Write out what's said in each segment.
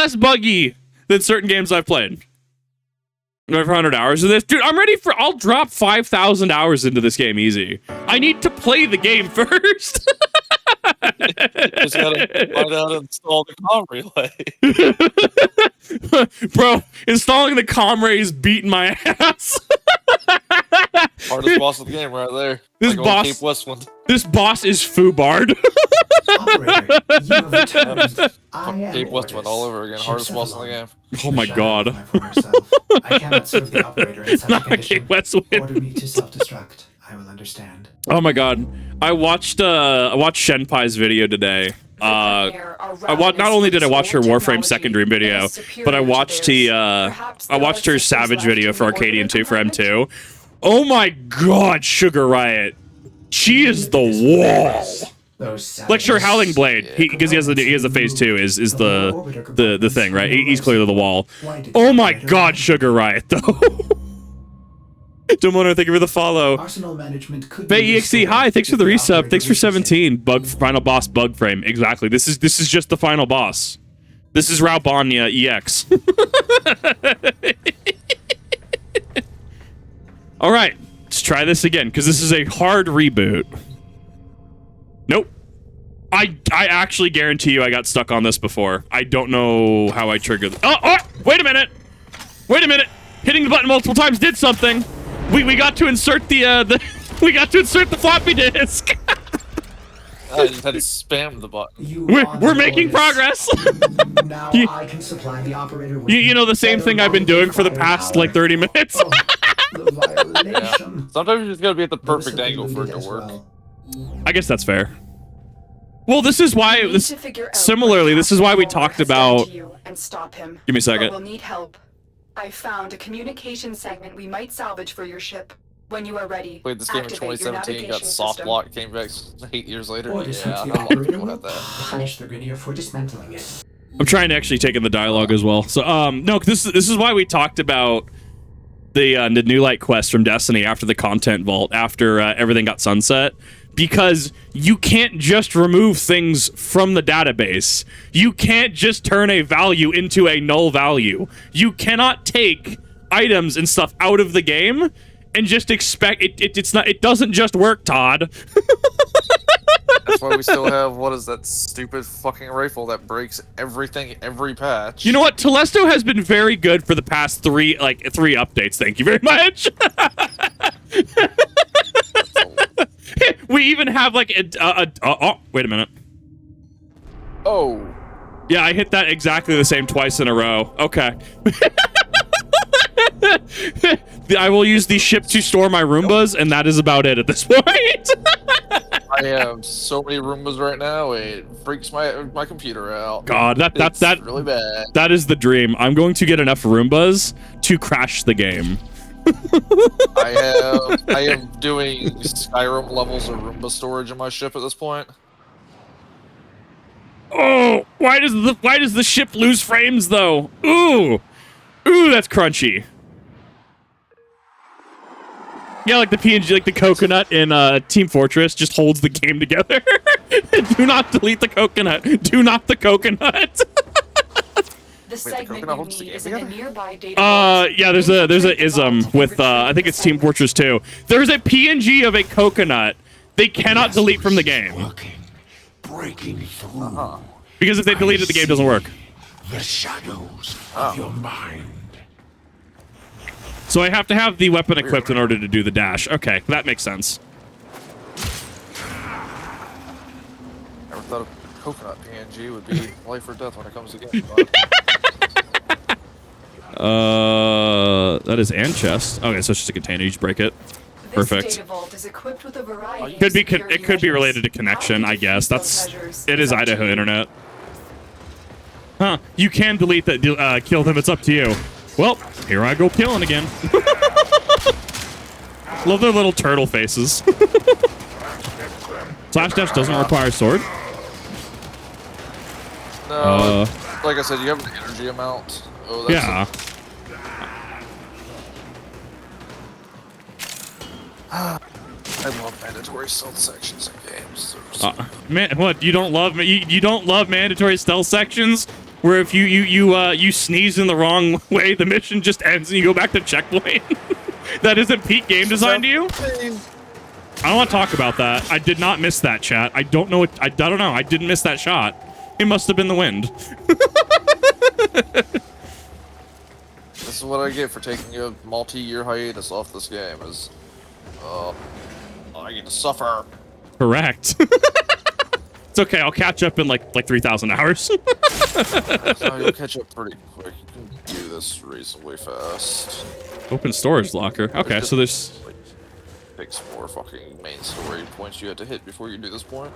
less buggy than certain games I've played. Over 100 hours of this. Dude, I'm ready for... I'll drop 5,000 hours into this game easy. I need to play the game first. Just gotta find out and install the comm relay. Bro, installing the comm relay is beating my ass. Hardest boss of the game right there. This like boss... Cape Westwind. This boss is Fubard. Operator, you have returned. I am Cape Westwind all over again. Hardest boss in the game. Oh my god. I cannot serve the operator in such a condition. Cape Westwind. Order me to self-destruct. I will understand. Oh my god. I watched Shenpai's video today. Not only did I watch her Warframe second dream video, but I watched her Savage video for Arcadian 2 for M2. Oh my god, Sugar Riot. She is the wall. Like sure, Howling Blade, because he has the phase 2 is the thing, right? He's clearly the wall. Oh my god, Sugar Riot though. Demoner, thank you for the follow. Arsenal management could EXE, hi, thanks for the resub. Thanks for 17. Final boss bug frame. Exactly. This is just the final boss. This is Raubanya EX. All right, let's try this again because this is a hard reboot. Nope. I actually guarantee you I got stuck on this before. I don't know how I triggered. Oh, wait a minute. Wait a minute. Hitting the button multiple times did something. We got to insert the we got to insert the floppy disk. I just had to spam the button. We're making progress. Now I can supply the operator with you know the same thing I've been doing for the past like 30 minutes. Yeah. Sometimes you just gotta be at the perfect angle for it to work. I guess that's fair. Well, this is why similarly, this is why we talked about and stop him. Give me a second. We'll need help. I found a communication segment we might salvage for your ship. When you are ready, wait, this game in 2017 got soft locked, came back 8 years later. Yeah, I'm people at that. Punish the Grineer for dismantling it. I'm trying to actually take in the dialogue as well. So, no, this is why we talked about the New Light quest from Destiny after the content vault, after everything got sunset, because you can't just remove things from the database. You can't just turn a value into a null value. You cannot take items and stuff out of the game and just expect it doesn't just work, Todd. That's why we still have, what is that stupid fucking rifle that breaks everything every patch. You know what? Telesto has been very good for the past three updates. Thank you very much. We even have like oh, wait a minute. Oh. Yeah, I hit that exactly the same twice in a row. Okay. I will use the ship to store my Roombas, and that is about it at this point. I have so many Roombas right now, it freaks my computer out. God, that's really bad. That is the dream. I'm going to get enough Roombas to crash the game. I am doing Skyrim levels of Roomba storage in my ship at this point. Oh, why does the ship lose frames though? Ooh, that's crunchy. Yeah, like the PNG, like the coconut in Team Fortress just holds the game together. Do not delete the coconut. Do not the coconut. The segment you need is in a nearby data yeah, there's a ism with I think it's Team Fortress 2. There's a PNG of a coconut they cannot delete from the game. Breaking through. Because if they delete it, the game doesn't work. The shadows of your mind. So I have to have the weapon equipped in order to do the dash. Okay, that makes sense. Never thought a coconut PNG would be life or death when it comes to games. That is and chest. Okay, so it's just a container. You just break it. Perfect. This data vault is equipped with a variety It could be related to connection, I guess. It is Idaho internet. Huh? You can delete that. Kill them. It's up to you. Well, here I go killing again. Love their little turtle faces. Slash dash doesn't require sword. No, like I said, you have an energy amount. Oh, that's yeah. I love mandatory stealth sections in games. Man, what? You don't love mandatory stealth sections? Where if you sneeze in the wrong way, the mission just ends and you go back to checkpoint. That isn't peak game design to you? I don't want to talk about that. I did not miss that, chat. I don't know what, I don't know. I didn't miss that shot. It must have been the wind. This is what I get for taking a multi-year hiatus off this game. Is, I get to suffer. Correct. It's okay. I'll catch up in like 3,000 hours. So you'll catch up pretty quick. You can do this reasonably fast. Open storage locker. Okay, so there's... Like, takes more fucking main story points you have to hit before you do this point.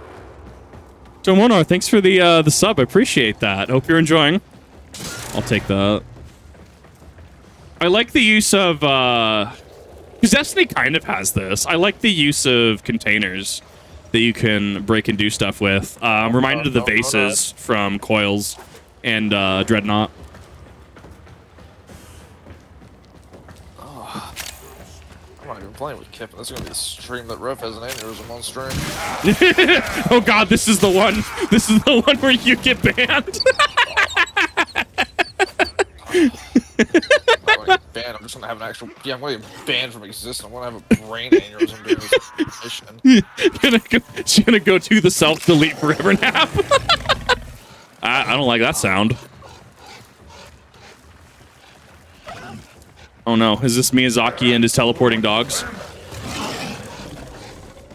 So Monar, thanks for the sub. I appreciate that. Hope you're enjoying. I'll take that. I like the use of because Destiny kind of has this. I like the use of containers that you can break and do stuff with. I'm reminded of the vases from Coils and Dreadnought. I'm not even playing with Kip. That's gonna be a stream that Rev has an aneurysm on stream. Oh god, this is the one. This is the one where you get banned. I'm not gonna get banned. I'm just gonna have an actual. Yeah, I'm gonna get banned from existing. I'm gonna have a brain aneurysm during this mission. She's gonna go to the self-delete forever nap. I don't like that sound. Oh no, is this Miyazaki and his teleporting dogs?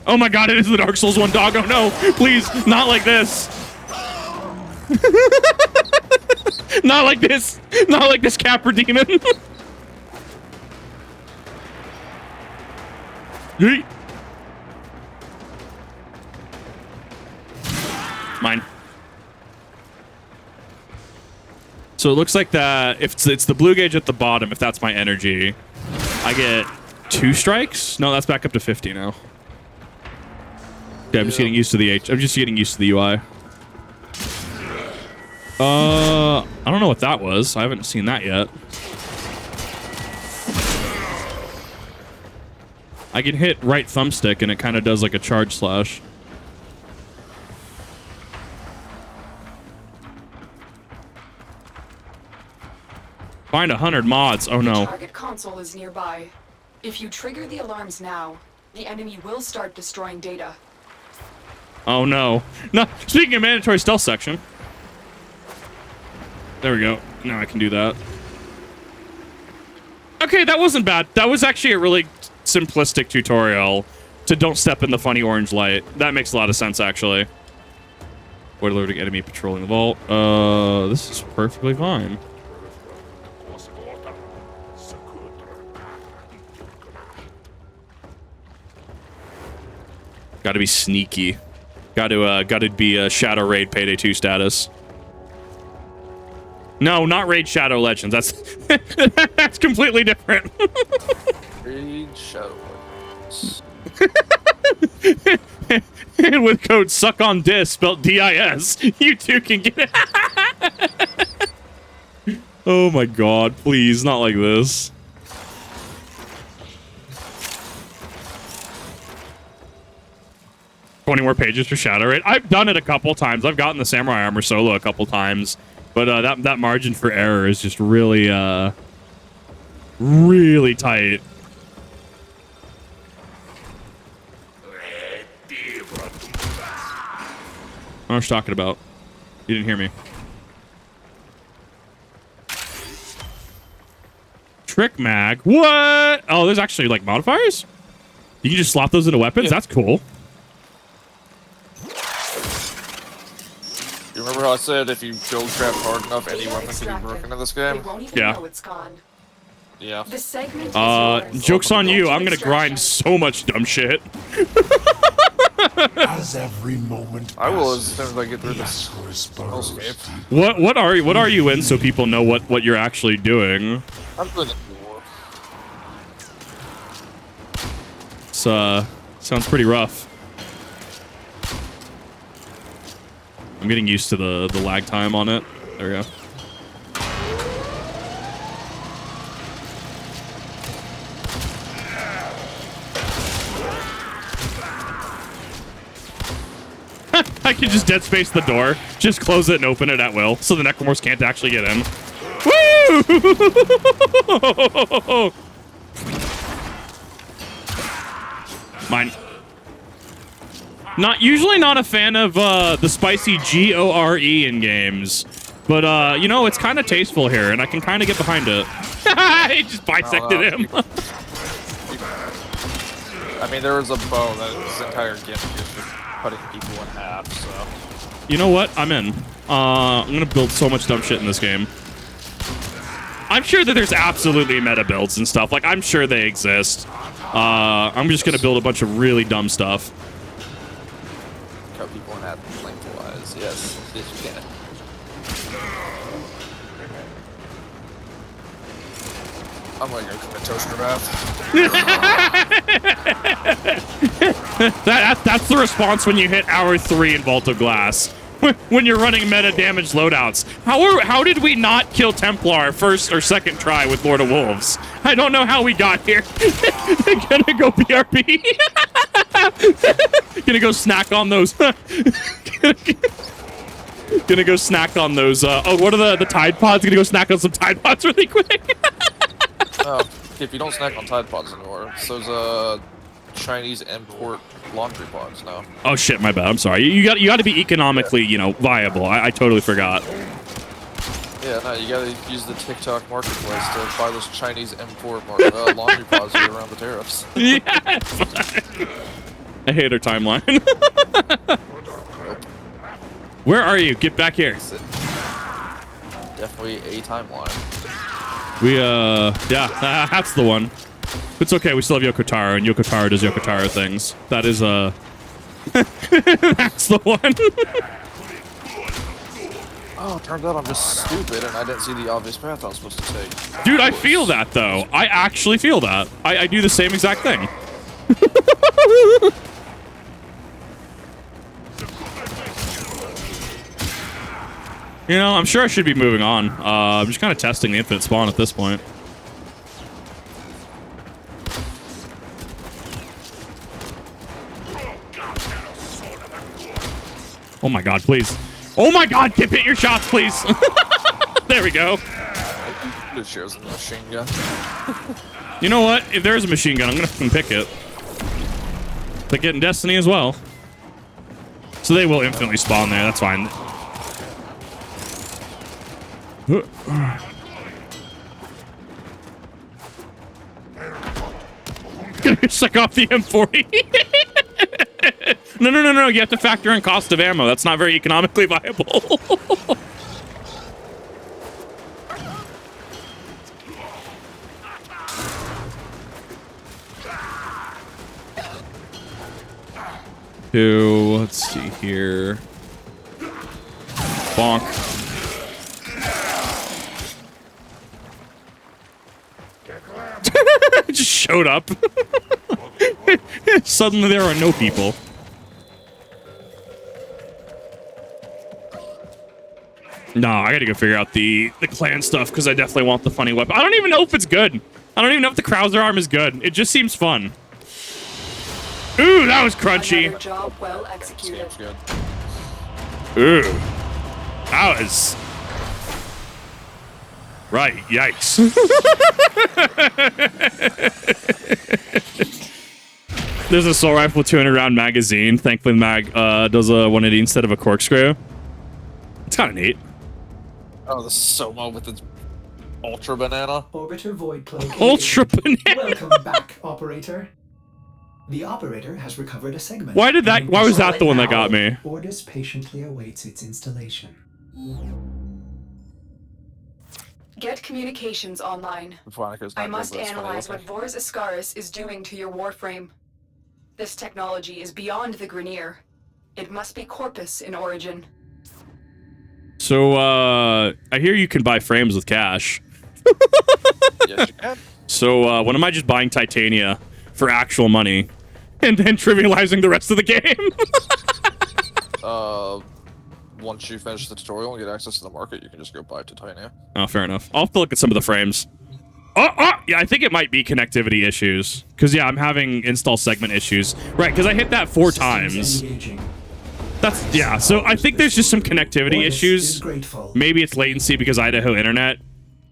Oh my god, it is the Dark Souls 1 dog. Oh no, please, not like this. Not like this. Not like this Capra demon. Yeet. Mine. So it looks like that if it's the blue gauge at the bottom, if that's my energy, I get 2 strikes. No, that's back up to 50 now. Okay, I'm just getting used to the I'm just getting used to the UI. I don't know what that was. I haven't seen that yet. I can hit right thumbstick and it kind of does like a charge slash. Find 100 mods. Oh no. The target console is nearby. If you trigger the alarms now, the enemy will start destroying data. Oh no. No. Speaking of mandatory stealth section. There we go. Now I can do that. Okay, that wasn't bad. That was actually a really simplistic tutorial to don't step in the funny orange light. That makes a lot of sense, actually. Avoid alerting enemy patrolling the vault. This is perfectly fine. Got to be sneaky. Got to be a Shadow Raid Payday 2 status. No, not Raid Shadow Legends. That's that's completely different. Raid Shadow Legends. And with code SUCKONDIS, spelled D-I-S, you too can get it. Oh my god, please, not like this. "20 more pages for Shadow Raid." I've done it a couple times. I've gotten the Samurai Armor solo a couple times. But that margin for error is just really, really tight. What was I talking about? You didn't hear me. Trick mag? What? Oh, there's actually like modifiers? You can just slot those into weapons? Yeah. That's cool. You remember how I said if you build trap hard enough, any weapon can be broken in this game? Yeah. It's gone. Yeah. The segment is yours. Joke's on you. I'm gonna grind so much dumb shit. As every moment I will passes, as soon as I get through the this Ascaris hellscape. burrows What are you in so people know what you're actually doing? I'm doing the war. It's sounds pretty rough. I'm getting used to the lag time on it. There we go. I I can just dead space the door, just close it and open it at will, so the Necromorphs can't actually get in. Woo! Mine. Usually not a fan of the spicy G-O-R-E in games, but you know, it's kind of tasteful here, and I can kind of get behind it. He just bisected him. I mean, there was a bow that his entire gimmick is just cutting people in half, so... You know what? I'm in. I'm gonna build so much dumb shit in this game. I'm sure that there's absolutely meta builds and stuff. Like, I'm sure they exist. I'm just gonna build a bunch of really dumb stuff. Cut people in half lengthwise. Yes, yes you can. I'm gonna go commit toaster bath. That's the response when you hit hour 3 in Vault of Glass. When you're running meta damage loadouts. How did we not kill Templar first or second try with Lord of Wolves? I don't know how we got here. Gonna go BRB. Gonna go snack on those. Gonna go snack on those. Oh, what are the Tide Pods? Gonna go snack on some Tide Pods really quick. Oh, if you don't snack on Tide Pods anymore, it's those Chinese import laundry pods now. Oh shit, my bad. I'm sorry. You got to be economically, you know, viable. I totally forgot. Yeah, no, you gotta use the TikTok marketplace to buy those Chinese import laundry pods that are around the tariffs. Yes. I hate our timeline. Where are you? Get back here. Definitely a timeline. We yeah, that's the one. It's okay. We still have Yoko Taro, and Yoko Taro does Yoko Taro things. That is that's the one. Oh, turns out I'm just stupid and I didn't see the obvious path I was supposed to take. Dude, I feel that though. I actually feel that. I do the same exact thing. You know, I'm sure I should be moving on. I'm just kind of testing the infinite spawn at this point. Oh my god, please. Oh my god, hit your shots, please. There we go. It shares a machine gun. You know what? If there's a machine gun, I'm gonna fucking pick it. They get in Destiny as well. So they will infinitely spawn there, that's fine. Gonna suck off the M40. No. You have to factor in cost of ammo. That's not very economically viable. Let's see here. Bonk. Just showed up. Suddenly there are no people. No, I gotta go figure out the clan stuff because I definitely want the funny weapon. I don't even know if it's good. I don't even know if the Krauser arm is good. It just seems fun. Ooh, that was crunchy. Another job well executed. Seems good. Ooh, that was right. Yikes. There's a assault rifle 200 round magazine. Thankfully, the mag does a 180 instead of a corkscrew. It's kind of neat. Oh, the Soma with its Ultra Banana. Orbiter Void Cloak. Ultra banana. Welcome back, operator. The operator has recovered a segment. Why was that the one that got me? Ordis patiently awaits its installation. Get communications online. I must analyze what Vor's Ascaris is doing to your Warframe. This technology is beyond the Grineer. It must be Corpus in origin. So, I hear you can buy frames with cash. Yes, you can. So, when am I just buying Titania for actual money and then trivializing the rest of the game? Once you finish the tutorial and get access to the market, you can just go buy Titania. Oh, fair enough. I'll have to look at some of the frames. Oh, yeah, I think it might be connectivity issues. Because, yeah, I'm having install segment issues. Right, because I hit that 4 times. Engaging. That's yeah. So I think there's just some connectivity issues. Maybe it's latency because Idaho internet.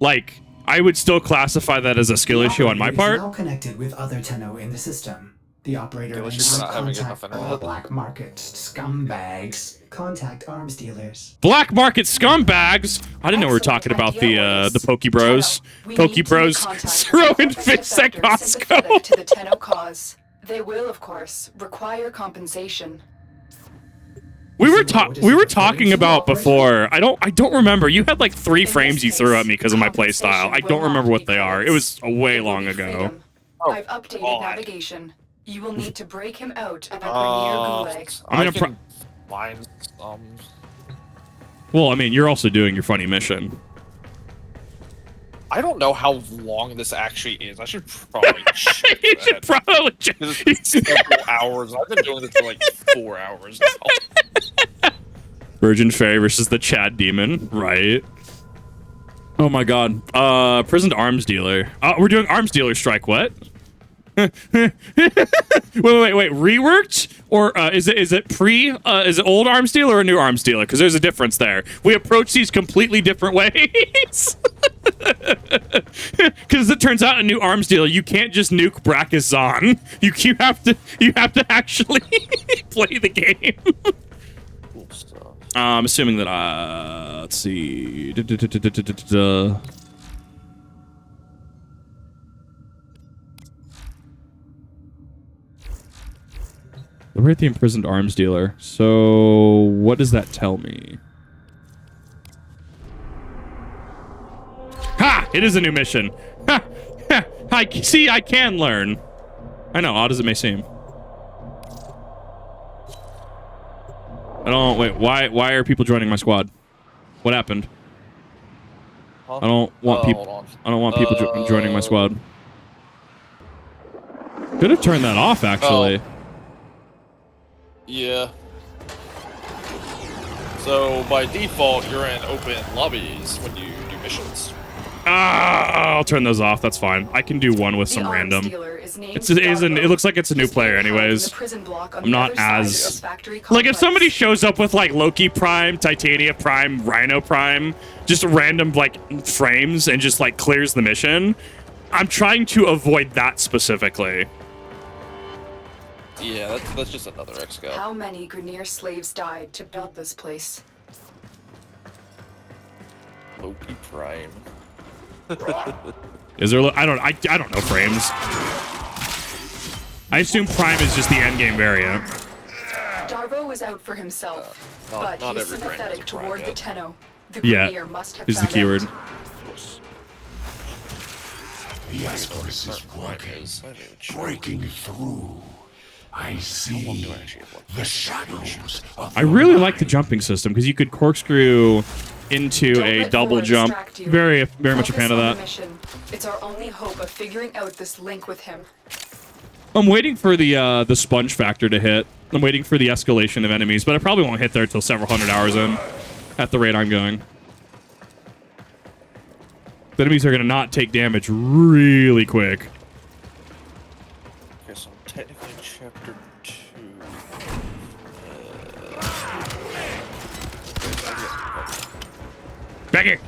Like I would still classify that as a skill issue on my part. Now connected with other Tenno in the system. The operator is not having contact enough all black market scumbags. Contact arms dealers. Black market scumbags. I didn't know we were talking about the Poke Bros. Poke Bros throwing fists at Costco. To the Tenno cause. They will, of course, require compensation. We were talking about before. I don't remember. You had like 3 frames you threw at me because of my playstyle. I don't remember what they are. It was way long ago. I've updated navigation. You will need to break him out of a Grenier gulag. I'm gonna find Well, I mean, you're also doing your funny mission. I don't know how long this actually is. I should probably check You should probably check. It's been several hours. I've been doing this for like 4 hours now. Virgin Fairy versus the Chad Demon, right? Oh my god. Prisoned arms dealer. We're doing arms dealer strike, what? wait, reworked? Or is it is it old arms dealer or new arms dealer? Because there's a difference there. We approach these completely different ways. Because it turns out a new arms dealer, you can't just nuke Brakazan. You have to actually play the game. Cool stuff. I'm assuming that let's see. Liberate the imprisoned arms dealer. So what does that tell me? Ha! It is a new mission. Ha! Ha! I can learn. I know, odd as it may seem. Wait, why are people joining my squad? What happened? Huh? I don't want people joining my squad. Could have turned that off actually. Yeah. So by default, you're in open lobbies when you do missions. I'll turn those off. That's fine. I can do one with some random. It looks like it's a new player anyways. I'm not as... Like, if somebody shows up with, like, Loki Prime, Titania Prime, Rhino Prime, just random, like, frames and just, like, clears the mission, I'm trying to avoid that specifically. Yeah, that's just another X-Guy. How many Grenier slaves died to build this place? Loki Prime. Is there? I don't know frames. I assume Prime is just the endgame variant. Darvo is out for himself, but not he's every sympathetic toward the Tenno. The Yeah, Grenier must have is the found keyword. out. The Ascaris is working, breaking through. I see the shadows of I really like the jumping system because you could corkscrew into a double jump. Very much a fan of that. It's our only hope of figuring out this link with him. I'm waiting for the sponge factor to hit. I'm waiting for the escalation of enemies, but I probably won't hit there till several hundred hours in, at the rate I'm going. The enemies are going to not take damage really quick. Okay, so technically chapter 2. Back here.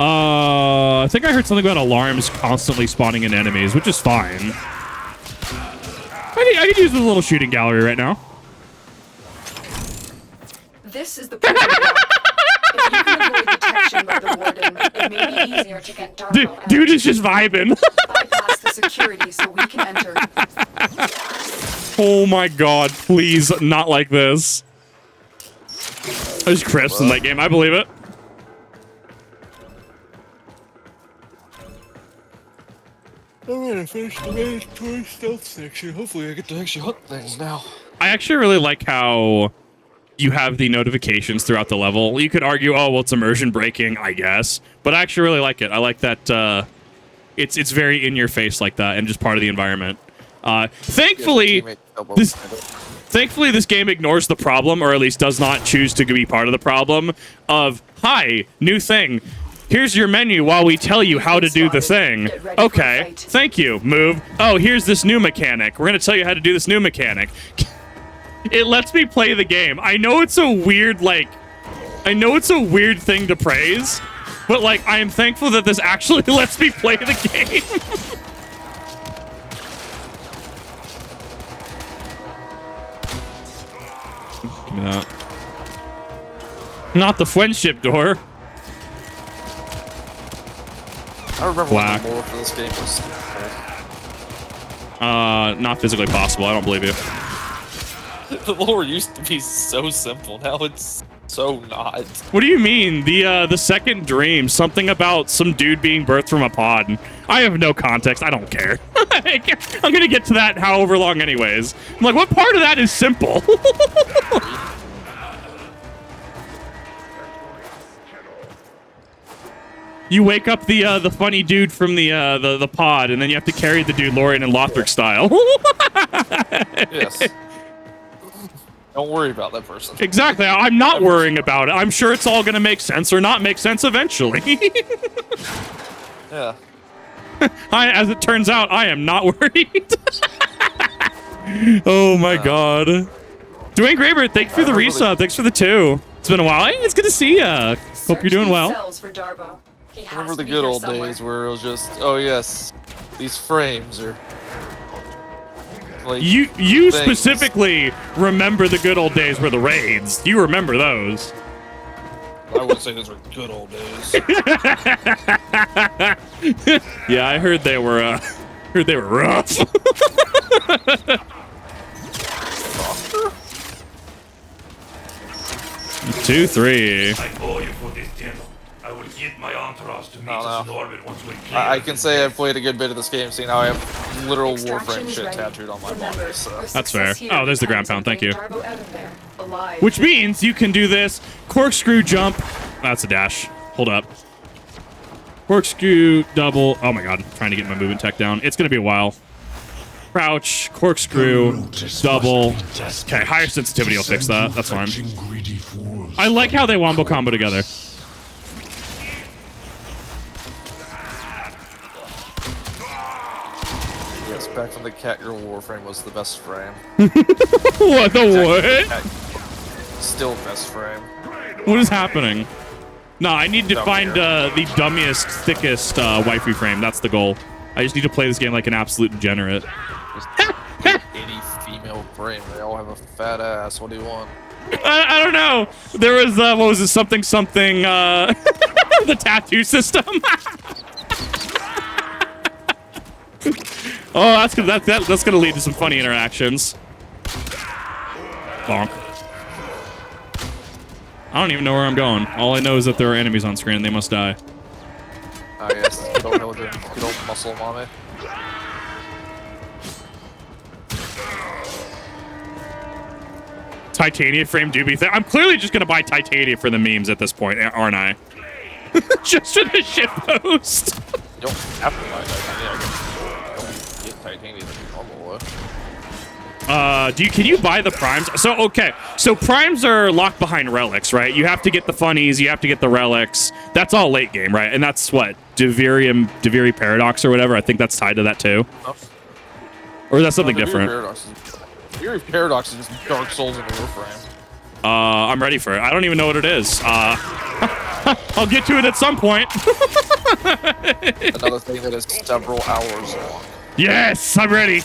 I think I heard something about alarms constantly spawning in enemies, which is fine. I could use a little shooting gallery right now. This is the problem. If you can avoid detection by the warden, it may be easier to get Darvo out. Dude is just vibing. Bypass the security so we can enter. Oh my god, please, not like this. There's crisps in that game, I believe it. I'm gonna finish the mandatory stealth section. Hopefully I get to actually hunt things now. I actually really like how you have the notifications throughout the level. You could argue, oh, well, it's immersion breaking, I guess. But I actually really like it. I like that it's very in your face like that and just part of the environment. Thankfully, this game ignores the problem, or at least does not choose to be part of the problem of, hi, new thing. Here's your menu while we tell you how to do the thing. Okay, thank you. Move. Oh, here's this new mechanic. We're gonna tell you how to do this new mechanic. It lets me play the game. I know it's a weird, like, I know it's a weird thing to praise, but, like, I am thankful that this actually lets me play the game. Give me that. Not the friendship door. I remember Black. when the lore for this game was simple. Not physically possible. I don't believe you. The lore used to be so simple. Now it's so not. What do you mean? The second dream, something about some dude being birthed from a pod. I have no context. I don't care. I'm gonna get to that however long anyways. I'm like, what part of that is simple? You wake up the funny dude from the pod, and then you have to carry the dude Lorian and Lothric style. Yes. Don't worry about that person. Exactly. I'm not worrying about it. I'm sure it's all going to make sense or not make sense eventually. Yeah. As it turns out, I am not worried. Oh my god. Dwayne Graber, thanks for the resub. Thanks for the 2. It's been a while. Hey, it's good to see ya. Hope you're doing well. Remember the good old days where it was just, oh yes, these frames are like You things. specifically remember the good old days where the raids. You remember those. I would say those were good old days. Yeah, I heard they were rough. 2, 3. I owe you for this demo. I will get my entourage to meet us in orbit once we clear. I can say I've played a good bit of this game, seeing how I have literal Warframe shit tattooed on my body. So. That's fair. Oh, there's the ground pound. Thank you. Which means you can do this corkscrew jump. That's a dash. Hold up. Corkscrew double. Oh my god. I'm trying to get my movement tech down. It's going to be a while. Crouch, corkscrew, double. Okay, higher sensitivity will fix that. That's fine. I like how they wombo combo together. Yes, back from the cat, your Warframe was the best frame. What the what? Still best frame. What is happening? No, I need to find the dummiest, thickest waifu frame. That's the goal. I just need to play this game like an absolute degenerate. Just any female frame, they all have a fat ass. What do you want? I don't know. There was what was it? Something the tattoo system. Oh, that's gonna lead to some funny interactions. Bonk. I don't even know where I'm going. All I know is that there are enemies on screen and they must die. Oh yes, good old muscle mommy. Titania frame do be thing. I'm clearly just gonna buy Titania for the memes at this point, aren't I? Just for the shit post. You don't have to buy Titania. Don't get Titania the normal way. Can you buy the primes? So okay, so primes are locked behind relics, right? You have to get the funnies, you have to get the relics. That's all late game, right? And that's what Deviri Paradox or whatever. I think that's tied to that too. Oh. Or is that something different? Deviri Paradox is just Dark Souls in a Warframe. I'm ready for it. I don't even know what it is. I'll get to it at some point. Another thing that is several hours long. Yes, I'm ready.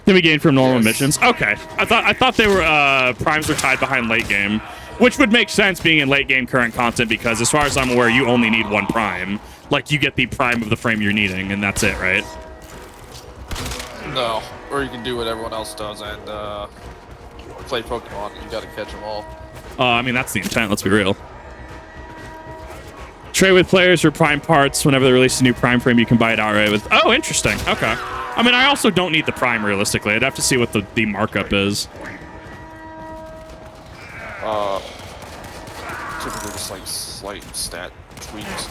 Can we gain from normal missions? Okay. I thought they were primes were tied behind late game, which would make sense being in late game current content because as far as I'm aware, you only need one prime. Like you get the prime of the frame you're needing, and that's it, right? No, or you can do what everyone else does and play Pokemon. You gotta catch them all. I mean that's the intent. Let's be real. Trade with players for prime parts. Whenever they release a new prime frame, you can buy it outright with. Oh, interesting. Okay. I mean, I also don't need the prime realistically. I'd have to see what the markup is. Typically just like slight stat tweaks.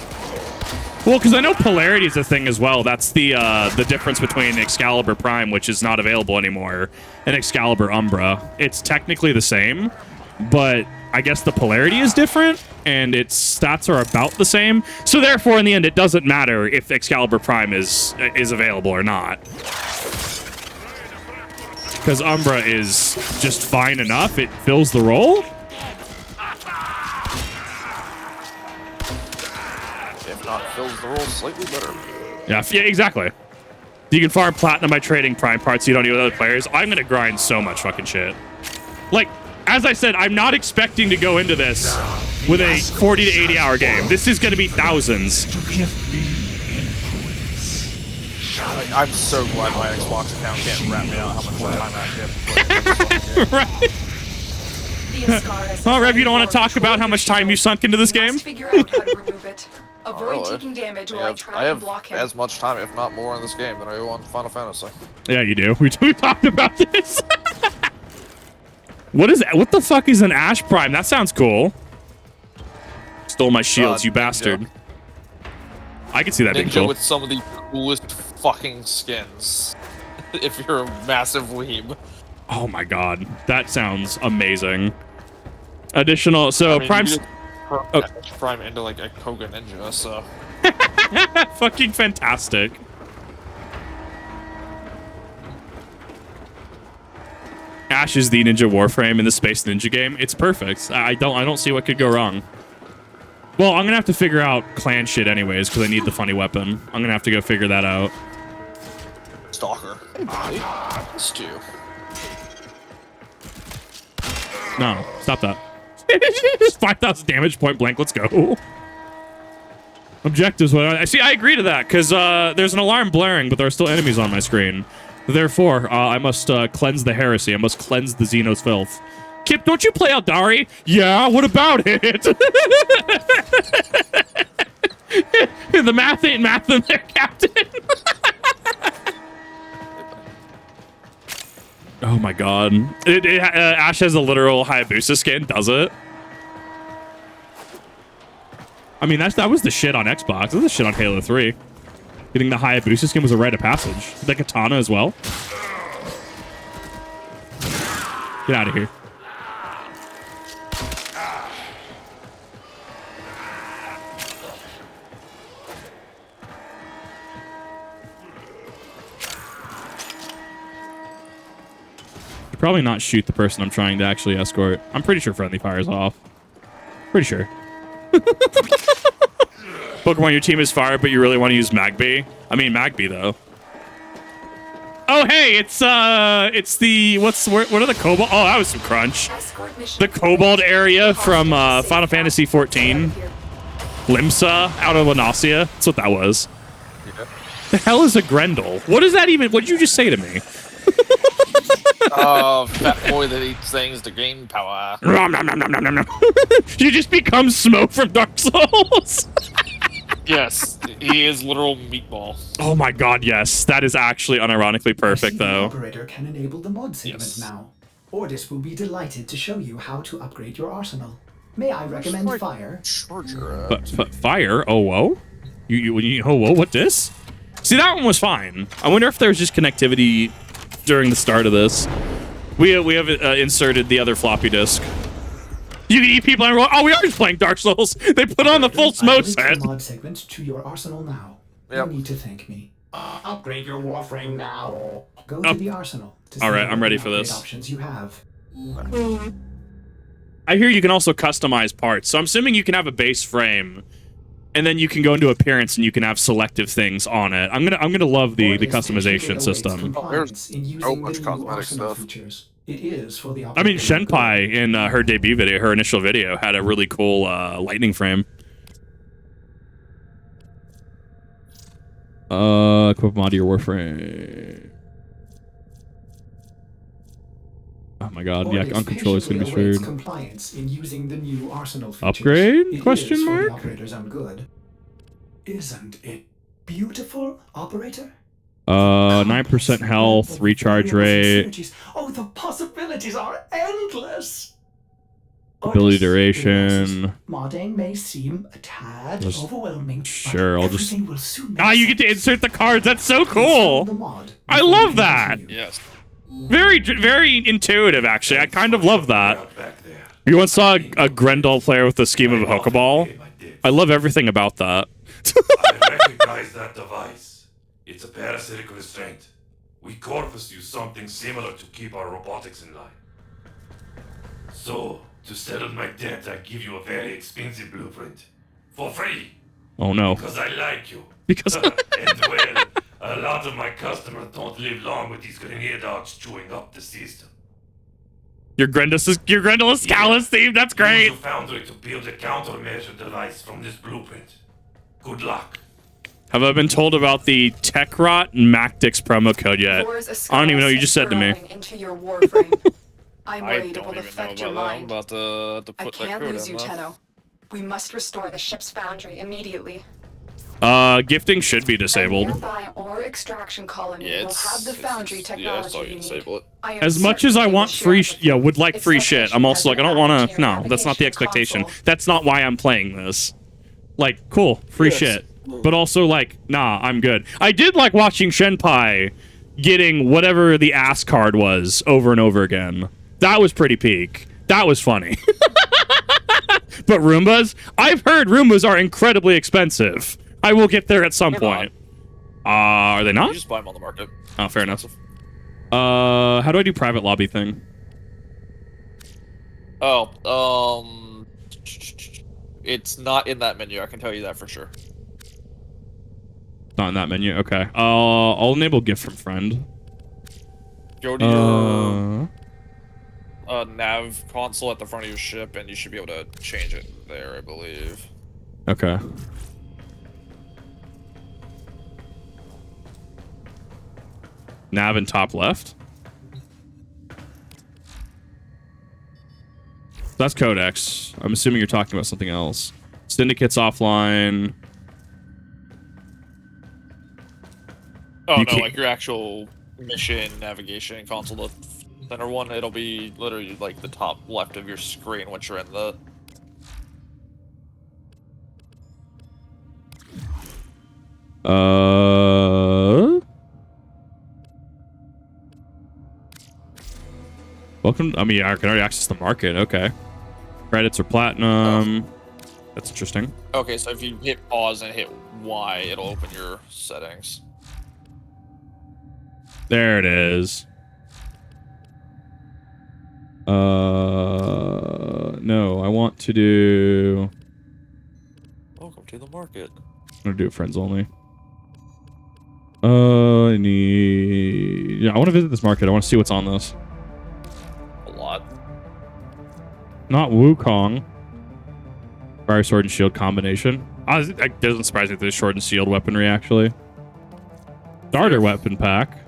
Well, because I know polarity is a thing as well. That's the difference between Excalibur Prime, which is not available anymore, and Excalibur Umbra. It's technically the same, but I guess the polarity is different, and its stats are about the same. So therefore, in the end, it doesn't matter if Excalibur Prime is available or not. Because Umbra is just fine enough. It fills the role. If not, fills the role slightly better. Yeah, exactly. You can farm platinum by trading prime parts so you don't need with other players. I'm going to grind so much fucking shit. Like, as I said, I'm not expecting to go into this with a 40 to 80 hour game. This is going to be thousands. I'm so glad my Xbox account can't rat me out how much time I actually have to play. Right. Oh, Rev, you don't want to talk about how much time you sunk into this game? Figure out how to remove it. Avoid taking damage while I try and block him. I have as much time, if not more, in this game than I do on Final Fantasy. Yeah, you do. We talked about this. What the fuck is an Ash Prime? That sounds cool. Stole my shields, you bastard. Ninja. I can see that being Ninja cool. with some of the coolest fucking skins. If you're a massive weeb. Oh my god, that sounds amazing. Additional, so Prime. Prime into like a Koga Ninja, so. Fucking fantastic. Ash is the Ninja Warframe in the Space Ninja game. It's perfect. I don't see what could go wrong. Well, I'm gonna have to figure out clan shit anyways because I need the funny weapon. I'm gonna have to go figure that out. Stalker. Stew. No, stop that. 5,000 damage, point blank. Let's go. Objectives. I see. I agree to that because there's an alarm blaring, but there are still enemies on my screen. Therefore, I must cleanse the heresy. I must cleanse the Xenos filth. Kip, don't you play Aldari? Yeah. What about it? The math ain't math in there, Captain. Oh my god. Ash has a literal Hayabusa skin, does it? I mean, that was the shit on Xbox. That was the shit on Halo 3. Getting the Hayabusa skin was a rite of passage. The katana as well. Get out of here. Should probably not shoot the person I'm trying to actually escort. I'm pretty sure friendly fire's off. Pretty sure. Pokemon, your team is fired, but you really want to use Magby? I mean, Magby, though. Oh, hey, it's the, what are the Cobalt? Oh, that was some crunch. The Cobalt area from Final Fantasy 14. Limsa out of Lanasia. That's what that was. Yeah. The hell is a Grendel? What is that even? What did you just say to me? Fat boy that eats things to gain power. You just become Smoke from Dark Souls. Yes, he is literal meatball. Oh my god, yes. That is actually unironically perfect, though. The operator can enable the mod segment now. Ordis will be delighted to show you how to upgrade your arsenal. May I recommend Fire? But Fire? Oh, whoa? Oh, whoa, what this? See, that one was fine. I wonder if there's just connectivity during the start of this. We have inserted the other floppy disk. You can eat people and roll. Oh, we are just playing Dark Souls. They put on the full smoke set. Mod segment to your arsenal now. Yep. No need to thank me. Upgrade your Warframe now. Go to the arsenal. All right, I'm ready for this. Options you have. I hear you can also customize parts. So I'm assuming you can have a base frame, and then you can go into appearance and you can have selective things on it. I'm gonna love the customization system. There's so much cosmetic stuff. It is for the I mean, Shenpai in her debut video, her initial video, had a really cool lightning frame. Equip mod to your Warframe. Oh my god, yeah, on control is gonna be screwed. Compliance in using the new arsenal features. Upgrade? Question mark? For the operator's own good. Isn't it beautiful, operator? 9% health, recharge rate. Oh, the possibilities are endless. Ability duration. Modding may seem a tad overwhelming. Sure, I'll just. Will soon You get to insert the cards. That's so cool. I love that. Yes. Very intuitive, actually. I kind of love that. You once saw a Grendel player with the scheme of a Pokeball? I love everything about that. I recognize that device. It's a parasitic restraint. We Corvus use something similar to keep our robotics in line. So, to settle my debt, I give you a very expensive blueprint. For free. Oh no. Because I like you. Because And well, a lot of my customers don't live long with these grenade dogs chewing up the system. your Grendel Scalus theme, that's great. Use the foundry to build a countermeasure device from this blueprint. Good luck. Have I been told about the Techrot Mactix promo code yet? I don't even know what you just said to me. Into your Warframe. I'm I worried it don't will even know affect your about that. I'm mind. about to I put that can't code lose in you, though. Tenno. We must restore the ship's foundry immediately. Gifting should be A disabled. nearby ore extraction colony Yeah, will have the foundry yeah, I saw technology you you disable need. it. I am As much certain as I they will want share free, it with yeah, you. would like Its free shit. I'm location also has like, I been don't want added to. your No, that's not the navigation expectation. console. That's not why I'm playing this. Like, cool, free Yes. shit. But also, like, nah, I'm good. I did like watching Shenpai getting whatever the ass card was over and over again. That was pretty peak. That was funny. But Roombas? I've heard Roombas are incredibly expensive. I will get there at some They're point. Are they You not? just buy them on the market. Oh, fair enough. Expensive. How do I do private lobby thing? Oh, it's not in that menu. I can tell you that for sure. Not in that menu. Okay. I'll enable gift from friend. Go to your nav console at the front of your ship, and you should be able to change it there, I believe. Okay. Nav in top left. That's Codex. I'm assuming you're talking about something else. Syndicate's offline. Oh, You no, can't- like your actual mission navigation console, the center one, it'll be literally like the top left of your screen once you're in the... Welcome. I mean, I can already access the market. Okay. Credits are platinum. That's interesting. Okay, so if you hit pause and hit Y, it'll open your settings. There it is. No, I want to do... Welcome to the market. I'm gonna do it friends only. I need... Yeah, I want to visit this market. I want to see what's on this. A lot. Not Wukong. Fire sword and shield combination. It doesn't surprise me that there's sword and shield weaponry, actually. Starter weapon pack.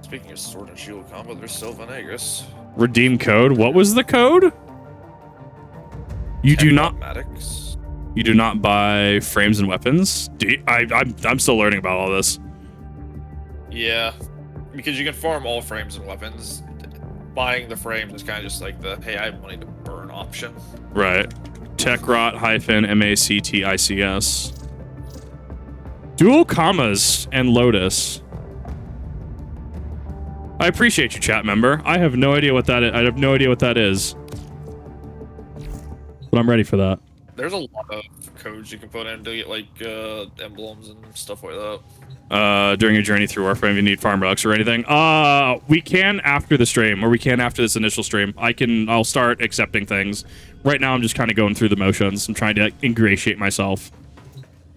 Speaking of sword and shield combo, there's Sylvanegus. Redeem code. What was the code? You do not... Automatics. You do not buy frames and weapons? I'm still learning about all this. Yeah, because you can farm all frames and weapons. Buying the frames is kind of just like the, hey, I have money to burn option. Right. Techrot -MACTICS. Dual commas and Lotus. I appreciate you, chat member. I have no idea what that is. I have no idea what that is. But I'm ready for that. There's a lot of codes you can put in to get like emblems and stuff like that. During your journey through Warframe, you need farm relics or anything. We can after the stream, or we can after this initial stream. I'll start accepting things. Right now, I'm just kind of going through the motions and trying to ingratiate myself.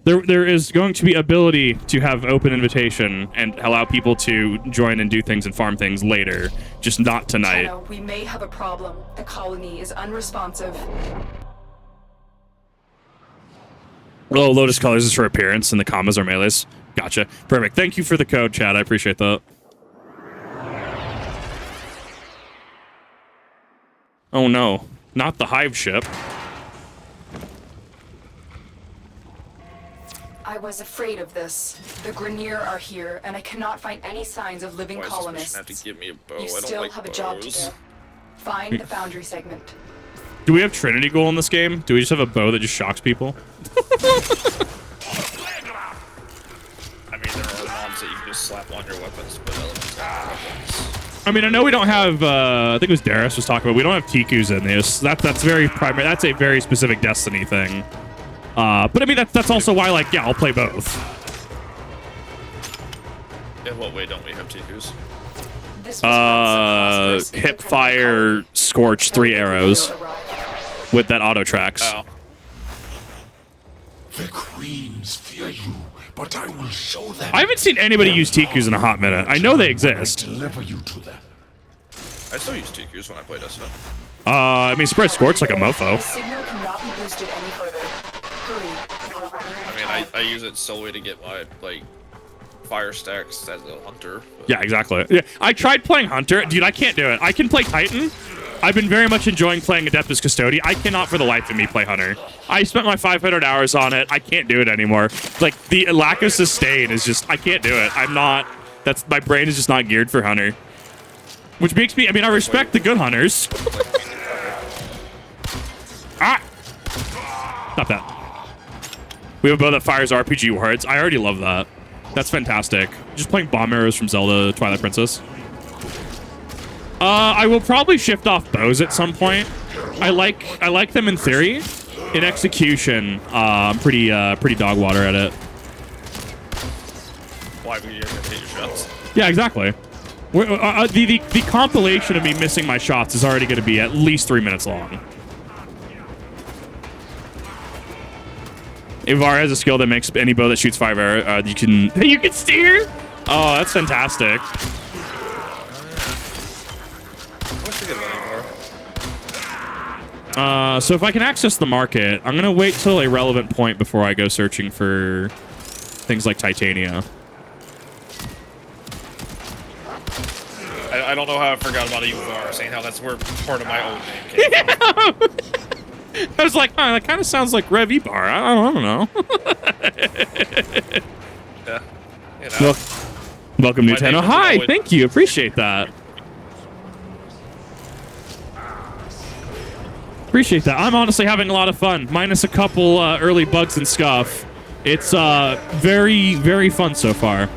There is going to be ability to have open invitation and allow people to join and do things and farm things later, just not tonight. Tenno, we may have a problem. The colony is unresponsive. Oh, Lotus colors is for appearance, and the commas are melees. Gotcha. Perfect. Thank you for the code, chat. I appreciate that. Oh no, not the hive ship. I was afraid of this. The Grenier are here, and I cannot find any signs of living Why does this mission colonists. have to give me a bow? You I don't still like have a bows. job to do. Find the foundry segment. Do we have Trinity Goal in this game? Do we just have a bow that just shocks people? I mean, there are mobs that you can just slap on your weapons, but elements on your weapons. I mean, I know we don't have. I think it was Darius was talking about. We don't have Tikus in this. That's very primary. That's a very specific Destiny thing. But I mean, that's also why, like, yeah, I'll play both. In what way don't we have Tikus? Hip fire, scorch, 3 arrows with that auto tracks. Oh. The queens fear you, but I will show them. I haven't seen anybody use Tikus in a hot minute. I know they exist. Deliver you to them. I still use Tikus when I play Destiny. I mean, spread scorch like a mofo. Signal cannot be boosted any further. Hurry. I mean, I use it solely to get my, like, fire stacks as a hunter. Yeah, exactly. Yeah, I tried playing Hunter. Dude, I can't do it. I can play Titan. I've been very much enjoying playing Adeptus Custodi. I cannot for the life of me play Hunter. I spent my 500 hours on it. I can't do it anymore. Like, the lack of sustain is just, I can't do it. I'm not, my brain is just not geared for Hunter. Which makes me, I mean, I respect the good Hunters. Ah! Stop that. We have a bow that fires RPG words. I already love that. That's fantastic. Just playing bomb arrows from Zelda Twilight Princess. I will probably shift off bows at some point. I like them in theory. In execution, I'm pretty dog water at it. Why would you ever hit your shots? Yeah, exactly. The compilation of me missing my shots is already going to be at least 3 minutes long. Ivar has a skill that makes any bow that shoots 5 arrows. You can steer. Oh, that's fantastic. So if I can access the market, I'm gonna wait till a relevant point before I go searching for things like Titania. I don't know how I forgot about Ivar, saying how that's where part of my old name came from. I was like, oh, that kind of sounds like Revibara. I don't know. Yeah. You know. Welcome, Nintendo. Hi, thank you. Appreciate that. Appreciate that. I'm honestly having a lot of fun, minus a couple early bugs and stuff. It's very, very fun so far.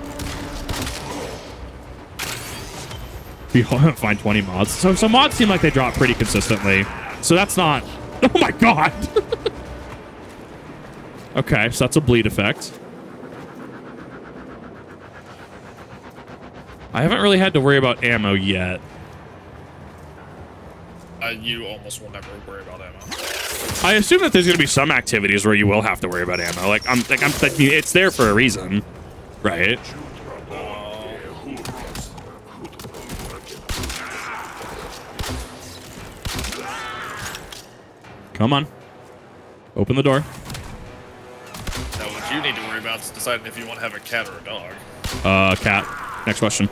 We find 20 mods. So mods seem like they drop pretty consistently. So that's not... Oh my god! Okay, so that's a bleed effect. I haven't really had to worry about ammo yet. You almost will never worry about ammo. I assume that there's going to be some activities where you will have to worry about ammo. Like it's there for a reason, right? Come on. Open the door. Now, what you need to worry about is deciding if you want to have a cat or a dog. Cat. Next question.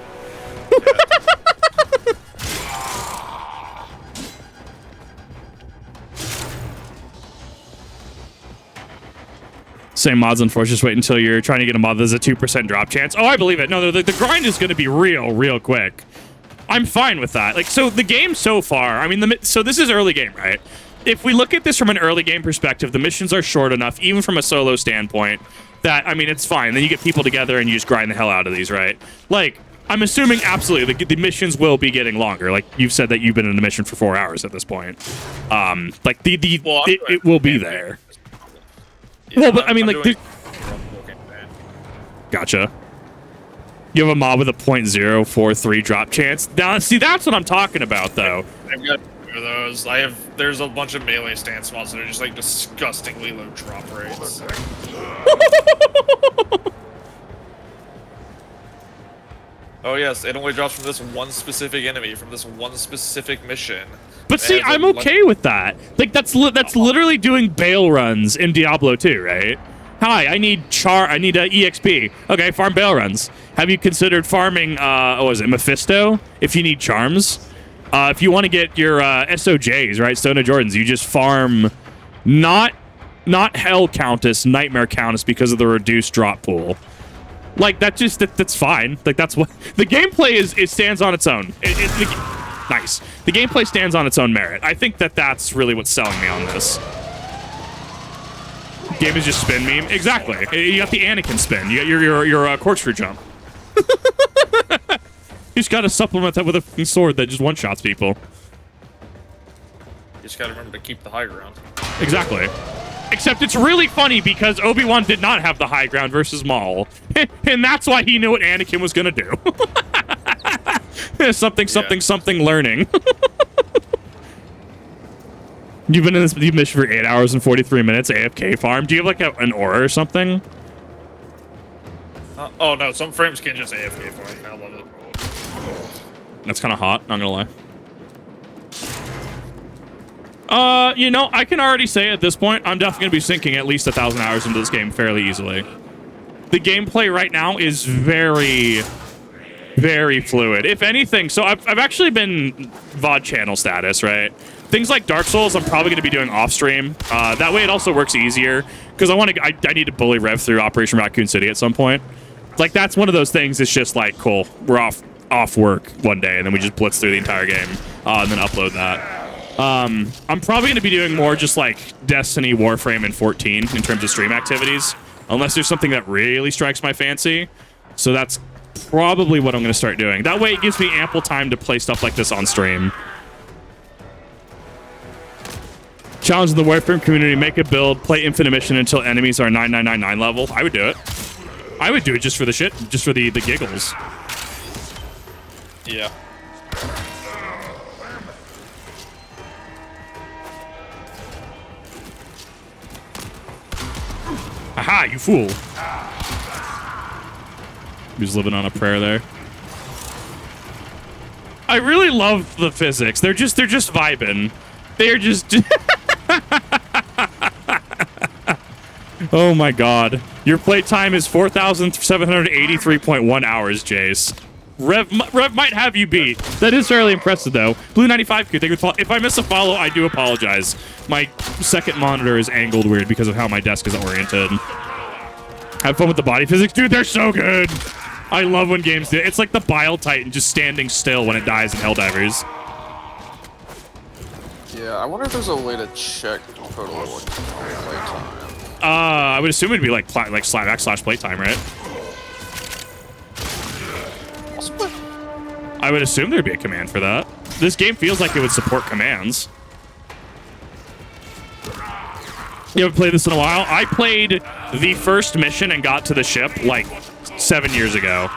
Same mods, unfortunately. Just wait until you're trying to get a mod. There's a 2% drop chance. Oh, I believe it. No, the grind is going to be real quick. I'm fine with that. Like, so the game so far, I mean, so this is early game, right? If we look at this from an early game perspective, the missions are short enough, even from a solo standpoint, that, I mean, it's fine. Then you get people together and you just grind the hell out of these, right? Like, I'm assuming absolutely the missions will be getting longer. Like, you've said that you've been in a mission for 4 hours at this point. Like, it will be there. Yeah, well, but I mean, like, gotcha. You have a mob with a .043 drop chance. Now, see, that's what I'm talking about, though. I've got those. There's a bunch of melee stance mods that are just like disgustingly low drop rates. Oh yes, it only drops from this one specific enemy, from this one specific mission. But see, I'm okay with that. Like, that's literally doing bail runs in Diablo 2, right? Hi, I need EXP. Okay, farm bail runs. Have you considered farming, what was it, Mephisto? If you need charms? If you want to get your SOJs, right, Stone of Jordans, you just farm not Hell Countess, Nightmare Countess because of the reduced drop pool. Like, that's fine. Like, that's what... The gameplay stands on its own. Nice. The gameplay stands on its own merit. I think that's really what's selling me on this. Game is just spin meme. Exactly. You got the Anakin spin. You got your corkscrew jump. You just gotta supplement that with a sword that just one-shots people. You just gotta remember to keep the high ground. Exactly. Except it's really funny because Obi-Wan did not have the high ground versus Maul. And that's why he knew what Anakin was gonna do. something learning. You've been in this mission for 8 hours and 43 minutes, AFK farm. Do you have like an aura or something? Oh no, some frames can just AFK farm. I love it. That's kind of hot, not gonna lie. You know, I can already say at this point, I'm definitely gonna be sinking at least 1,000 hours into this game fairly easily. The gameplay right now is very, very fluid. If anything, so I've actually been VOD channel status, right? Things like Dark Souls, I'm probably going to be doing off stream. That way, it also works easier because I need to bully Rev through Operation Raccoon City at some point. Like that's one of those things. It's just like cool. We're off work one day, and then we just blitz through the entire game and then upload that. I'm probably going to be doing more just like Destiny, Warframe, and 14 in terms of stream activities, unless there's something that really strikes my fancy. So that's probably what I'm going to start doing. That way, it gives me ample time to play stuff like this on stream. Challenge in the Warframe community, make a build, play Infinite Mission until enemies are 9999 level. I would do it. I would do it just for the shit, just for the giggles. Yeah. Aha, you fool. He's living on a prayer there. I really love the physics. They're just vibing. They're just... Oh my god. Your playtime is 4,783.1 hours, Jace. Rev might have you beat. That is fairly impressive, though. Blue 95, if I miss a follow, I do apologize. My second monitor is angled weird because of how my desk is oriented. Have fun with the body physics. Dude, they're so good. I love when games do it. It's like the Bile Titan just standing still when it dies in Helldivers. Yeah, I wonder if there's a way to check total playtime. I would assume it'd be like /playtime, right? I would assume there'd be a command for that. This game feels like it would support commands. You haven't played this in a while? I played the first mission and got to the ship like 7 years ago.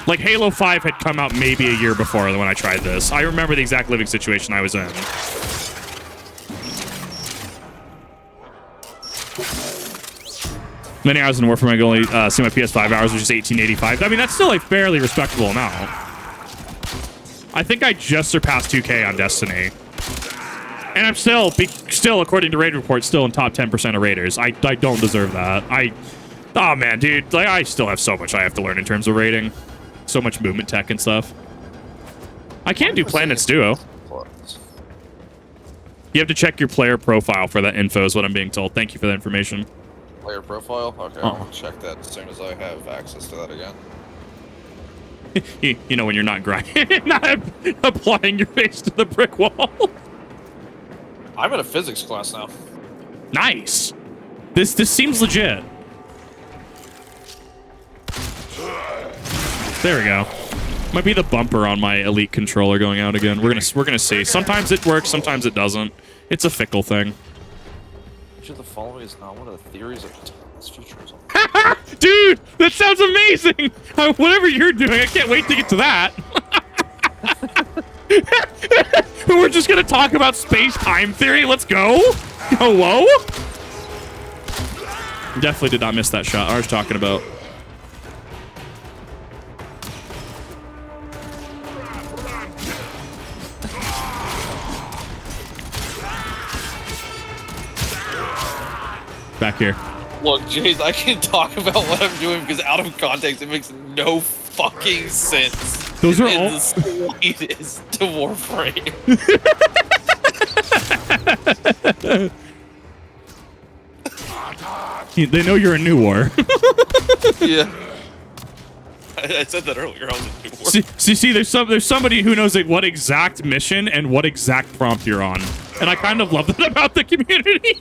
Like Halo 5 had come out maybe a year before when I tried this. I remember the exact living situation I was in. Many hours in Warframe, I can only see my PS5 hours, which is 1885. I mean, that's still a fairly respectable amount. I think I just surpassed 2K on Destiny. And I'm still, according to raid reports, still in top 10% of raiders. I don't deserve that. Oh man, dude, like I still have so much I have to learn in terms of raiding. So much movement tech and stuff. I can't do Planets Duo. You have to check your player profile for that info is what I'm being told. Thank you for that information. Player profile? Okay, I'll check that as soon as I have access to that again. You know when you're not grinding, not applying your face to the brick wall. I'm in a physics class now. Nice. This seems legit. There we go. Might be the bumper on my Elite controller going out again. We're gonna see. Sometimes it works, sometimes it doesn't. It's a fickle thing. Which of the following is not one of the theories of this futurism? Dude, that sounds amazing! Whatever you're doing, I can't wait to get to that. We're just gonna talk about space-time theory. Let's go. Hello? Definitely did not miss that shot I was talking about. Back here. Look, Jace, I can talk about what I'm doing because out of context, it makes no fucking sense. Those are all all the slightest to Warframe. They know you're a new war. Yeah. I said that earlier. I was a new war. See, there's somebody who knows like what exact mission and what exact prompt you're on, and I kind of love that about the community.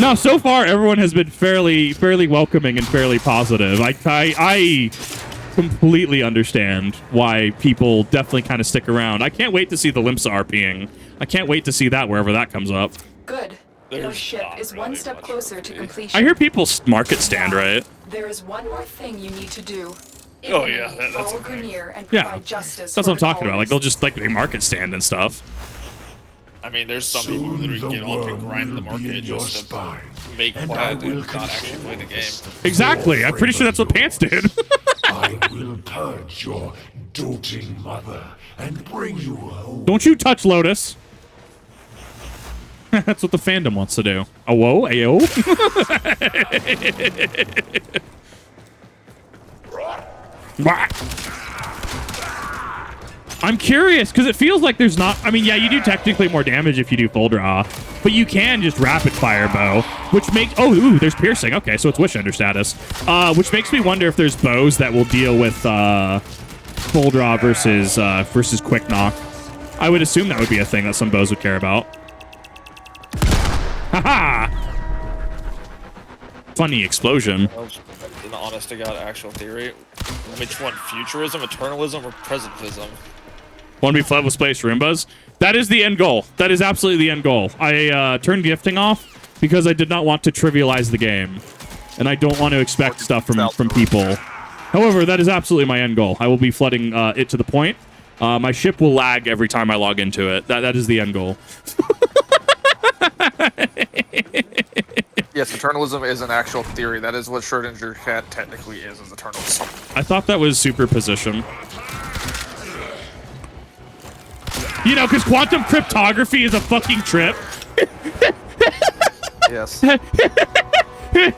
No, so far everyone has been fairly welcoming and fairly positive. I completely understand why people definitely kind of stick around. I can't wait to see the Limsa RPing. I can't wait to see that wherever that comes up. Good. Your ship is one step closer to completion. I hear people market stand, right? There is one more thing you need to do. Oh yeah, that's okay. And Yeah, justice that's what I'm talking about. Like they'll just like market stand and stuff. I mean, there's some people who literally get on and grind the market just to make plaid and not actually play the game. Exactly. I'm pretty sure that's what Pants did. I will purge your doting mother and bring you home. Don't you touch Lotus. That's what the fandom wants to do. Oh, whoa, ayo. I'm curious, because it feels like there's not... I mean, yeah, you do technically more damage if you do full draw, but you can just rapid fire bow, which makes... Oh, ooh, there's piercing. Okay, so it's Wish Ender status. Which makes me wonder if there's bows that will deal with full draw versus quick knock. I would assume that would be a thing that some bows would care about. Haha! Funny explosion. An honest to God actual theory. Which one? Futurism, eternalism, or presentism? Want to be fled with space Roombas? That is the end goal. That is absolutely the end goal. I turned gifting off because I did not want to trivialize the game. And I don't want to expect stuff from people. However, that is absolutely my end goal. I will be flooding it to the point. My ship will lag every time I log into it. That is the end goal. Yes, eternalism is an actual theory. That is what Schrödinger cat technically is eternalism. I thought that was superposition. You know, because quantum cryptography is a fucking trip. Yes.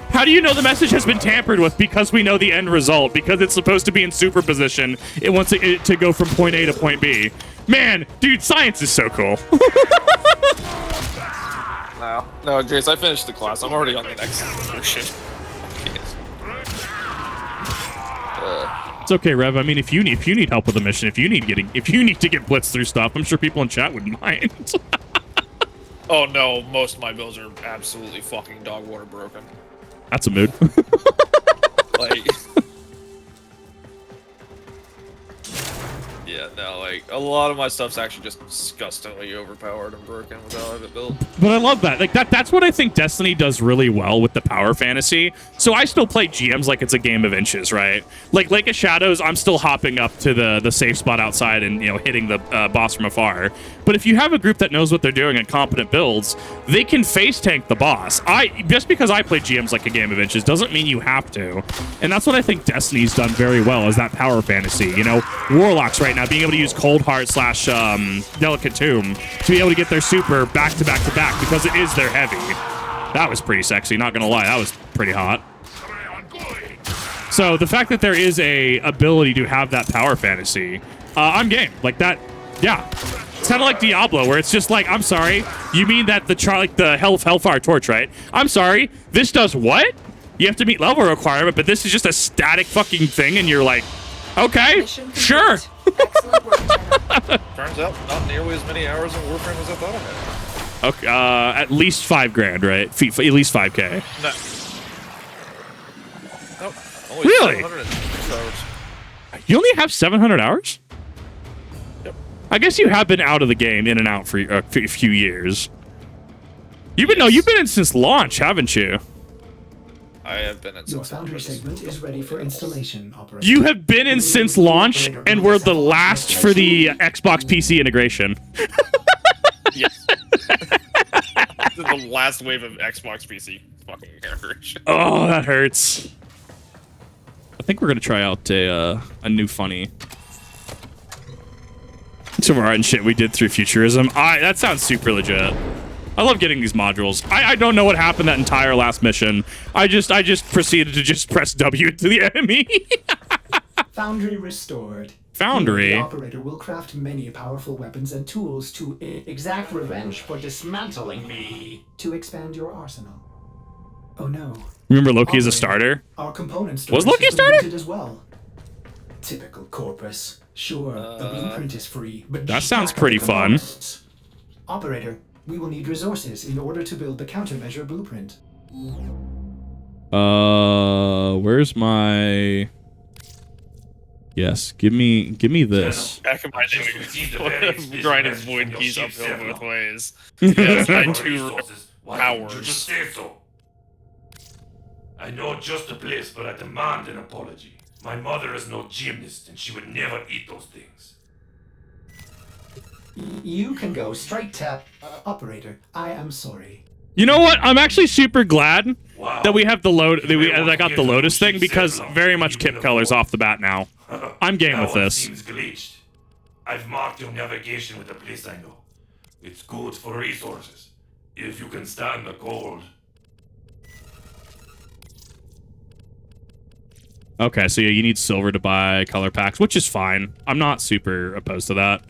How do you know the message has been tampered with? Because we know the end result. Because it's supposed to be in superposition. It wants it to go from point A to point B. Man, dude, science is so cool. No, Jace, I finished the class. I'm already on the next version. It's okay, Rev. I mean, if you need help with the mission, if you need to get blitzed through stuff, I'm sure people in chat wouldn't mind. Oh no, most of my builds are absolutely fucking dog water broken. That's a mood. Like, yeah, no, like a lot of my stuff's actually just disgustingly overpowered and broken without having it built. But I love that. Like that's what I think Destiny does really well with the power fantasy. So I still play GMs like it's a game of inches, right? Like Lake of Shadows, I'm still hopping up to the safe spot outside and hitting the boss from afar. But if you have a group that knows what they're doing and competent builds, they can face tank the boss. Just because I play GMs like a game of inches doesn't mean you have to. And that's what I think Destiny's done very well, is that power fantasy. Warlocks right now being able to use Cold Heart / Delicate Tomb to be able to get their super back to back to back because it is their heavy. That was pretty sexy, not gonna lie. That was pretty hot. So the fact that there is a ability to have that power fantasy, I'm game. Like that, yeah. It's kind of like Diablo, where it's just like, I'm sorry, you mean that the Hellfire Torch, right? I'm sorry, this does what? You have to meet level requirement, but this is just a static fucking thing, and you're like, okay, sure. Turns out not nearly as many hours in Warframe as I thought I had. Okay, at least $5,000, right? At least 5K. No. Nope. Only Really? 706 hours. You only have 700 hours? Yep. I guess you have been out of the game, in and out for a few years. You've been in since launch, haven't you? I have been in. Your foundry segment is ready for installation, operator. You have been in since launch, and we're the last for the Xbox PC integration. Yes. This is the last wave of Xbox PC fucking integration. Oh, that hurts. I think we're gonna try out a new funny. Some art and shit we did through Futurism. That sounds super legit. I love getting these modules. I don't know what happened that entire last mission. I just proceeded to just press W to the enemy. Foundry restored. Foundry? The operator will craft many powerful weapons and tools to exact revenge for dismantling me. To expand your arsenal. Oh no. Remember Loki as a starter? Our components Was Loki a starter? as well. Typical corpus. Sure, the blueprint is free, but that sounds pretty fun. Operator, we will need resources in order to build the countermeasure blueprint. Where's my... Yes, give me this. Back in my day, grinding void keys uphill both ways. Yeah, I 2 powers. I know just the place, but I demand an apology. My mother is no gymnast, and she would never eat those things. You can go straight to operator. I am sorry. You know what? I'm actually super glad Wow. that we have the that I got the Lotus thing, because very much Kip colors off the bat now. I'm game with this. Seems glitched. I've marked your navigation with a place I know. It's good for resources. If you can stand the cold. Okay, so yeah, you need silver to buy color packs, which is fine. I'm not super opposed to that.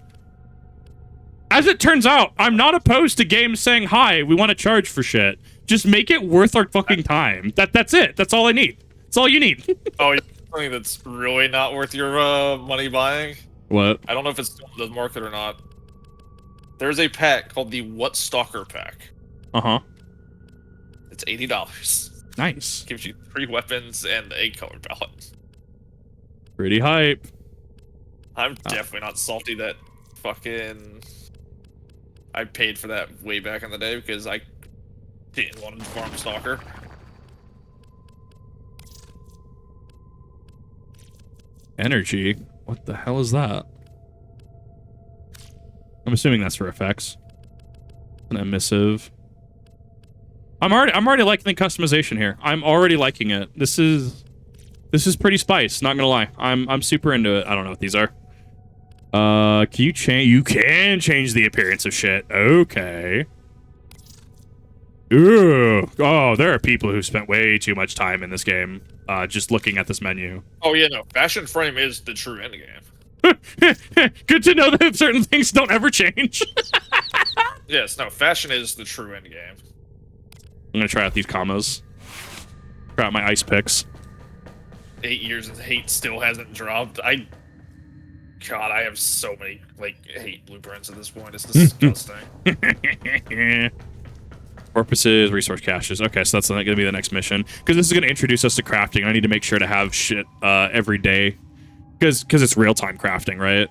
As it turns out, I'm not opposed to games saying, hi, we want to charge for shit. Just make it worth our fucking time. That's it. That's all I need. That's all you need. Oh, something that's really not worth your money buying? What? I don't know if it's still in the market or not. There's a pack called the What Stalker pack. Uh-huh. It's $80. Nice. Gives you 3 weapons and a color palette. Pretty hype. I'm definitely not salty that fucking... I paid for that way back in the day because I didn't want to farm Stalker. Energy? What the hell is that? I'm assuming that's for effects. An emissive. I'm already liking the customization here. I'm already liking it. This is pretty spice, not gonna lie. I'm super into it. I don't know what these are. Can you change? You can change the appearance of shit. Okay. Ooh. Oh, there are people who spent way too much time in this game, just looking at this menu. Oh yeah, no. Fashion frame is the true endgame. Good to know that certain things don't ever change. Yes, no. Fashion is the true endgame. I'm gonna try out these combos. Try out my ice picks. 8 years of hate still hasn't dropped. God, I have so many, like, hate blueprints at this point. It's disgusting. Porpoises, resource caches. Okay, so that's going to be the next mission. Because this is going to introduce us to crafting. I need to make sure to have shit every day. Because it's real-time crafting, right?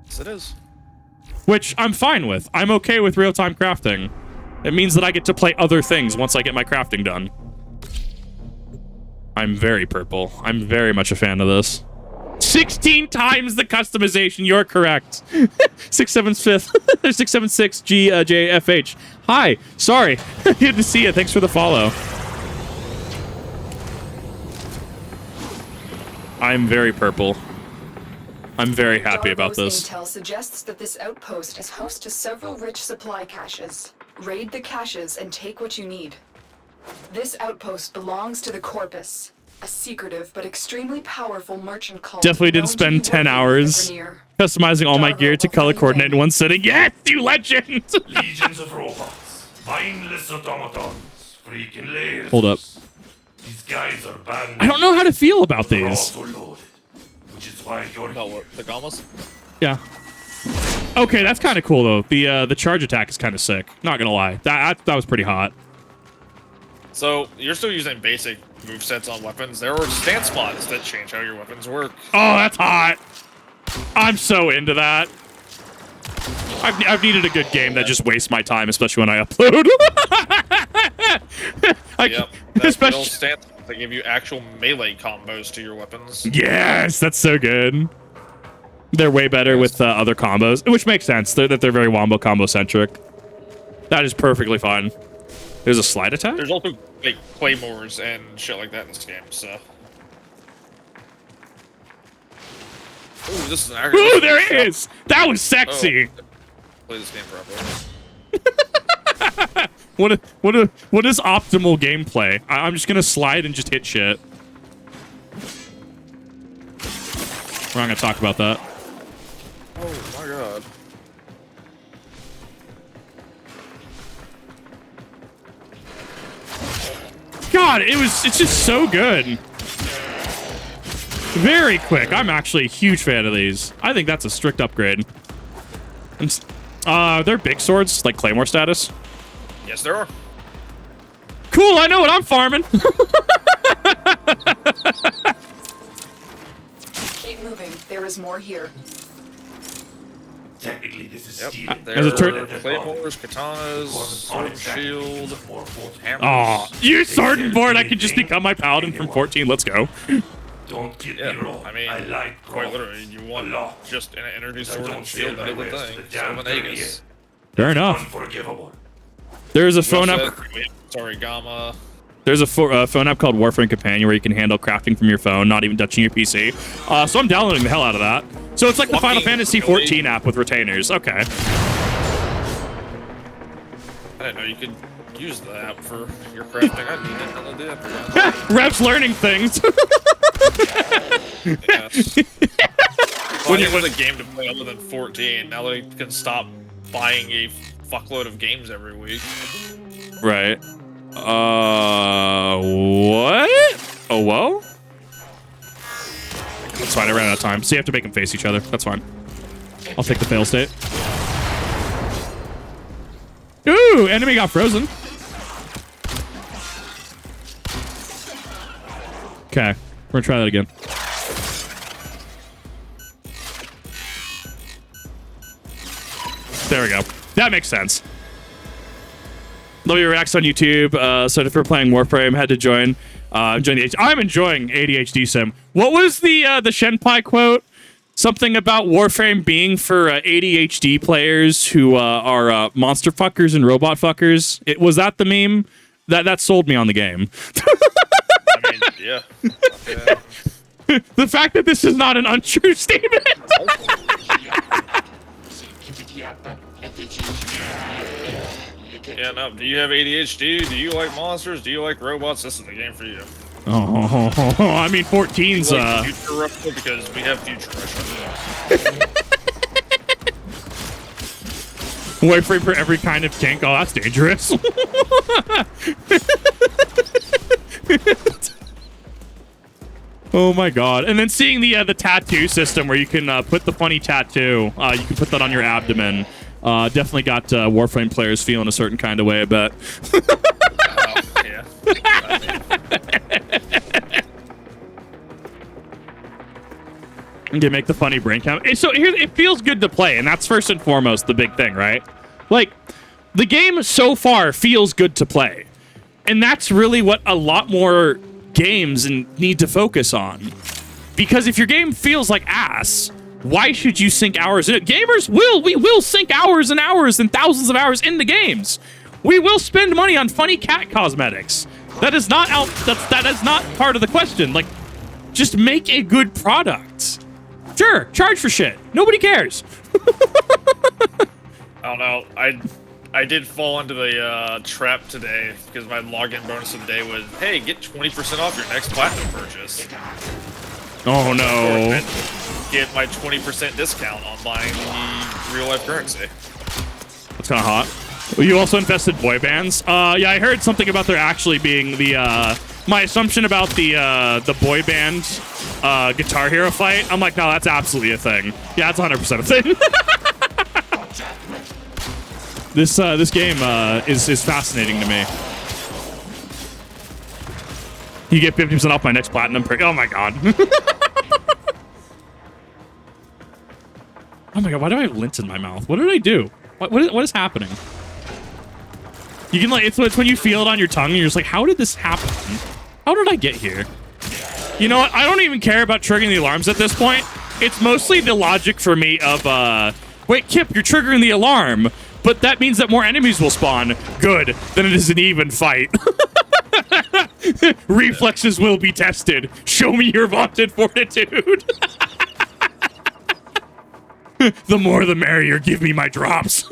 Yes, it is. Which I'm fine with. I'm okay with real-time crafting. It means that I get to play other things once I get my crafting done. I'm very purple. I'm very much a fan of this. 16 times the customization. You're correct. 675th. 676 GJFH. Hi. Sorry. Good to see you. Thanks for the follow. I'm very purple. I'm very happy about this. Intel suggests that this outpost is host to several rich supply caches. Raid the caches and take what you need. This outpost belongs to the Corpus, a secretive but extremely powerful merchant cult. Definitely didn't spend 10 hours customizing all my gear to color coordinate in one sitting. Yes, you legend! Legions of robots, mindless automatons, freaking layers. Hold up. These guys are bad. I don't know how to feel about They're these. also loaded, which is why you're No, here. what? The Gamas? Yeah. Okay, that's kind of cool though. The charge attack is kind of sick. Not gonna lie, that was pretty hot. So, you're still using basic movesets on weapons. There are stance mods that change how your weapons work. Oh, that's hot. I'm so into that. I've needed a good game that just wastes my time, especially when I upload. Yep. That's good old stance mods that give you actual melee combos to your weapons. Yes, that's so good. They're way better with other combos, which makes sense. They're very wombo combo centric. That is perfectly fine. There's a slide attack? There's also like claymores and shit like that in this game, so. Ooh, this is an aggregate. Ooh, there it is! That was sexy! Oh, play this game properly. What is optimal gameplay? I'm just gonna slide and just hit shit. We're not gonna talk about that. Oh my god. God, it's just so good. Very quick. I'm actually a huge fan of these. I think that's a strict upgrade. And, they're big swords, like Claymore status. Yes, there are. Cool, I know what I'm farming. Keep moving. There is more here. Technically, this is steel. As a turn- claymores, katanas, sword and shield, hammers. Aw, you sword and board. I could just become my paladin from 14. Let's go. Don't get Yeah, me wrong. I mean, like quite growth literally, you want a lot. just an energy sword don't and shield feel and my way to everything. the damn So thing Vegas. Fair enough. Unforgivable. There's a phone app. Sorry, Gamma. There's a phone app called Warframe Companion where you can handle crafting from your phone, not even touching your PC. So I'm downloading the hell out of that. So it's like the Final Fantasy 14 app with retainers. Okay. I didn't know you could use the app for your crafting. I didn't know that. Rev's learning things. Yes. When you want a game to play other than 14, now they can stop buying a fuckload of games every week. Right. What? Oh, whoa? That's fine, I ran out of time. So you have to make them face each other. That's fine. I'll take the fail state. Ooh, enemy got frozen. Okay, we're gonna try that again. There we go. That makes sense. Love your reacts on YouTube. So if we're playing Warframe, had to join. I'm enjoying ADHD Sim. What was the Shenpai quote? Something about Warframe being for ADHD players who are monster fuckers and robot fuckers. Was that the meme? That sold me on the game. I mean, yeah. The fact that this is not an untrue statement. Yeah, no. Do you have ADHD? Do you like monsters? Do you like robots? This is the game for you. Oh, I mean, 14's Like future retro because we have future retro. Warframe for every kind of kink. Oh, that's dangerous. Oh my god! And then seeing the tattoo system where you can put the funny tattoo, you can put that on your abdomen. Definitely got Warframe players feeling a certain kind of way, I bet. Yeah. Okay, make the funny brain count. So here, it feels good to play, and that's first and foremost the big thing, right? Like, the game so far feels good to play. And that's really what a lot more games need to focus on. Because if your game feels like ass, why should you sink hours in it? Gamers we will sink hours and hours and thousands of hours into games. We will spend money on funny cat cosmetics. That is not that is not part of the question. Like, just make a good product. Sure, charge for shit. Nobody cares. I don't know. I did fall into the trap today because my login bonus of the day was, hey, get 20% off your next platinum purchase. Oh no. Get my 20% discount on buying the real life currency. That's kind of hot. You also invested boy bands. Yeah, I heard something about there actually being the my assumption about the boy band Guitar Hero fight. I'm like, no, that's absolutely a thing. Yeah, that's 100% a thing. This game is fascinating to me. You get 50% off my next platinum. Oh my god. Oh my god, why do I have lint in my mouth? What did I do? What is happening? You can like, it's when you feel it on your tongue and you're just like, how did this happen? How did I get here? You know what? I don't even care about triggering the alarms at this point. It's mostly the logic for me of, wait, Kip, you're triggering the alarm, but that means that more enemies will spawn. Good. Then it is an even fight. Reflexes will be tested. Show me your vaunted fortitude. The more the merrier. Give me my drops.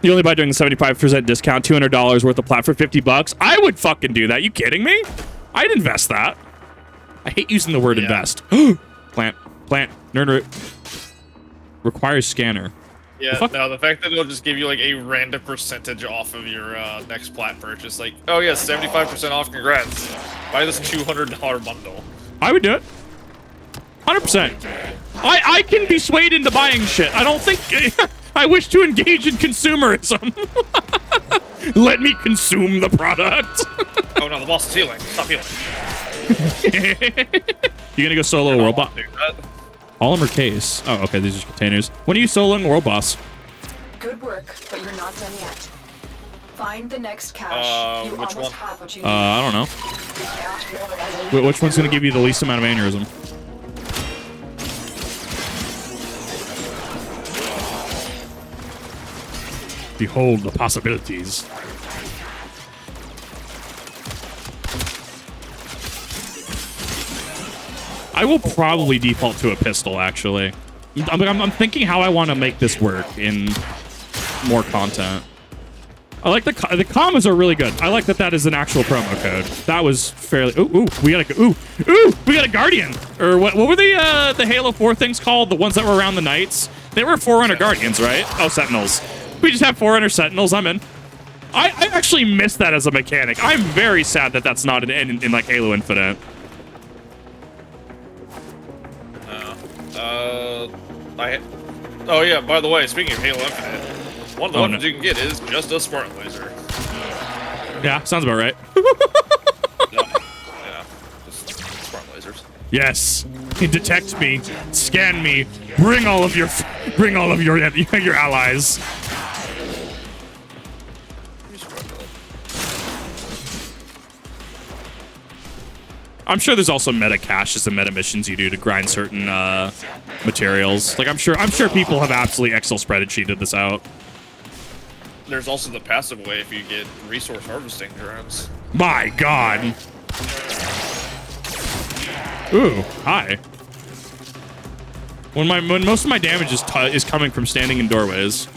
You only buy during the 75% discount, $200 worth of plat for $50. I would fucking do that. You kidding me? I'd invest that. I hate using the word invest. Plant, nerd root. Requires scanner. Yeah, no, the fact that it'll just give you like a random percentage off of your next plat purchase, like, oh yeah, 75% off, congrats. Buy this $200 bundle. I would do it. 100%. I can be swayed into buying shit. I don't think... I wish to engage in consumerism. Let me consume the product. Oh no, the boss is healing. Stop healing. You gonna go solo world boss? All or case? Oh, okay, these are just containers. When are you soloing world boss? Good work, but you're not done yet. Find the next cache. You which almost one? have what you need. I don't know. Which one's gonna give you the least amount of aneurysm? Behold the possibilities. I will probably default to a pistol, actually. I'm thinking how I want to make this work in more content. I like the commas are really good. I like that is an actual promo code. That was fairly. We got a Guardian. Or what were the Halo 4 things called? The ones that were around the Knights. They were Forerunner Guardians, right? Oh, Sentinels. We just have Forerunner Sentinels. I'm in. I actually miss that as a mechanic. I'm very sad that that's not in like Halo Infinite. Oh yeah, by the way, speaking of Halo Infinite, one of the weapons you can get is just a Spartan laser. Yeah, sounds about right. Yeah, just Spartan lasers. Yes, detect me, scan me, bring all of your allies. I'm sure there's also meta caches and meta missions you do to grind certain materials. Like I'm sure people have absolutely Excel spreadsheeted this out. There's also the passive way if you get resource harvesting drones. My God. Ooh, hi. When most of my damage is coming from standing in doorways.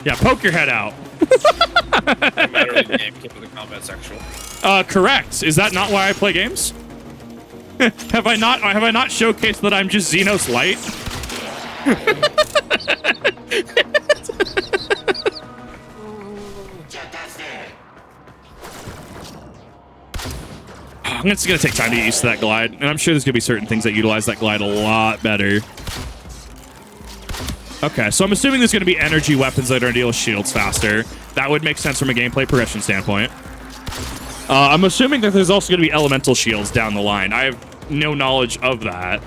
Yeah, poke your head out. No matter the game, keep to the combat sexual. Correct. Is that not why I play games? have I not showcased that I'm just Xenos Light? It's gonna take time to get used to that glide, and I'm sure there's gonna be certain things that utilize that glide a lot better. Okay, so I'm assuming there's gonna be energy weapons that are gonna deal with shields faster. That would make sense from a gameplay progression standpoint. I'm assuming that there's also going to be elemental shields down the line. I have no knowledge of that,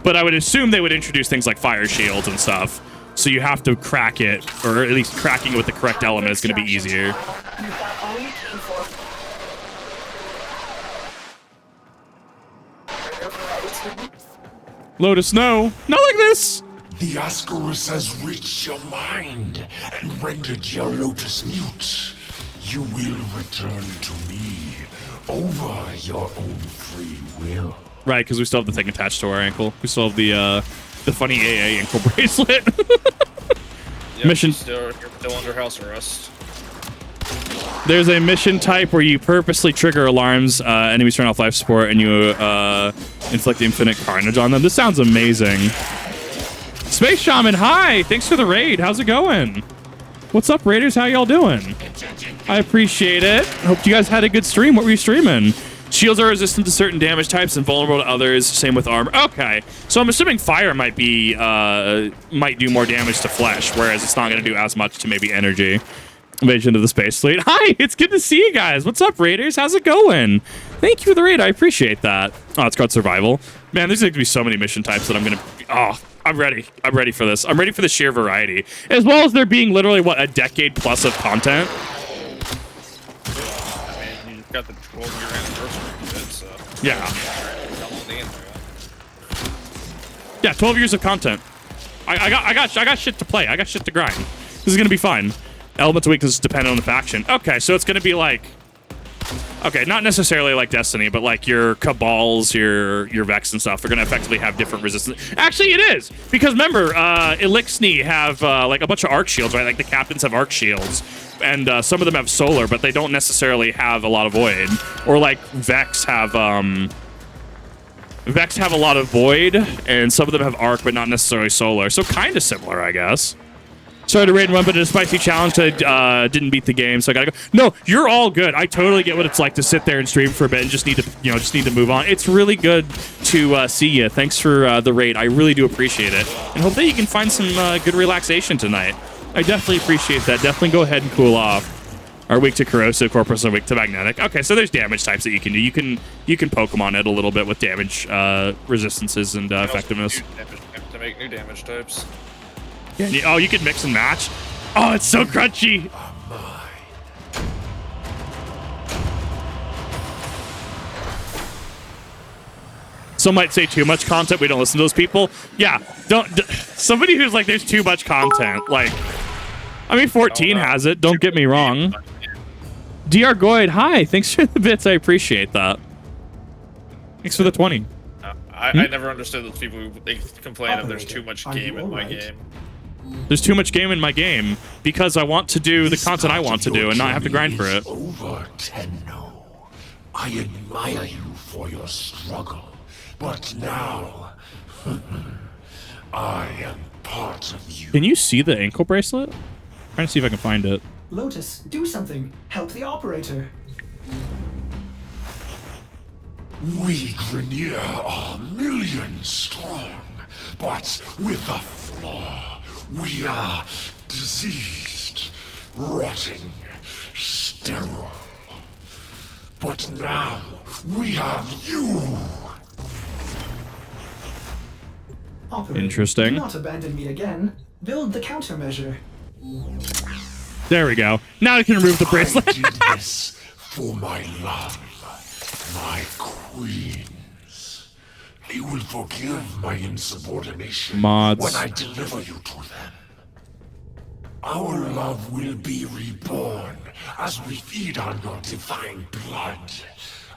but I would assume they would introduce things like fire shields and stuff. So you have to crack it, or at least cracking it with the correct element is going to be easier. Lotus, no. Not like this! The Ascaris has reached your mind and rendered your Lotus mute. You will return to me over your own free will. Right, because we still have the thing attached to our ankle. We still have the funny AA ankle bracelet. Yep, Mission. You're still under house arrest. There's a mission type where you purposely trigger alarms, enemies turn off life support, and you inflict infinite carnage on them. This sounds amazing. Space Shaman, hi! Thanks for the raid. How's it going? What's up, Raiders? How y'all doing? I appreciate it. Hope you guys had a good stream. What were you streaming? Shields are resistant to certain damage types and vulnerable to others. Same with armor. Okay, so I'm assuming fire might be might do more damage to flesh, whereas it's not going to do as much to maybe energy. Invasion of the Space Fleet. Hi, it's good to see you guys. What's up, Raiders? How's it going? Thank you for the raid. I appreciate that. Oh, it's called Survival. Man, there's going to be so many mission types that I'm going to... Oh, I'm ready. I'm ready for this. I'm ready for the sheer variety. As well as there being literally, what, a decade plus of content? I mean, you got the 12-year anniversary, so... Yeah. Yeah, 12 years of content. I got shit to play. I got shit to grind. This is going to be fun. Elements of weakness depend on the faction. Okay, so it's going to be like... Okay, not necessarily like Destiny, but like your Cabals, your Vex and stuff are going to effectively have different resistance. Actually, it is! Because remember, Elixni have like a bunch of arc shields, right? Like the captains have arc shields. And some of them have solar, but they don't necessarily have a lot of void. Or like Vex have a lot of void, and some of them have arc, but not necessarily solar. So kind of similar, I guess. Sorry to raid and run, but it's a spicy challenge. I didn't beat the game, so I gotta go. No, you're all good. I totally get what it's like to sit there and stream for a bit and just need to move on. It's really good to see you. Thanks for the raid. I really do appreciate it, and hope that you can find some good relaxation tonight. I definitely appreciate that. Definitely go ahead and cool off. Are weak to corrosive, corpus are weak to magnetic. Okay, so there's damage types that you can do. You can Pokemon it a little bit with damage resistances and effectiveness. To make new damage types. Yeah, oh, you can mix and match. Oh, it's so crunchy. Some might say too much content. We don't listen to those people. Yeah, somebody who's like, there's too much content. Like, I mean, 14 has it. Don't get me wrong. DR Goyd, hi. Thanks for the bits. I appreciate that. Thanks for the 20. I never understood those people who complain of there's too much game in my game. There's too much game in my game because I want to do the content I want to do and not have to grind for it. Over, Tenno. I admire you for your struggle, but now I am part of you. Can you see the ankle bracelet? I'm trying to see if I can find it. Lotus, do something. Help the operator. We Grineer are millions strong, but with a flaw. We are diseased, rotting, sterile. But now we have you. Operator, Interesting. do not abandon me again. Build the countermeasure. There we go. Now I can remove the bracelet. I did this for my love, my queens. They will forgive my insubordination Mods. when I deliver you to them. Our love will be reborn as we feed on your divine blood.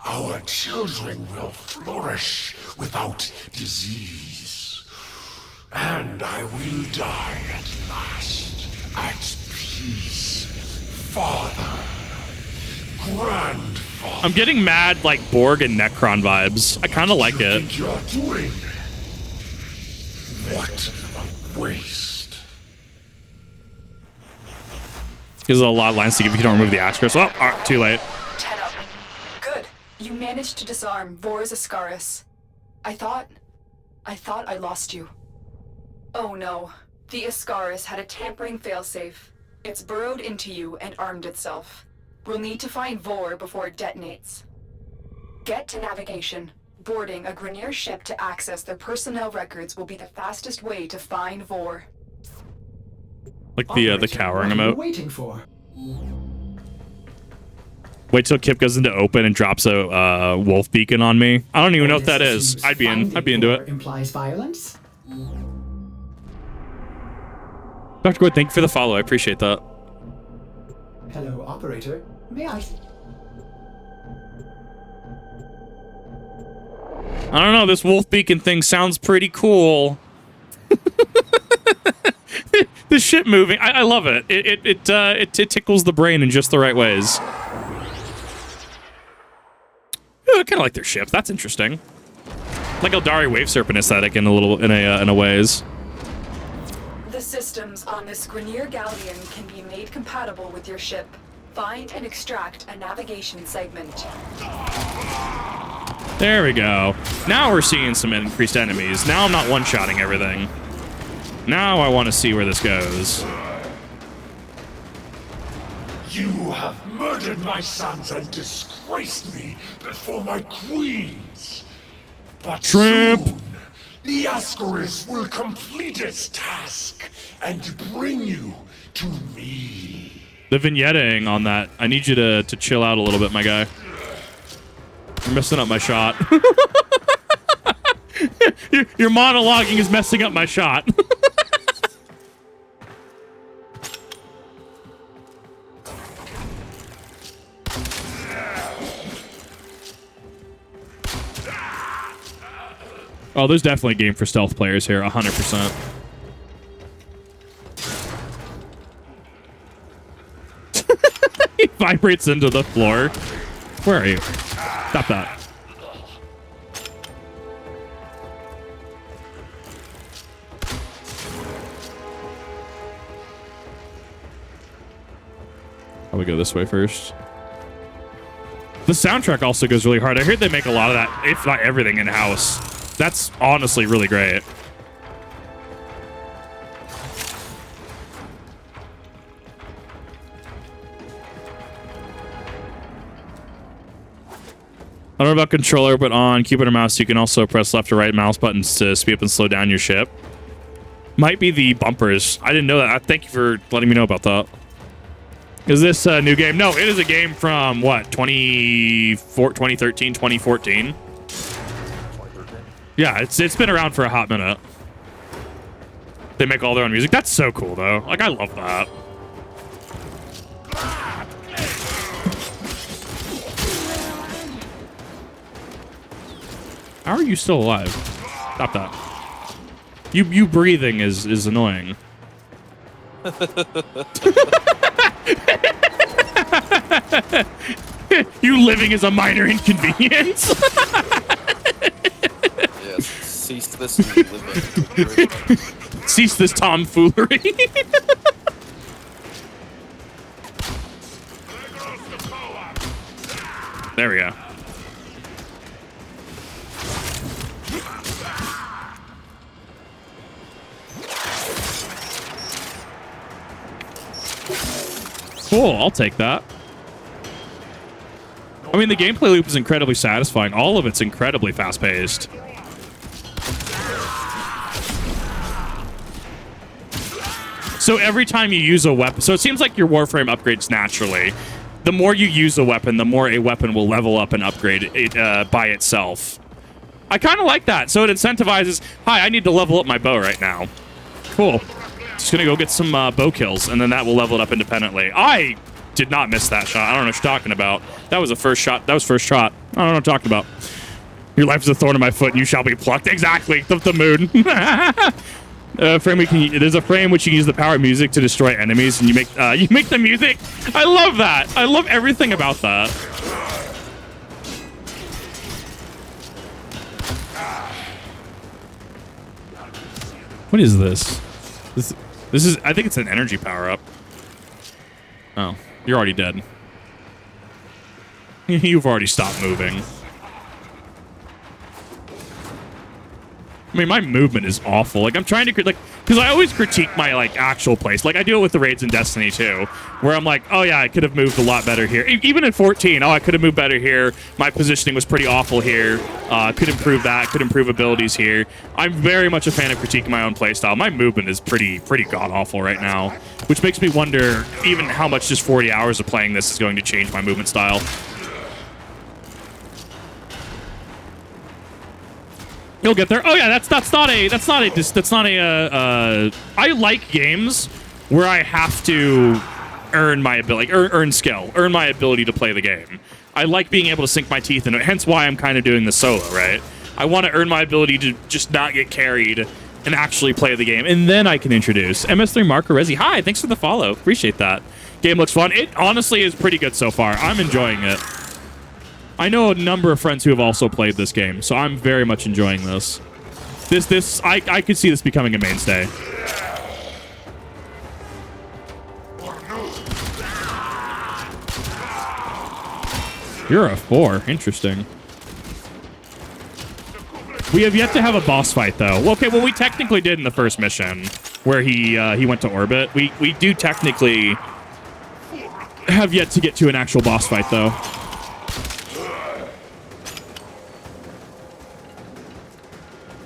Our children will flourish without disease. And I will die at last, at peace. Father, grandfather. I'm getting mad like Borg and Necron vibes. I kind of like it. Think you're doing? What a waste. There's a lot of lines to give if you don't remove the Asterisk. Oh, too late. Tenno. Good. You managed to disarm Vor's Ascaris. I thought I lost you. Oh no. The Ascaris had a tampering failsafe. It's burrowed into you and armed itself. We'll need to find Vor before it detonates. Get to navigation. Boarding a Grineer ship to access their personnel records will be the fastest way to find Vor. Like the cowering what are you emote. waiting for? Wait till Kip goes into open and drops a wolf beacon on me. I don't even know what that is. I'd be into it. Implies violence? Dr. Good, thank you for the follow. I appreciate that. Hello, operator. May I? I don't know. This wolf beacon thing sounds pretty cool. The ship moving. I love it. It tickles the brain in just the right ways. Ooh, I kind of like their ship. That's interesting. Like Eldari Wave Serpent aesthetic in a ways. The systems on this Grineer galleon can be made compatible with your ship. Find and extract a navigation segment. There we go. Now we're seeing some increased enemies. Now I'm not one-shotting everything. Now I want to see where this goes. You have murdered my sons and disgraced me before my queens. But Shrimp. soon, the Ascaris will complete its task and bring you to me. The vignetting on that. I need you to chill out a little bit, my guy. You're messing up my shot. Your monologuing is messing up my shot. Oh, there's definitely a game for stealth players here, 100%. He vibrates into the floor. Where are you? Stop that. I'll go this way first. The soundtrack also goes really hard. I heard they make a lot of that, if not everything, in-house. That's honestly really great. I don't know about controller, but on keyboard or mouse, you can also press left or right mouse buttons to speed up and slow down your ship. Might be the bumpers. I didn't know that. Thank you for letting me know about that. Is this a new game? No, it is a game from, what, 2013, 2014? 2013. Yeah, it's been around for a hot minute. They make all their own music. That's so cool, though. Like, I love that. How are you still alive? Stop that. You breathing is annoying. You living is a minor inconvenience. Yes, cease this living. Cease this tomfoolery. There we go. Cool, I'll take that. I mean, the gameplay loop is incredibly satisfying. All of it's incredibly fast-paced. So every time you use a weapon... So it seems like your Warframe upgrades naturally. The more you use a weapon, the more a weapon will level up and upgrade it, by itself. I kind of like that. So it incentivizes, hi, I need to level up my bow right now. Cool. Just gonna go get some bow kills, and then that will level it up independently. I did not miss that shot. I don't know what you're talking about. That was the first shot. That was first shot. I don't know what I'm talking about. Your life is a thorn in my foot, and you shall be plucked. Exactly. The mood. Frame there's a frame which you use the power of music to destroy enemies, and you make the music. I love that. I love everything about that. What is this? This is, I think it's an energy power-up. Oh, you're already dead. You've already stopped moving. I mean, my movement is awful. Like, I'm trying to, like, because I always critique my, like, actual place. Like, I do it with the raids in Destiny 2, where I'm like, oh, yeah, I could have moved a lot better here. Even in 14, oh, I could have moved better here. My positioning was pretty awful here. Could improve that. Could improve abilities here. I'm very much a fan of critiquing my own playstyle. My movement is pretty god-awful right now, which makes me wonder even how much just 40 hours of playing this is going to change my movement style. You'll get there. Oh yeah, that's not a I like games where I have to earn my ability, earn skill, earn my ability to play the game. I like being able to sink my teeth into it. Hence why I'm kind of doing this solo, right? I want to earn my ability to just not get carried and actually play the game, and then I can introduce MS3 Marco Resi. Hi, thanks for the follow. Appreciate that. Game looks fun. It honestly is pretty good so far. I'm enjoying it. I know a number of friends who have also played this game, so I'm very much enjoying this. I could see this becoming a mainstay. You're a 4. Interesting. We have yet to have a boss fight, though. Well, okay, well, we technically did in the first mission, where he went to orbit. We do technically have yet to get to an actual boss fight, though.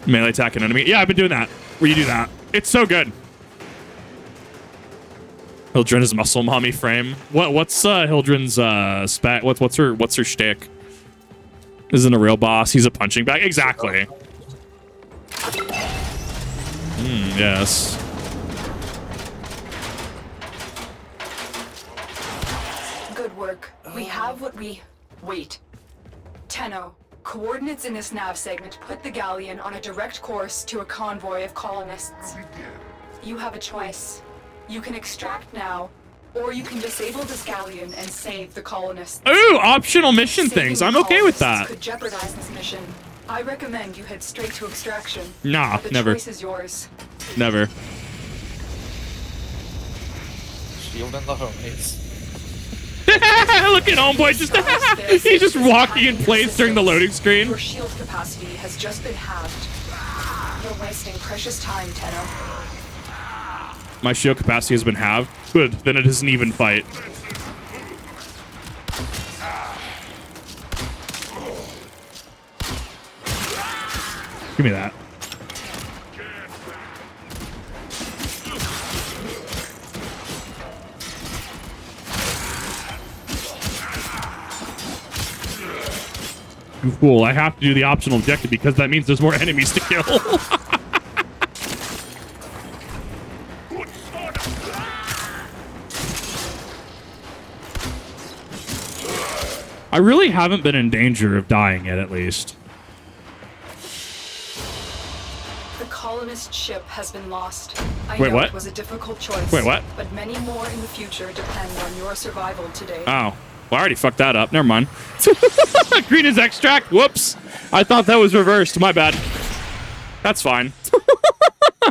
Melee attack an enemy. Yeah, I've been doing that. Where you do that. It's so good. Hildren's muscle mommy frame. What's Hildren's spec? What's her shtick? Isn't a real boss. He's a punching bag. Exactly. Yes. Good work. We have what we... Wait. Tenno. Coordinates in this nav segment put the galleon on a direct course to a convoy of colonists. You have a choice. You can extract now, or you can disable this galleon and save the colonists. Ooh, optional mission things. I'm okay with that. Could jeopardize this mission. I recommend you head straight to extraction. Nah, never. The choice is yours. Never. Shield and the homies. Look at homeboy, he's just walking in place during the loading screen. Your shield capacity has just been halved. You're wasting precious time, Tenno. My shield capacity has been halved. Good, then it is an even fight. Give me that. You fool, I have to do the optional objective because that means there's more enemies to kill. I really haven't been in danger of dying yet, at least. The colonist ship has been lost. I Wait, know what? It was a difficult choice. Wait, what? But many more in the future depend on your survival today. Oh. Well, I already fucked that up. Never mind. Green is extract. Whoops. I thought that was reversed. My bad. That's fine.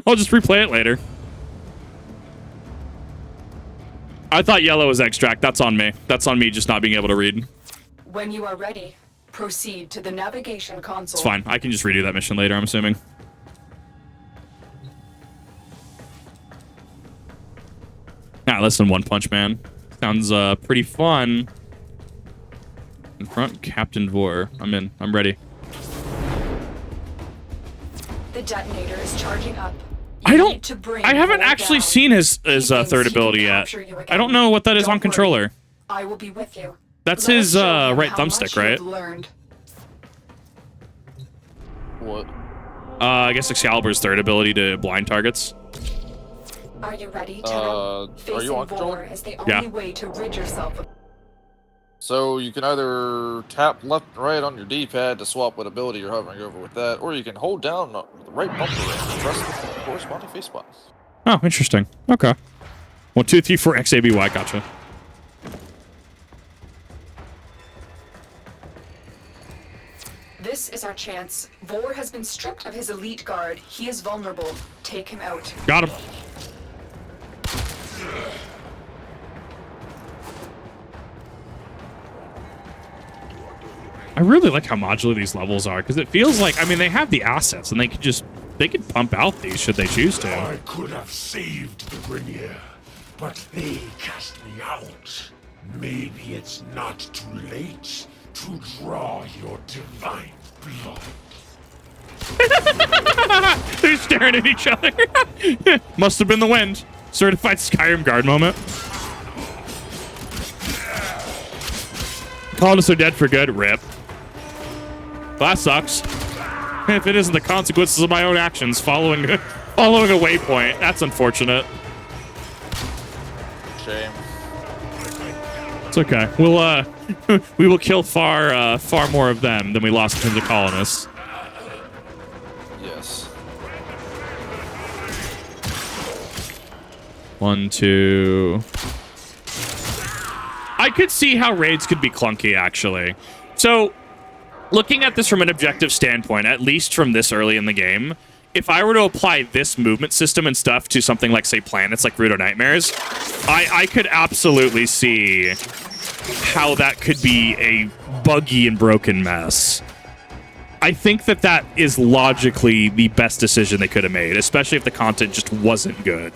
I'll just replay it later. I thought yellow was extract. That's on me. That's on me just not being able to read. When you are ready, proceed to the navigation console. It's fine. I can just redo that mission later, I'm assuming. Ah, listen, One Punch Man. Sounds pretty fun. Confront Captain Vor. I'm in. I'm ready. The detonator is charging up. I haven't actually seen his third ability yet. I don't know what that is on controller. I will be with you. That's his right thumbstick, right? What? I guess Excalibur's third ability to blind targets. Are you ready, Tenno? Are you on controller? Is the only way to rid yourself of. So you can either tap left and right on your D-pad to swap what ability you're hovering over with that, or you can hold down the right bumper and press the corresponding face button. Oh, interesting. Okay. 1, 2, 3, 4, X, A, B, Y. Gotcha. This is our chance. Vor has been stripped of his elite guard. He is vulnerable. Take him out. Got him. I really like how modular these levels are, because it feels like, I mean, they have the assets, and they could pump out these should they choose to. I could have saved the Grenier, but they cast me out. Maybe it's not too late to draw your divine blood. They're staring at each other. Must have been the wind. Certified Skyrim guard moment. Colonists are dead for good. Rip. Well, that sucks. If it isn't the consequences of my own actions following a waypoint, that's unfortunate. Shame. It's okay. We'll we will kill far more of them than we lost in terms of colonists. Yes. 1, 2. I could see how raids could be clunky, actually. So, looking at this from an objective standpoint, at least from this early in the game, if I were to apply this movement system and stuff to something like, say, planets like Rudo Nightmares, I could absolutely see how that could be a buggy and broken mess. I think that is logically the best decision they could have made, especially if the content just wasn't good.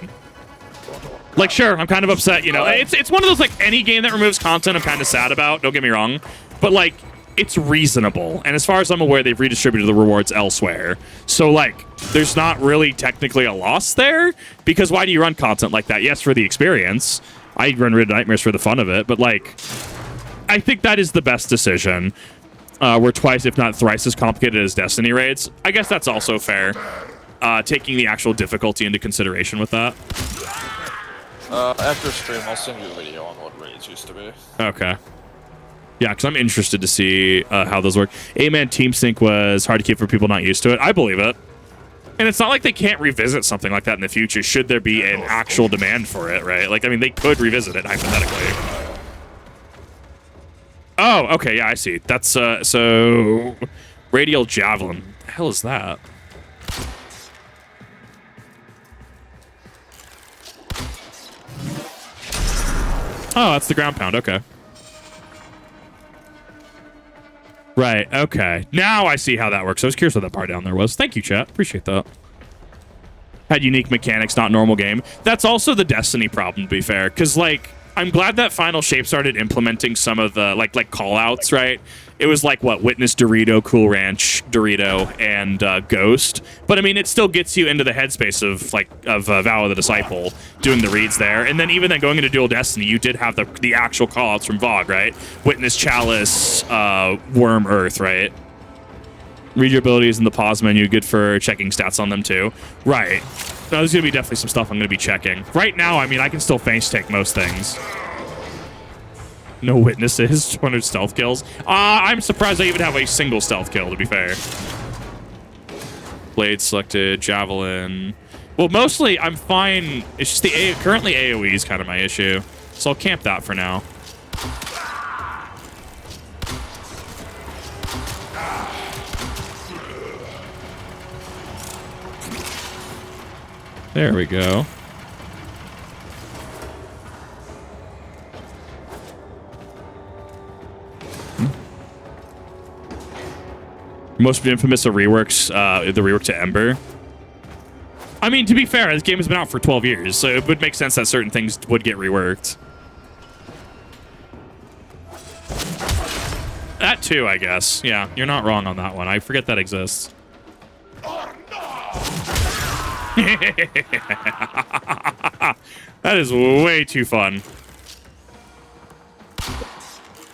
Like, sure, I'm kind of upset, you know. It's one of those, like, any game that removes content I'm kind of sad about, don't get me wrong. But, like, it's reasonable. And as far as I'm aware, they've redistributed the rewards elsewhere. So, like, there's not really technically a loss there. Because why do you run content like that? Yes, for the experience. I run Rid of Nightmares for the fun of it. But, like, I think that is the best decision. We're twice, if not thrice, as complicated as Destiny raids. I guess that's also fair. Taking the actual difficulty into consideration with that. After stream, I'll send you a video on what raids used to be. Okay. Yeah, because I'm interested to see how those work. A-Man Team Sync was hard to keep for people not used to it. I believe it. And it's not like they can't revisit something like that in the future, should there be an actual demand for it, right? Like, I mean, they could revisit it, hypothetically. Oh, okay, yeah, I see. That's, so... Radial Javelin. What the hell is that? Oh, that's the ground pound. Okay. Right. Okay. Now I see how that works. I was curious what that part down there was. Thank you, chat. Appreciate that. Had unique mechanics, not normal game. That's also the Destiny problem, to be fair. Because, like, I'm glad that final shape started implementing some of the like call outs, right? It was like what Witness Dorito, Cool Ranch Dorito, and Ghost. But I mean, it still gets you into the headspace of Vow of the Disciple, doing the reads there, and then even then going into Dual Destiny, you did have the actual call outs from Vogue, right? Witness Chalice, Worm Earth, right? Read your abilities in the pause menu, good for checking stats on them too. Right. No, there's gonna be definitely some stuff I'm gonna be checking. Right now, I mean, I can still face take most things. No witnesses, 200 stealth kills. I'm surprised I even have a single stealth kill, to be fair. Blade selected, Javelin. Well, mostly I'm fine. It's just the currently AoE is kind of my issue. So I'll camp that for now. There we go. Most infamous of reworks, the rework to Ember. I mean, to be fair, this game has been out for 12 years, so it would make sense that certain things would get reworked. That too, I guess. Yeah, you're not wrong on that one. I forget that exists. That is way too fun.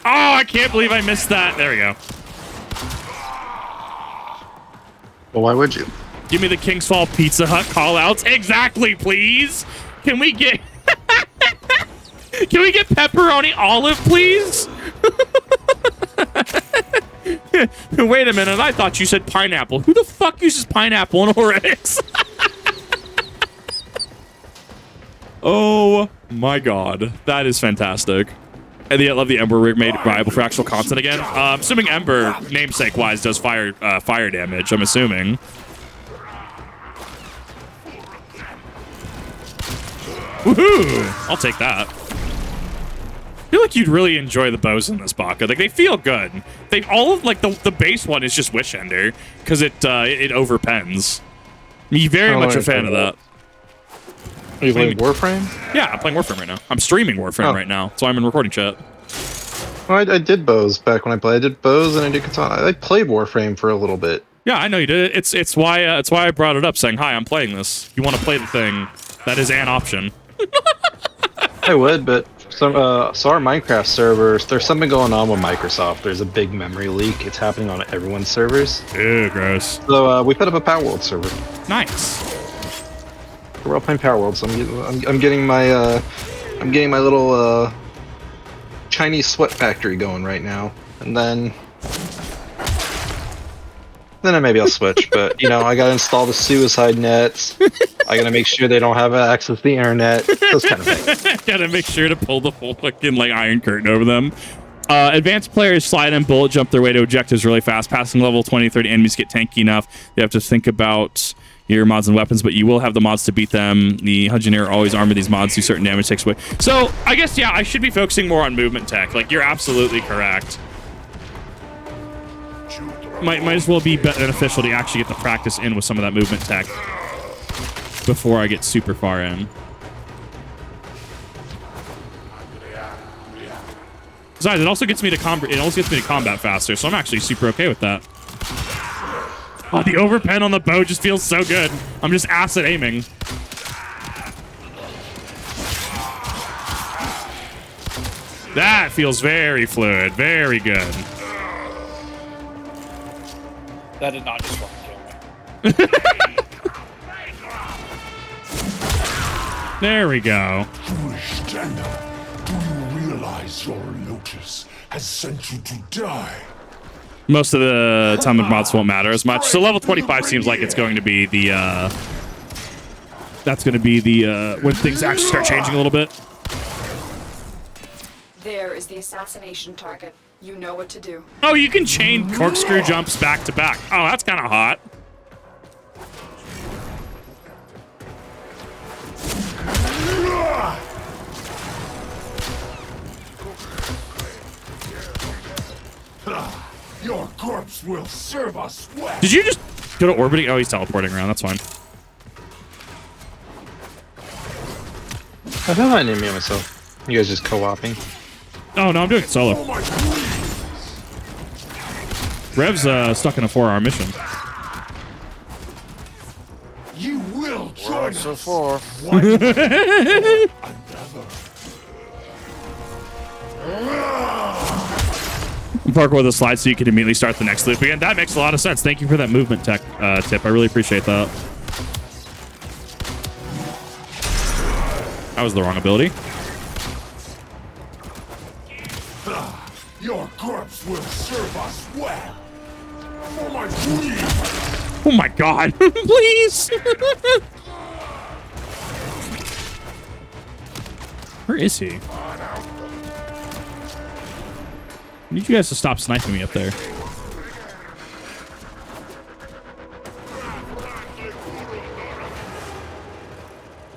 Oh, I can't believe I missed that. There we go. Well, why would you? Give me the King's Fall Pizza Hut callouts. Exactly, please. Can we get... Can we get pepperoni olive, please? Wait a minute. I thought you said pineapple. Who the fuck uses pineapple in Oryx? Oh my god. That is fantastic. And I love the Ember rig made viable for actual content again. Assuming Ember, namesake-wise, does fire damage, I'm assuming. Woohoo! I'll take that. I feel like you'd really enjoy the bows in this Baka. Like, they feel good. They all of like the base one is just Wish Ender because it overpens. I'm very much a fan of that. Are you playing Warframe? Yeah, I'm playing Warframe right now. I'm streaming Warframe right now, so I'm in recording chat. Well, I did bows back when I played. I did bows and I did katana. I played Warframe for a little bit. Yeah, I know you did it. It's why I brought it up, saying, "Hi, I'm playing this. You want to play the thing? That is an option." I would, but so our Minecraft servers, there's something going on with Microsoft. There's a big memory leak. It's happening on everyone's servers. Ew, gross. So we put up a Power World server. Nice. We're all playing Power World, so I'm getting my little Chinese sweat factory going right now, and then maybe I'll switch. But you know, I gotta install the suicide nets. I gotta make sure they don't have access to the internet. Those kind of things. Gotta make sure to pull the full fucking like iron curtain over them. Advanced players slide and bullet jump their way to objectives really fast. Passing level 20, 30 enemies get tanky enough. You have to think about your mods and weapons, but you will have the mods to beat them. The Engineer always armor these mods, do certain damage takes away. So I guess, yeah, I should be focusing more on movement tech. Like, you're absolutely correct. Might as well be beneficial to actually get the practice in with some of that movement tech before I get super far in. Besides, it also gets me to combat faster, so I'm actually super okay with that. Oh, the overpen on the bow just feels so good. I'm just acid aiming. That feels very fluid, very good. That did not just fucking kill me. There we go. Foolish stand-up. Do you realize your Lotus has sent you to die? Most of the atomic mods won't matter as much. So level 25 seems like it's going to be the, that's going to be the, when things actually start changing a little bit. There is the assassination target. You know what to do. Oh, you can chain corkscrew jumps back to back. Oh, that's kind of hot. Your corpse will serve us well. Did you just go to orbiting? Oh, he's teleporting around. That's fine. I thought I named me myself. You guys just co-oping? Oh, no, I'm doing it solo. Rev's stuck in a 4-hour mission. You will join So us. far. Parkour with a slide so you can immediately start the next loop again. That makes a lot of sense. Thank you for that movement tech tip. I really appreciate that. That was the wrong ability. Your corpse will serve us well. For my queen. Oh my god. Please. Where is he? I need you guys to stop sniping me up there.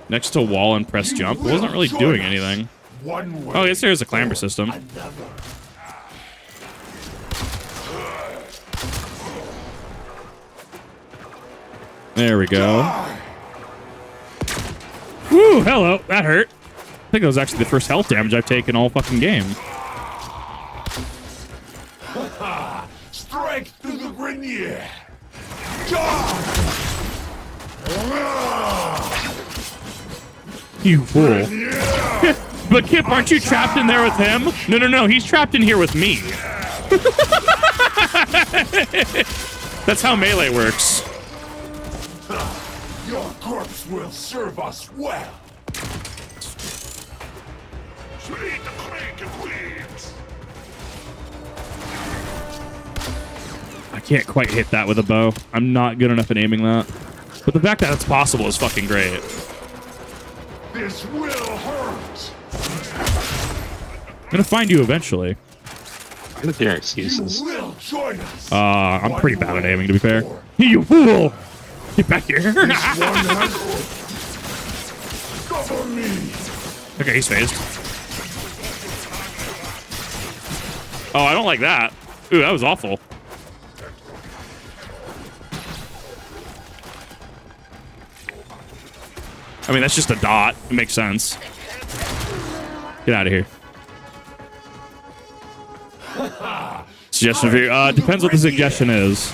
Next to wall and press jump. It wasn't really doing anything. Oh, I guess there's a clamber system. There we go. Woo, hello. That hurt. I think that was actually the first health damage I've taken all fucking game. Strike through the Grenier. You fool. But Kip, aren't you trapped in there with him? No, no, no. He's trapped in here with me. That's how melee works. Your corpse will serve us well. I can't quite hit that with a bow. I'm not good enough at aiming that. But the fact that it's possible is fucking great. This will hurt. I'm gonna find you eventually. With your excuses. You will join us. I'm pretty bad at aiming, to be fair. You fool! Get back here. Cover me. Okay, he's phased. Oh, I don't like that. Ooh, that was awful. I mean, that's just a dot. It makes sense. Get out of here. Suggestion for you. Depends what the suggestion is.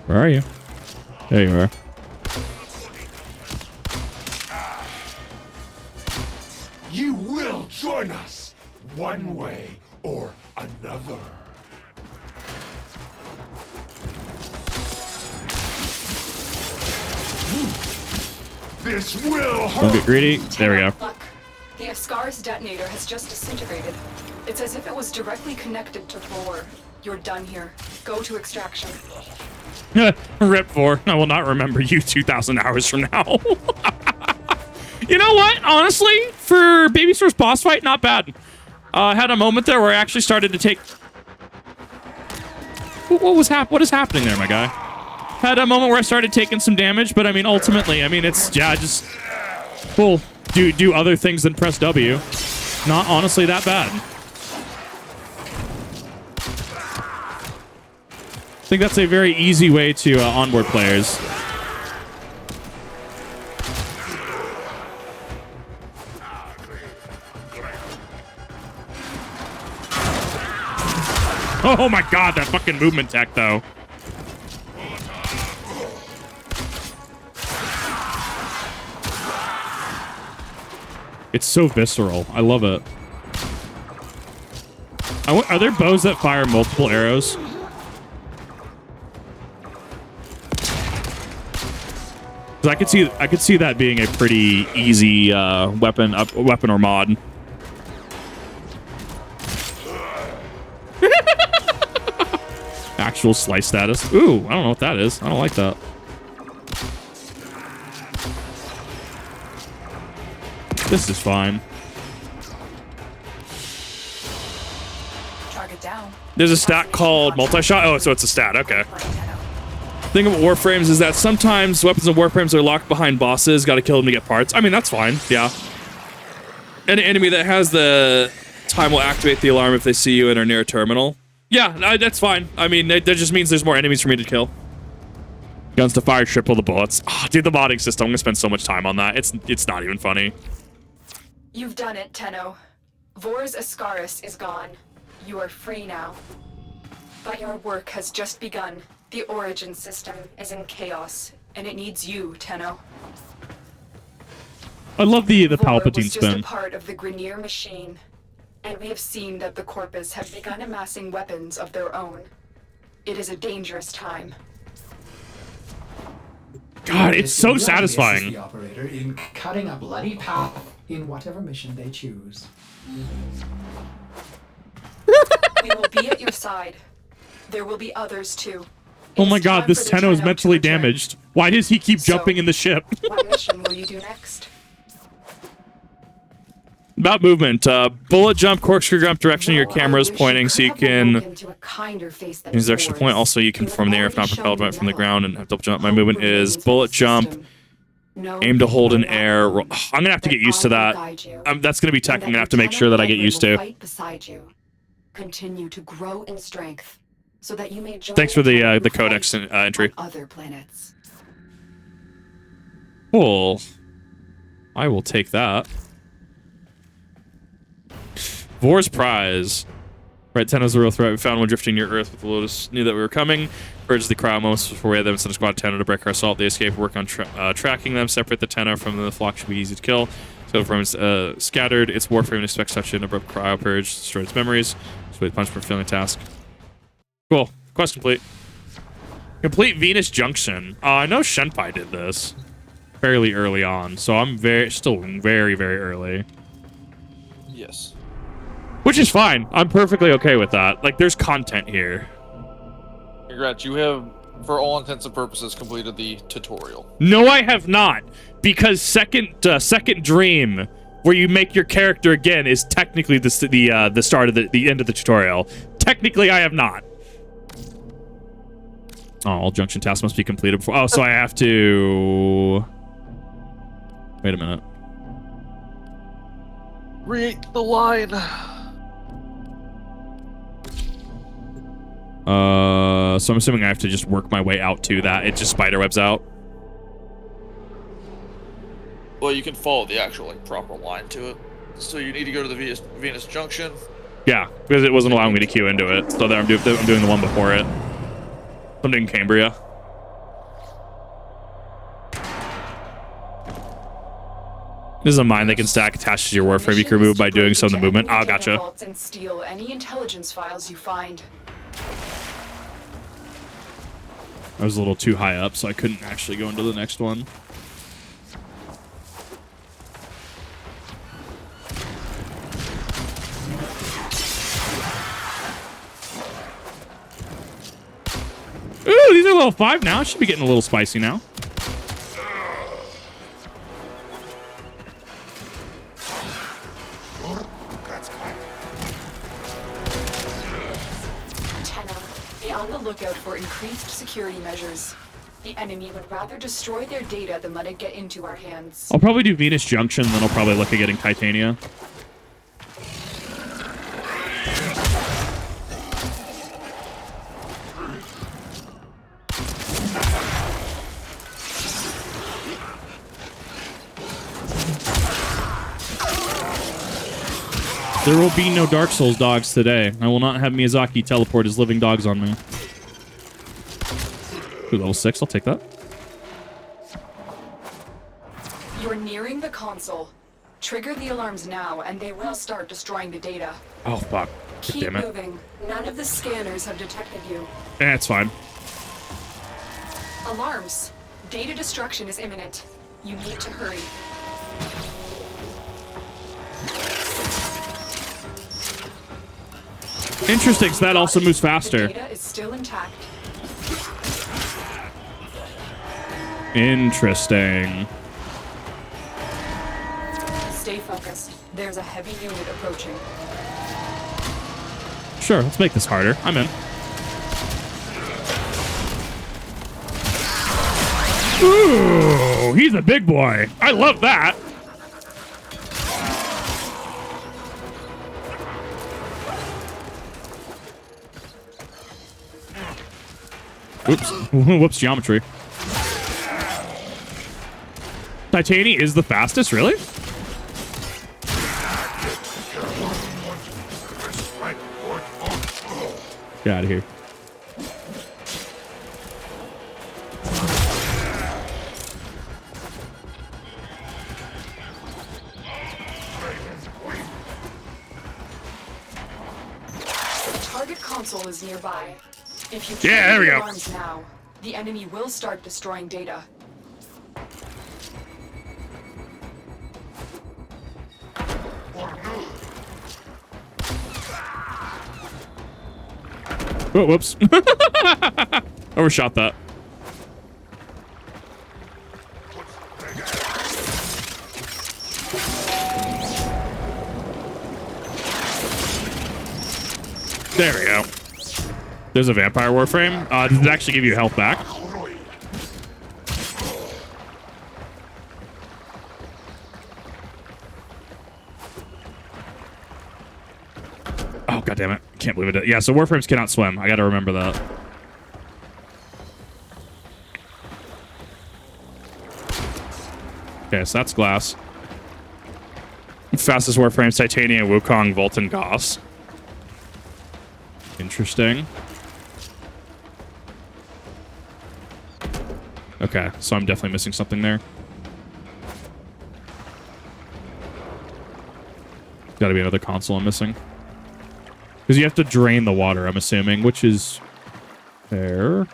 Where are you? There you are. You will join us one way or another. This will hurt. Don't get greedy. There we go. Look, the Ascaris detonator has just disintegrated. It's as if it was directly connected to Vor. You're done here. Go to extraction. Rip Vor. I will not remember you 2,000 hours from now. You know what? Honestly, for Baby Source boss fight, not bad. I had a moment there where I actually started to take... What is happening there, my guy? Had a moment where I started taking some damage, but I mean, ultimately, I mean, it's, yeah, just... Well, do other things than press W. Not honestly that bad. I think that's a very easy way to onboard players. Oh my god, that fucking movement tech, though. It's so visceral. I love it. Are there bows that fire multiple arrows? I could see that being a pretty easy weapon or mod. Actual slice status. Ooh, I don't know what that is. I don't like that. This is fine. Target down. There's a stat called multi-shot. Oh, so it's a stat. Okay. Thing about Warframes is that sometimes weapons and Warframes are locked behind bosses. Got to kill them to get parts. I mean, that's fine. Yeah. Any enemy that has the time will activate the alarm if they see you and are near a terminal. Yeah, that's fine. I mean, that just means there's more enemies for me to kill. Guns to fire, triple the bullets. Oh, dude, the modding system. I'm gonna spend so much time on that. It's not even funny. You've done it, Tenno. Vor's Ascaris is gone. You are free now. But your work has just begun. The origin system is in chaos, and it needs you, Tenno. I love the Vor Palpatine was just spin. a part of the Grineer machine, and we have seen that the Corpus have begun amassing weapons of their own. It is a dangerous time. God, it's so Assist satisfying. the operator in cutting a bloody path in whatever mission they choose. We will be at your side. There will be others too. Oh my It's god, time this for the Tenno is Tenno to mentally return. damaged. Why does he keep So- jumping in the ship? What mission will you do next? About movement. Bullet jump, corkscrew jump direction your camera is I wish pointing so you could have can awoken to a kinder face than use the extra yours. point. Also, you can You from the air if have not already propelled shown right from the mettle. ground and have double jump. My Hope movement remains is in bullet the jump, system. Know aim to hold in that air. I'm gonna have to get used to I will that. guide you, That's gonna be tech. and I'm gonna have that to make your sure that I Tenno get used will to. fight beside you. Continue to grow in strength, so that you may join Thanks for the Tenno who codex fight entry. on other planets. Cool. I will take that. Vor's prize. Right, Tenno's a real threat. We found one drifting near Earth with the Lotus. Knew that we were coming. Purged the crowd moments before we had them. Sent a squad Tenno to break our assault. They escape. Work on tracking them. Separate the Tenno from the flock. Should be easy to kill. So from scattered. Its Warframe expects such an abrupt cryo purge. Destroy its memories. Sweet punch for fulfilling task. Cool. Quest complete. Complete Venus Junction. I know Shenpai did this fairly early on, so I'm still very, very early. Yes. Which is fine. I'm perfectly okay with that. Like, there's content here. Congrats, you have, for all intents and purposes, completed the tutorial. No, I have not, because second dream, where you make your character again, is technically the start of the end of the tutorial. Technically, I have not. Oh, all junction tasks must be completed before. Oh, so I have to. Wait a minute. Create the line. So I'm assuming I have to just work my way out to that. It just spiderwebs out. Well, you can follow the actual like proper line to it. So you need to go to the Venus Junction. Yeah, because it wasn't allowing me to queue into it. So there I'm doing the one before it. I'm doing Cambria. This is a mine that can stack attached to your Warframe. You can remove by doing so in the movement. Oh, gotcha. And steal any intelligence files you find. I was a little too high up, so I couldn't actually go into the next one. Ooh, these are level 5 now. Should be getting a little spicy now. Tenno, be on the lookout for increased security measures. The enemy would rather destroy their data than let it get into our hands. I'll probably do Venus Junction, then I'll probably look at getting Titania. There will be no Dark Souls dogs today. I will not have Miyazaki teleport his living dogs on me. Ooh, level 6, I'll take that. You're nearing the console. Trigger the alarms now, and they will start destroying the data. Oh, fuck. Keep Damn it. moving. None of the scanners have detected you. It's fine. Alarms. Data destruction is imminent. You need to hurry. Interesting, so that also moves faster. The data is still intact. Interesting. Stay focused. There's a heavy unit approaching. Sure, let's make this harder. I'm in. Ooh, he's a big boy. I love that. Oops. Whoops, geometry. Titania is the fastest, really? Get out of here. Target console is nearby. If you Yeah, there we go. alarms now, the enemy will start destroying data. Oh, whoops. Overshot that. There we go. There's a vampire warframe. Does it actually give you health back? Oh, god damn it. Can't believe it. Yeah, so warframes cannot swim. I gotta remember that. Okay, so that's glass. Fastest warframes, Titania, Wukong, Volton, Goss. Interesting. Okay, so I'm definitely missing something there. Gotta be another console I'm missing. Because you have to drain the water, I'm assuming, which is fair.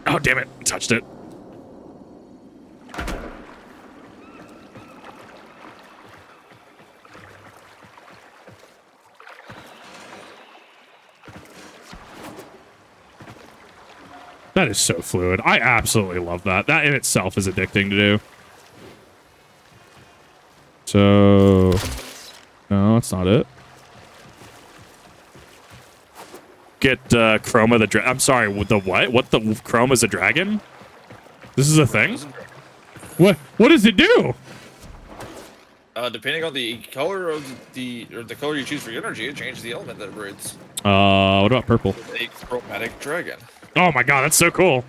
Oh, damn it. Touched it. That is so fluid. I absolutely love that. That in itself is addicting to do. So... No, that's not it. Get Chroma the Dragon. I'm sorry, the what? What the Chroma's a dragon? This is a thing? What does it do? Depending on the color of the color you choose for your energy, it changes the element that it breathes. What about purple? A chromatic dragon. Oh my god, that's so cool.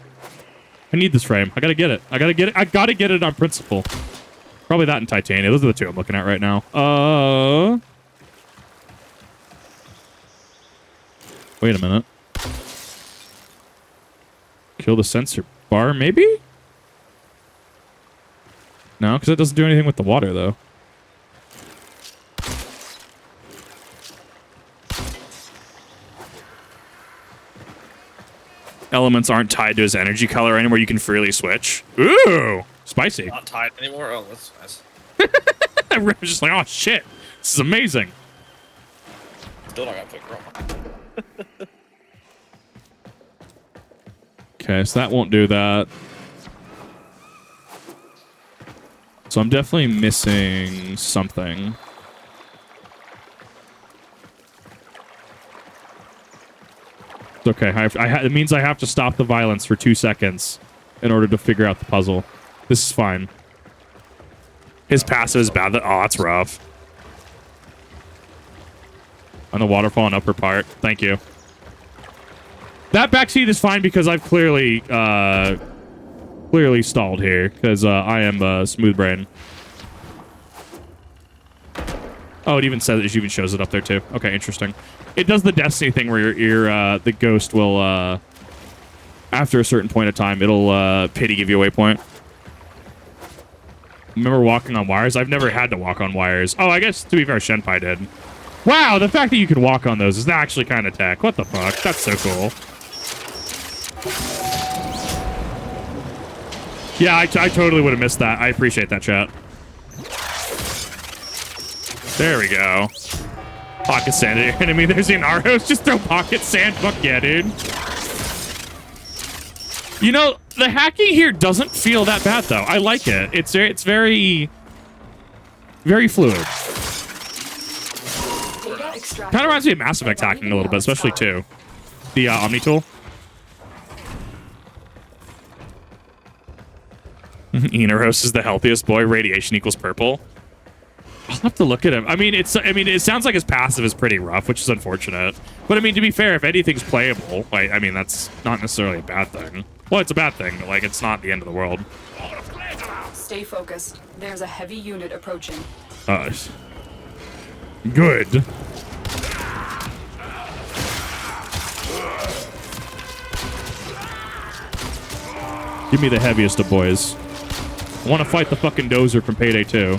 I need this frame. I gotta get it. I gotta get it on principle. Probably that and Titania. Those are the two I'm looking at right now. Wait a minute. Kill the sensor bar, maybe? No, because it doesn't do anything with the water, though. Elements aren't tied to his energy color anymore. You can freely switch. Ooh, spicy. Not tied anymore? Oh, that's nice. I was just like, oh, shit. This is amazing. Still not got to pick Chroma. Okay, so that won't do that. So I'm definitely missing something. It's okay. It means I have to stop the violence for 2 seconds in order to figure out the puzzle. This is fine. His passive is bad. Oh, that's rough. On the waterfall and upper part. Thank you. That backseat is fine because I've clearly stalled here because I am smooth brain. Oh, it even says it even shows it up there too. Okay, interesting. It does the Destiny thing where the ghost will after a certain point of time it'll pity give you a waypoint. Remember walking on wires? I've never had to walk on wires. Oh, I guess to be fair, Shenpai did. Wow, the fact that you can walk on those is actually kind of tech. What the fuck? That's so cool. Yeah, I totally would have missed that. I appreciate that, chat. There we go. Pocket sand at your enemy. There's an Aros. Just throw pocket sand. Fuck yeah, dude. You know, the hacking here doesn't feel that bad, though. I like it. It's very, very fluid. Kind of reminds me of Mass Effect hacking a little bit, especially, too. The Omni tool. Enos is the healthiest boy. Radiation equals purple. Oh, have to look at him. I mean, it sounds like his passive is pretty rough, which is unfortunate. But I mean, to be fair, if anything's playable, like, I mean, that's not necessarily a bad thing. Well, it's a bad thing, but like, it's not the end of the world. Stay focused. There's a heavy unit approaching. Good. Give me the heaviest of boys. I want to fight the fucking dozer from Payday 2.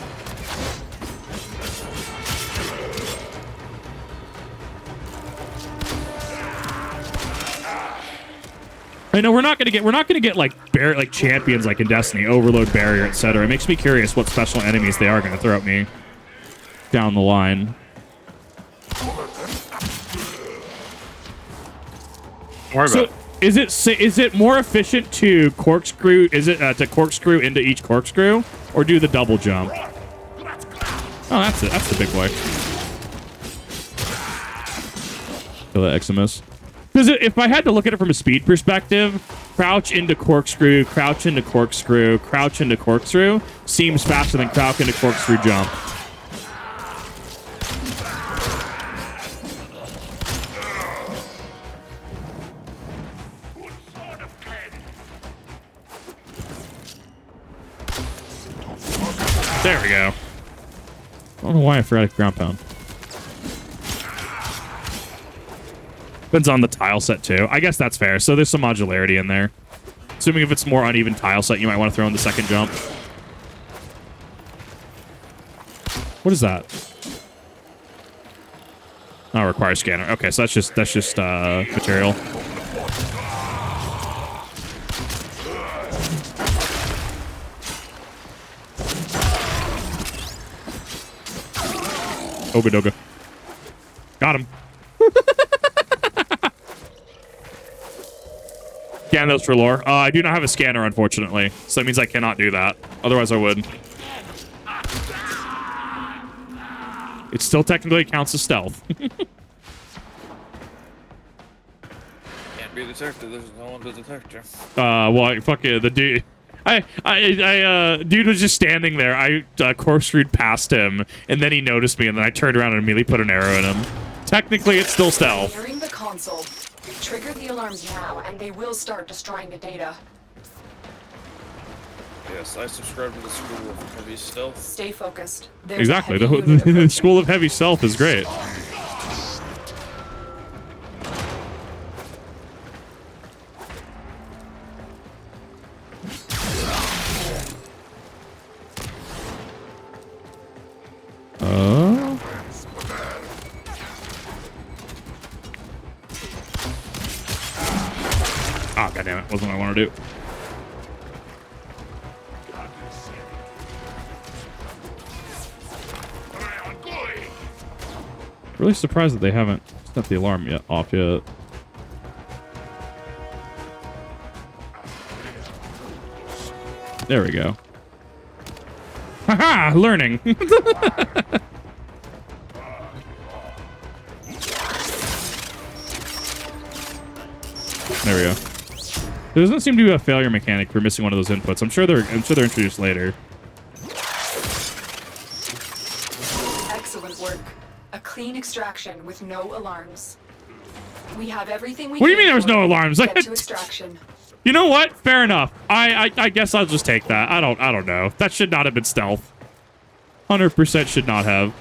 I know we're not gonna get like champions like in Destiny, Overload, Barrier, etc. It makes me curious what special enemies they are gonna throw at me down the line. So is it more efficient to corkscrew? Is it to corkscrew into each corkscrew, or do the double jump? Oh, that's it. That's the big boy. Kill the Eximus. Because if I had to look at it from a speed perspective, crouch into corkscrew, crouch into corkscrew, crouch into corkscrew seems faster than crouch into corkscrew jump. There we go. I don't know why I forgot a ground pound. Depends on the tile set, too. I guess that's fair. So there's some modularity in there. Assuming if it's more uneven tile set, you might want to throw in the second jump. What is that? Oh, requires scanner. Okay, so that's just material. Ogadoga. Got him. Scan those for lore. I do not have a scanner, unfortunately. So that means I cannot do that. Otherwise, I would. It still technically counts as stealth. Can't be detected. There's no one to detect you. Well, fuck it. The dude... dude was just standing there. I corkscrewed past him, and then he noticed me, and then I turned around and immediately put an arrow in him. Technically, it's still stealth. Nearing the console. Trigger the alarms now, and they will start destroying the data. Yes, I subscribe to the School of Heavy Stealth. Stay focused. There's Exactly. The School of Heavy Stealth is great. Ah, goddammit. Wasn't what I want to do. Really surprised that they haven't set the alarm off yet. There we go. Haha! Learning! There we go. There doesn't seem to be a failure mechanic for missing one of those inputs. I'm sure they're introduced later. Excellent work. A clean extraction with no alarms. We have everything we What do you mean there was no alarms? Get to extraction. You know what? Fair enough. I guess I'll just take that. I don't know. That should not have been stealth. 100% should not have.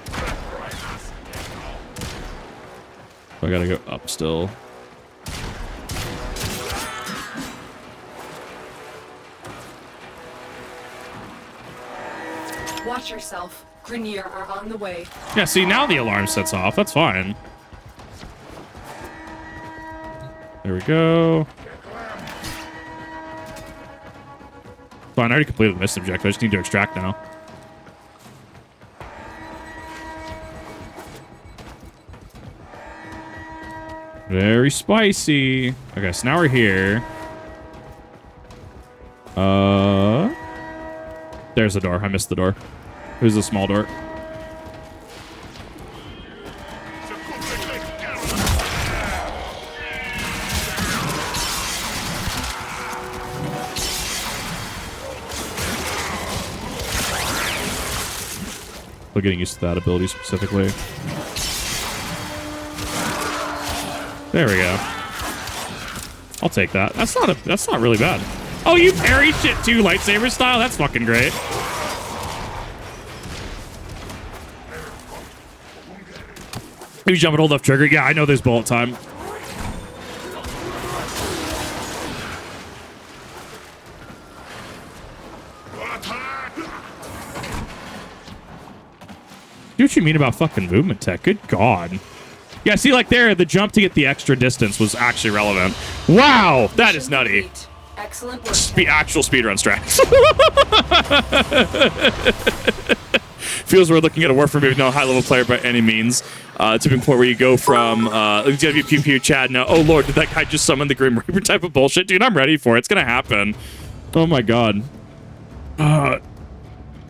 I gotta go up still. Watch yourself. Grenier are on the way. Yeah, see, now the alarm sets off. That's fine. There we go. Fine, I already completed the mission objective. I just need to extract now. Very spicy. Okay, so now we're here. There's the door. I missed the door. Who's the small door? Still getting used to that ability specifically. There we go. I'll take that. That's not really bad. Oh, you parry shit too, lightsaber style? That's fucking great. You jump and hold up trigger. Yeah, I know there's bullet time. See what you mean about fucking movement tech. Good God. Yeah, see, like there, the jump to get the extra distance was actually relevant. Wow, that is nutty. Excellent work. Actual speedrun strats. Feels we're looking at a Warframe movie, no high-level player by any means. Tipping point where you go from WPP Chad now. Oh lord, did that guy just summon the Grim Reaper type of bullshit? Dude, I'm ready for it. It's gonna happen. Oh my god.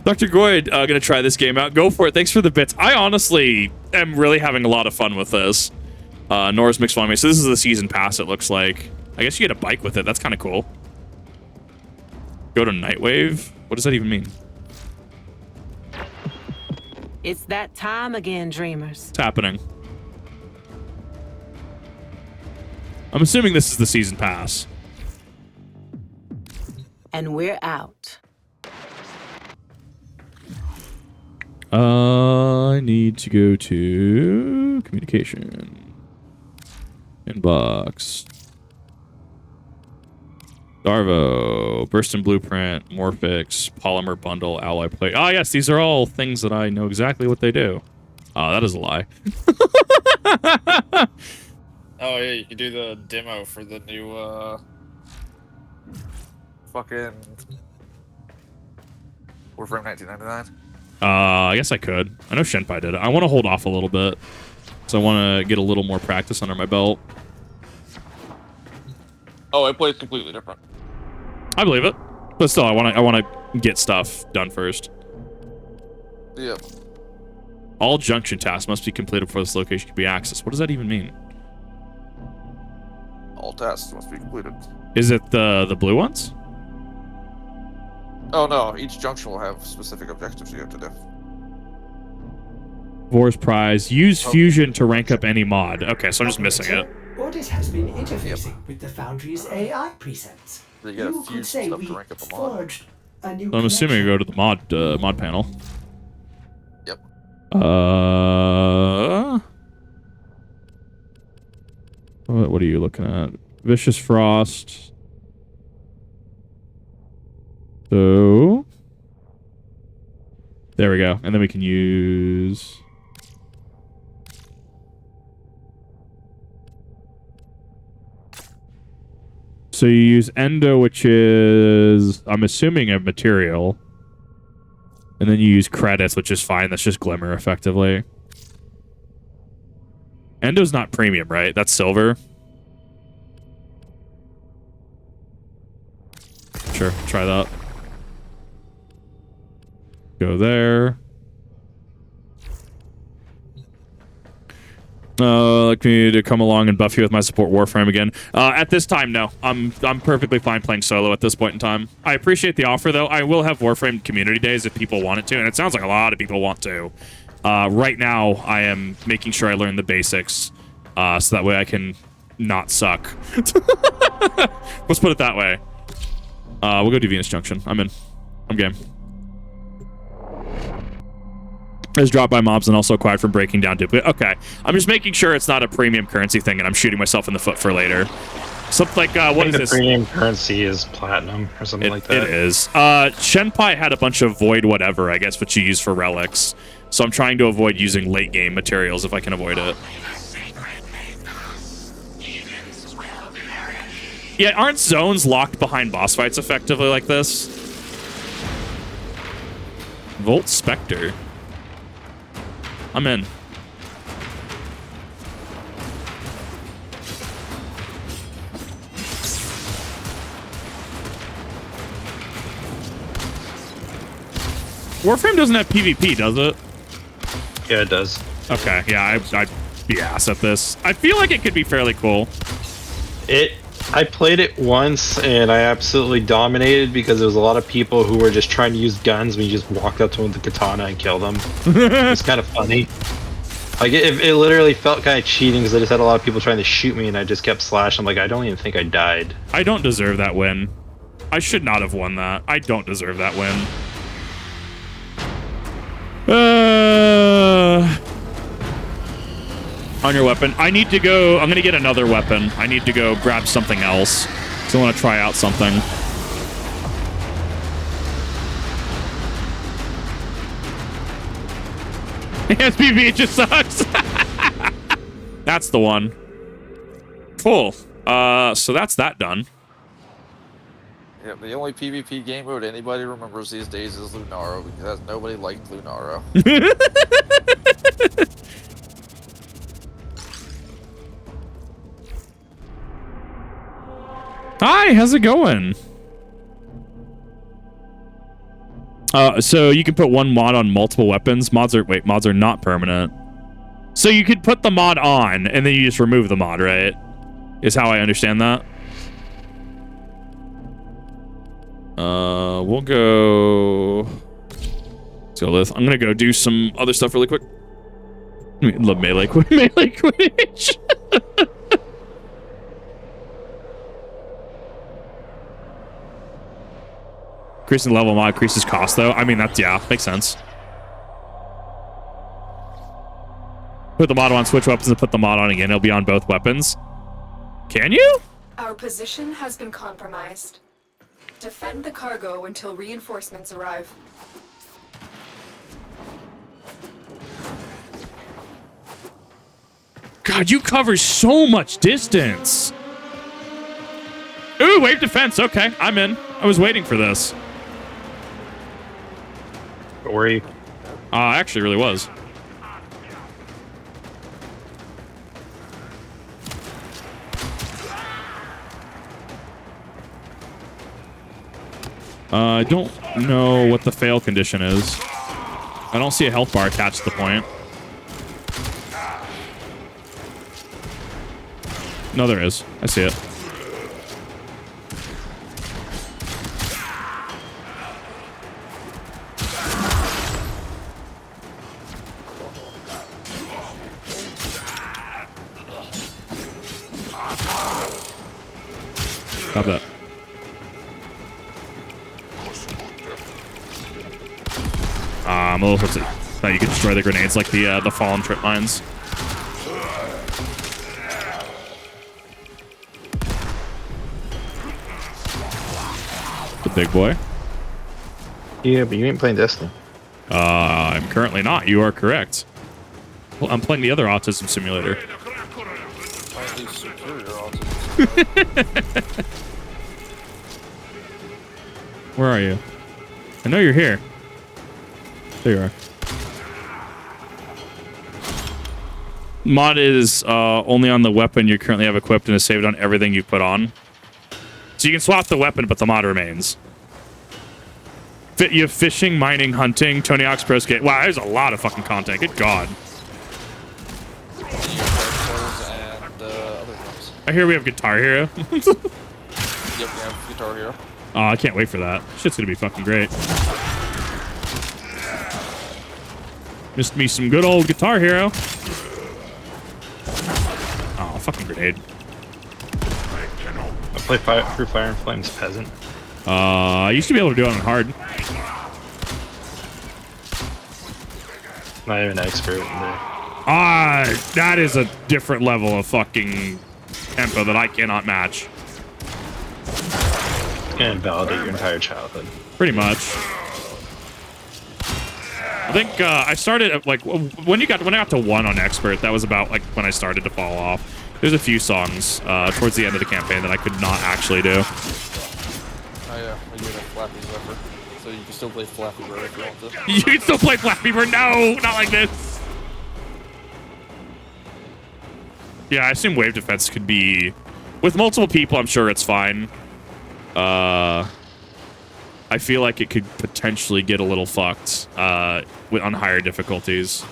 Dr. Goyd, gonna try this game out. Go for it. Thanks for the bits. I honestly am really having a lot of fun with this. Norris mixed fun of me. So this is the season pass, it looks like. I guess you get a bike with it. That's kind of cool. Go to Nightwave? What does that even mean? It's that time again, dreamers. What's happening? I'm assuming this is the season pass. And we're out. I need to go to communication. Inbox. Darvo, Burstin Blueprint, Morphix, Polymer Bundle, Alloy Plate. Ah, yes, these are all things that I know exactly what they do. That is a lie. Oh, yeah, you can do the demo for the new, fucking Warframe 1999. I guess I could. I know Shenpai did it. I want to hold off a little bit. So I want to get a little more practice under my belt. Oh, it plays completely different. I believe it. But still, I want to get stuff done first. Yep. All junction tasks must be completed before this location can be accessed. What does that even mean? All tasks must be completed. Is it the blue ones? Oh no, each junction will have specific objectives you have to do. Vor's prize. Use fusion to rank up any mod. Okay, so I'm just missing it. Audit has been interfacing with the Foundry's AI presets. You could say we to rank up a mod. forged a new I'm assuming you connection. go to the mod panel. Yep. What are you looking at? Vicious Frost. So there we go. And then we can use so you use Endo, which is I'm assuming a material. And then you use credits, which is fine. That's just Glimmer effectively. Endo's not premium, right? That's silver. Sure, try that. Go there. Like me to come along and buff you with my support Warframe again. At this time, no. I'm perfectly fine playing solo at this point in time. I appreciate the offer, though. I will have Warframe community days if people want it to, and it sounds like a lot of people want to. Right now, I am making sure I learn the basics, so that way I can not suck. Let's put it that way. We'll go do Venus Junction. I'm in. I'm game. Is dropped by mobs and also acquired from breaking down duplicate. Okay. I'm just making sure it's not a premium currency thing and I'm shooting myself in the foot for later. Something like, what is the this? premium currency is platinum or something like that. It is. Shenpai had a bunch of void whatever, I guess, which you use for relics. So I'm trying to avoid using late game materials if I can avoid it. Yeah, aren't zones locked behind boss fights effectively like this? Volt Spectre. I'm in. Warframe doesn't have PvP, does it? Yeah, it does. Okay, yeah, I'd be ass at this. I feel like it could be fairly cool. It I played it once and I absolutely dominated because there was a lot of people who were just trying to use guns when you just walked up to them with the katana and killed them. It's kind of funny. Like, it literally felt kind of cheating because I just had a lot of people trying to shoot me and I just kept slashing. I'm like, I don't even think I died. I don't deserve that win. I should not have won that. I don't deserve that win. On your weapon. I need to go. I'm going to get another weapon. I need to go grab something else. So I want to try out something. SPV just sucks. That's the one. Cool. So that's that done. Yeah, the only PvP game mode anybody remembers these days is Lunaro because nobody liked Lunaro. Hi, how's it going? So you can put one mod on multiple weapons. Mods are not permanent. So you could put the mod on and then you just remove the mod, right? Is how I understand that. We'll go. Let's go with. I'm gonna go do some other stuff really quick. Love melee quidditch. Increasing level mod increases cost, though. I mean, that's, yeah, makes sense. Put the mod on switch weapons and put the mod on again. It'll be on both weapons. Can you? Our position has been compromised. Defend the cargo until reinforcements arrive. God, you cover so much distance. Ooh, wave defense. Okay, I'm in. I was waiting for this. But where are you? Actually really was. I don't know what the fail condition is. I don't see a health bar attached to the point. No, there is. I see it. Stop that. I'm a little tipsy. Thought you could destroy the grenades like the fallen trip mines. The big boy. Yeah, but you ain't playing Destiny. I'm currently not. You are correct. Well, I'm playing the other Autism Simulator. Where are you? I know you're here. There you are. Mod is only on the weapon you currently have equipped and is saved on everything you put on. So you can swap the weapon, but the mod remains. You have fishing, mining, hunting, Tony Hawk's Pro Skate. Wow, there's a lot of fucking content. Good God. I hear we have Guitar Hero. Yep, we have Guitar Hero. Oh, I can't wait for that. Shit's gonna be fucking great. Missed me some good old Guitar Hero. Oh, fucking grenade. I play through Fire and Flames Peasant. I used to be able to do it on hard. Not even an expert in there. That is a different level of fucking tempo that I cannot match. It's gonna invalidate your entire childhood. Pretty much. I think I started at, like, when I got to 1 on expert, that was about like when I started to fall off. There's a few songs towards the end of the campaign that I could not actually do. Oh yeah, I get a Flappy Zephyr. So you can still play Flappy Bird if you want to. You can still play Flappy Bird? No, not like this. Yeah, I assume wave defense could be... With multiple people, I'm sure it's fine. I feel like it could potentially get a little fucked on higher difficulties.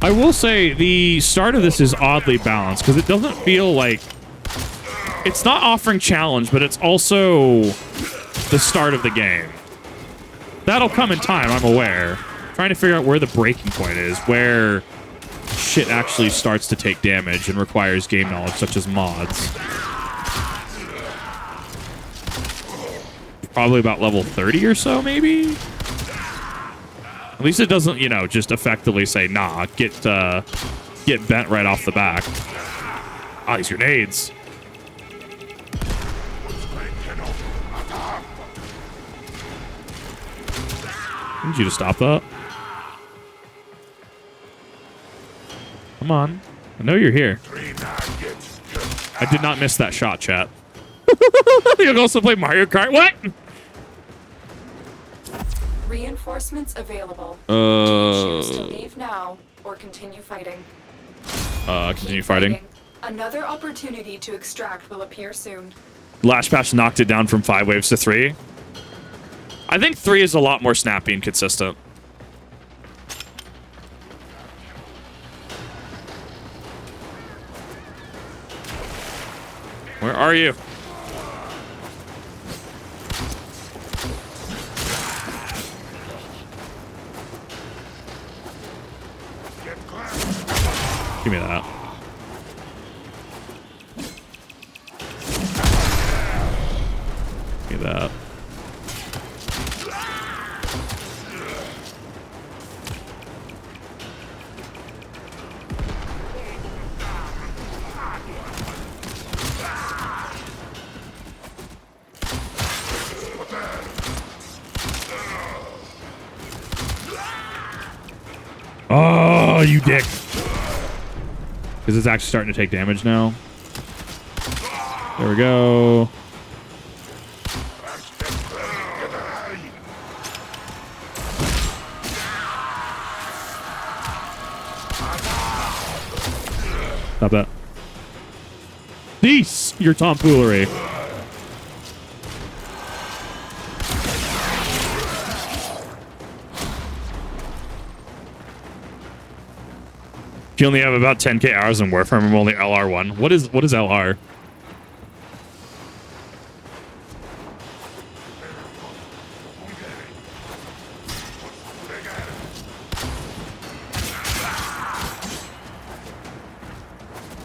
I will say the start of this is oddly balanced because it doesn't feel like it's not offering challenge, but it's also the start of the game. That'll come in time, I'm aware. Trying to figure out where the breaking point is, where shit actually starts to take damage and requires game knowledge, such as mods. Probably about level 30 or so, maybe? At least it doesn't, you know, just effectively say, nah, get bent right off the back. Ah, these grenades. I need you to stop that. Come on. I know you're here. I did not miss that shot, chat. You can also play Mario Kart. What? Reinforcements available. Choose to leave now or continue fighting. Continue fighting. Another opportunity to extract will appear soon. Last patch knocked it down from 5 waves to 3. I think 3 is a lot more snappy and consistent. Where are you? Give me that. Give me that. Oh, you dick. Because it's actually starting to take damage now. There we go. Stop that. Cease your tomfoolery. You only have about 10k hours in Warframe. I'm only LR1. What is LR?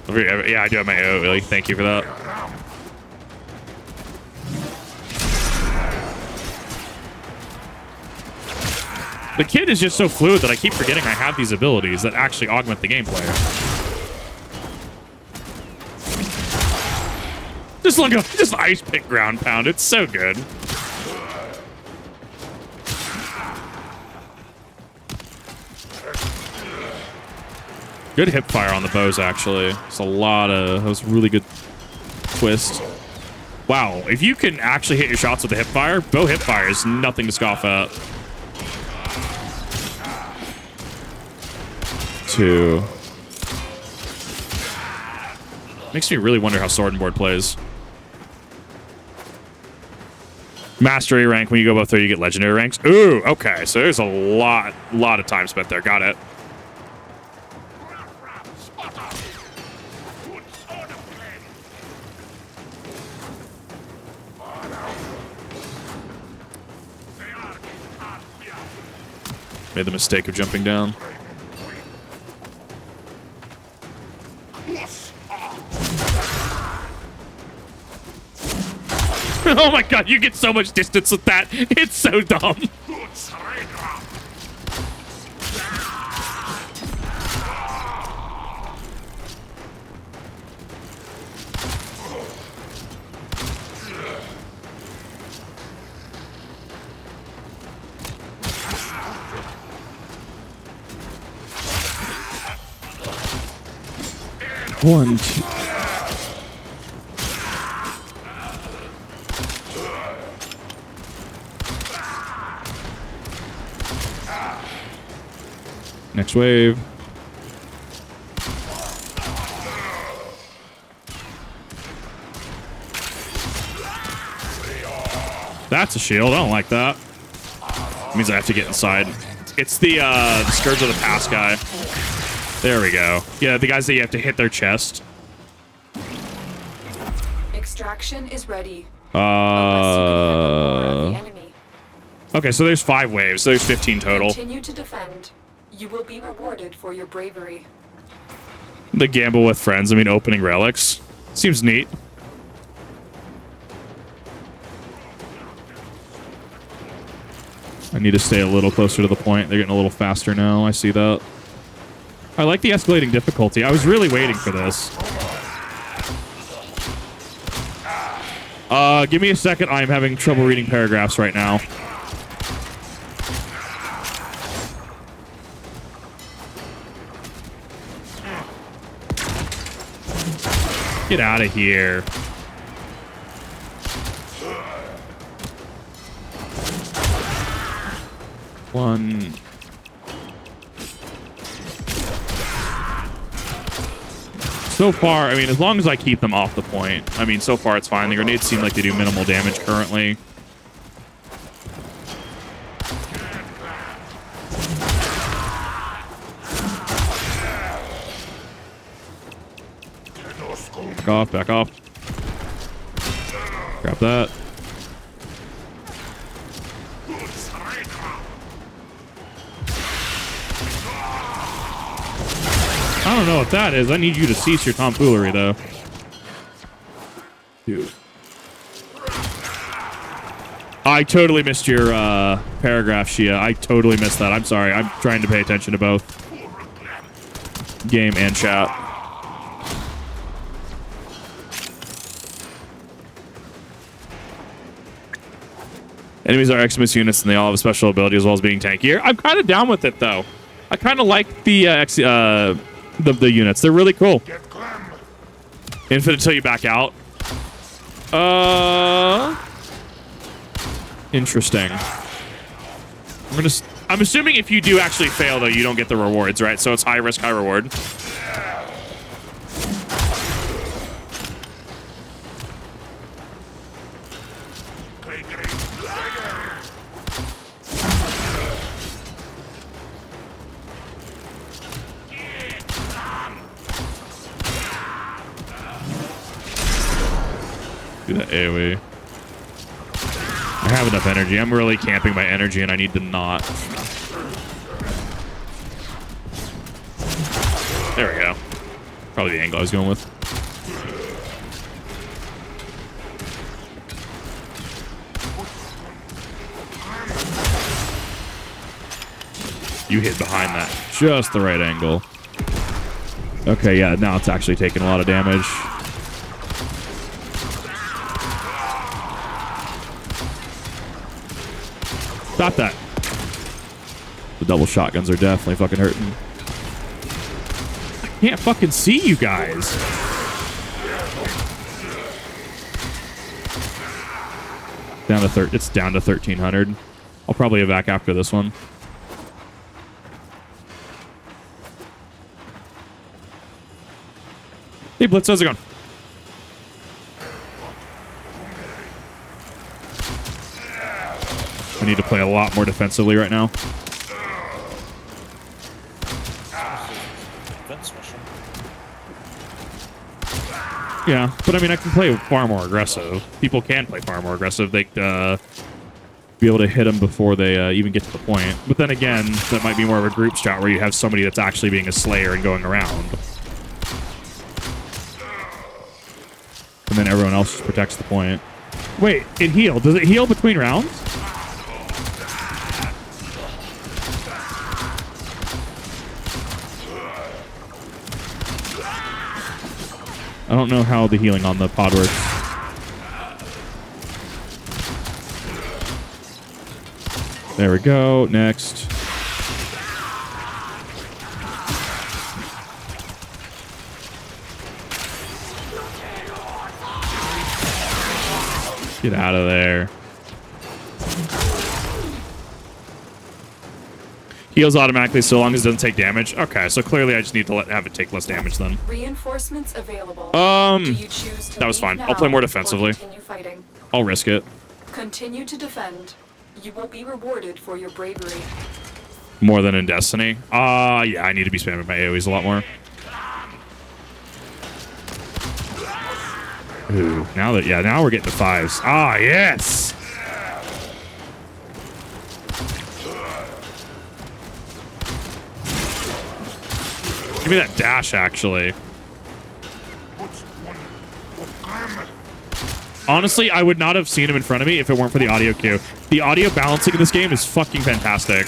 Yeah, I do have my AO, really. Thank you for that. The kid is just so fluid that I keep forgetting I have these abilities that actually augment the gameplay. Just like just ice pick ground pound. It's so good. Good hip fire on the bows, actually. It's a lot of... That was a really good twist. Wow, if you can actually hit your shots with the hip fire, bow hip fire is nothing to scoff at. 2. Makes me really wonder how Sword and Board plays. Mastery rank, when you go above 3, you get legendary ranks. Ooh, okay, so there's a lot of time spent there. Got it. Made the mistake of jumping down. Oh my god, you get so much distance with that. It's so dumb. One, two. Next wave. That's a shield. I don't like that. It means I have to get inside. It's the Scourge of the Past guy. There we go. Yeah, the guys that you have to hit their chest. Extraction is ready. The enemy. Okay, so there's 5 waves. So there's 15 total. Continue to defend. You will be rewarded for your bravery. The gamble with friends. I mean, opening relics. Seems neat. I need to stay a little closer to the point. They're getting a little faster now. I see that. I like the escalating difficulty. I was really waiting for this. Give me a second. I'm having trouble reading paragraphs right now. Get out of here. One. So far, I mean, as long as I keep them off the point, I mean, so far it's fine. The grenades seem like they do minimal damage currently. Back off, back off. Grab that. I don't know what that is. I need you to cease your tomfoolery, though. Dude. I totally missed your paragraph, Shia. I totally missed that. I'm sorry. I'm trying to pay attention to both game and chat. Enemies are Xmas units, and they all have a special ability as well as being tankier. I'm kind of down with it, though. I kind of like the units. They're really cool. Infinite until you back out. Interesting. I'm assuming if you do actually fail, though, you don't get the rewards, right? So it's high risk, high reward. Do that AoE. I have enough energy. I'm really camping my energy, and I need to not. There we go. Probably the angle I was going with. You hit behind that. Just the right angle. Okay, yeah, now it's actually taking a lot of damage. Stop that. The double shotguns are definitely fucking hurting. I can't fucking see you guys. It's down to 1,300. I'll probably evac after this one. Hey, Blitz, how's it going? I need to play a lot more defensively right now. Yeah, but I mean, I can play far more aggressive. People can play far more aggressive. They be able to hit them before they even get to the point. But then again, that might be more of a group shot where you have somebody that's actually being a slayer and going around. And then everyone else just protects the point. Wait, it healed. Does it heal between rounds? I don't know how the healing on the pod works. There we go. Next. Get out of there. Heals automatically so long as it doesn't take damage. Okay, so clearly I just need to have it take less damage then. Reinforcements available. Do you choose to that was fine. I'll play more defensively. I'll risk it. Continue to defend. You will be rewarded for your bravery. More than in Destiny. Yeah, I need to be spamming my AoEs a lot more. Ooh, now we're getting to 5s. Ah, yes! Give me that dash, actually. Honestly, I would not have seen him in front of me if it weren't for the audio cue. The audio balancing in this game is fucking fantastic.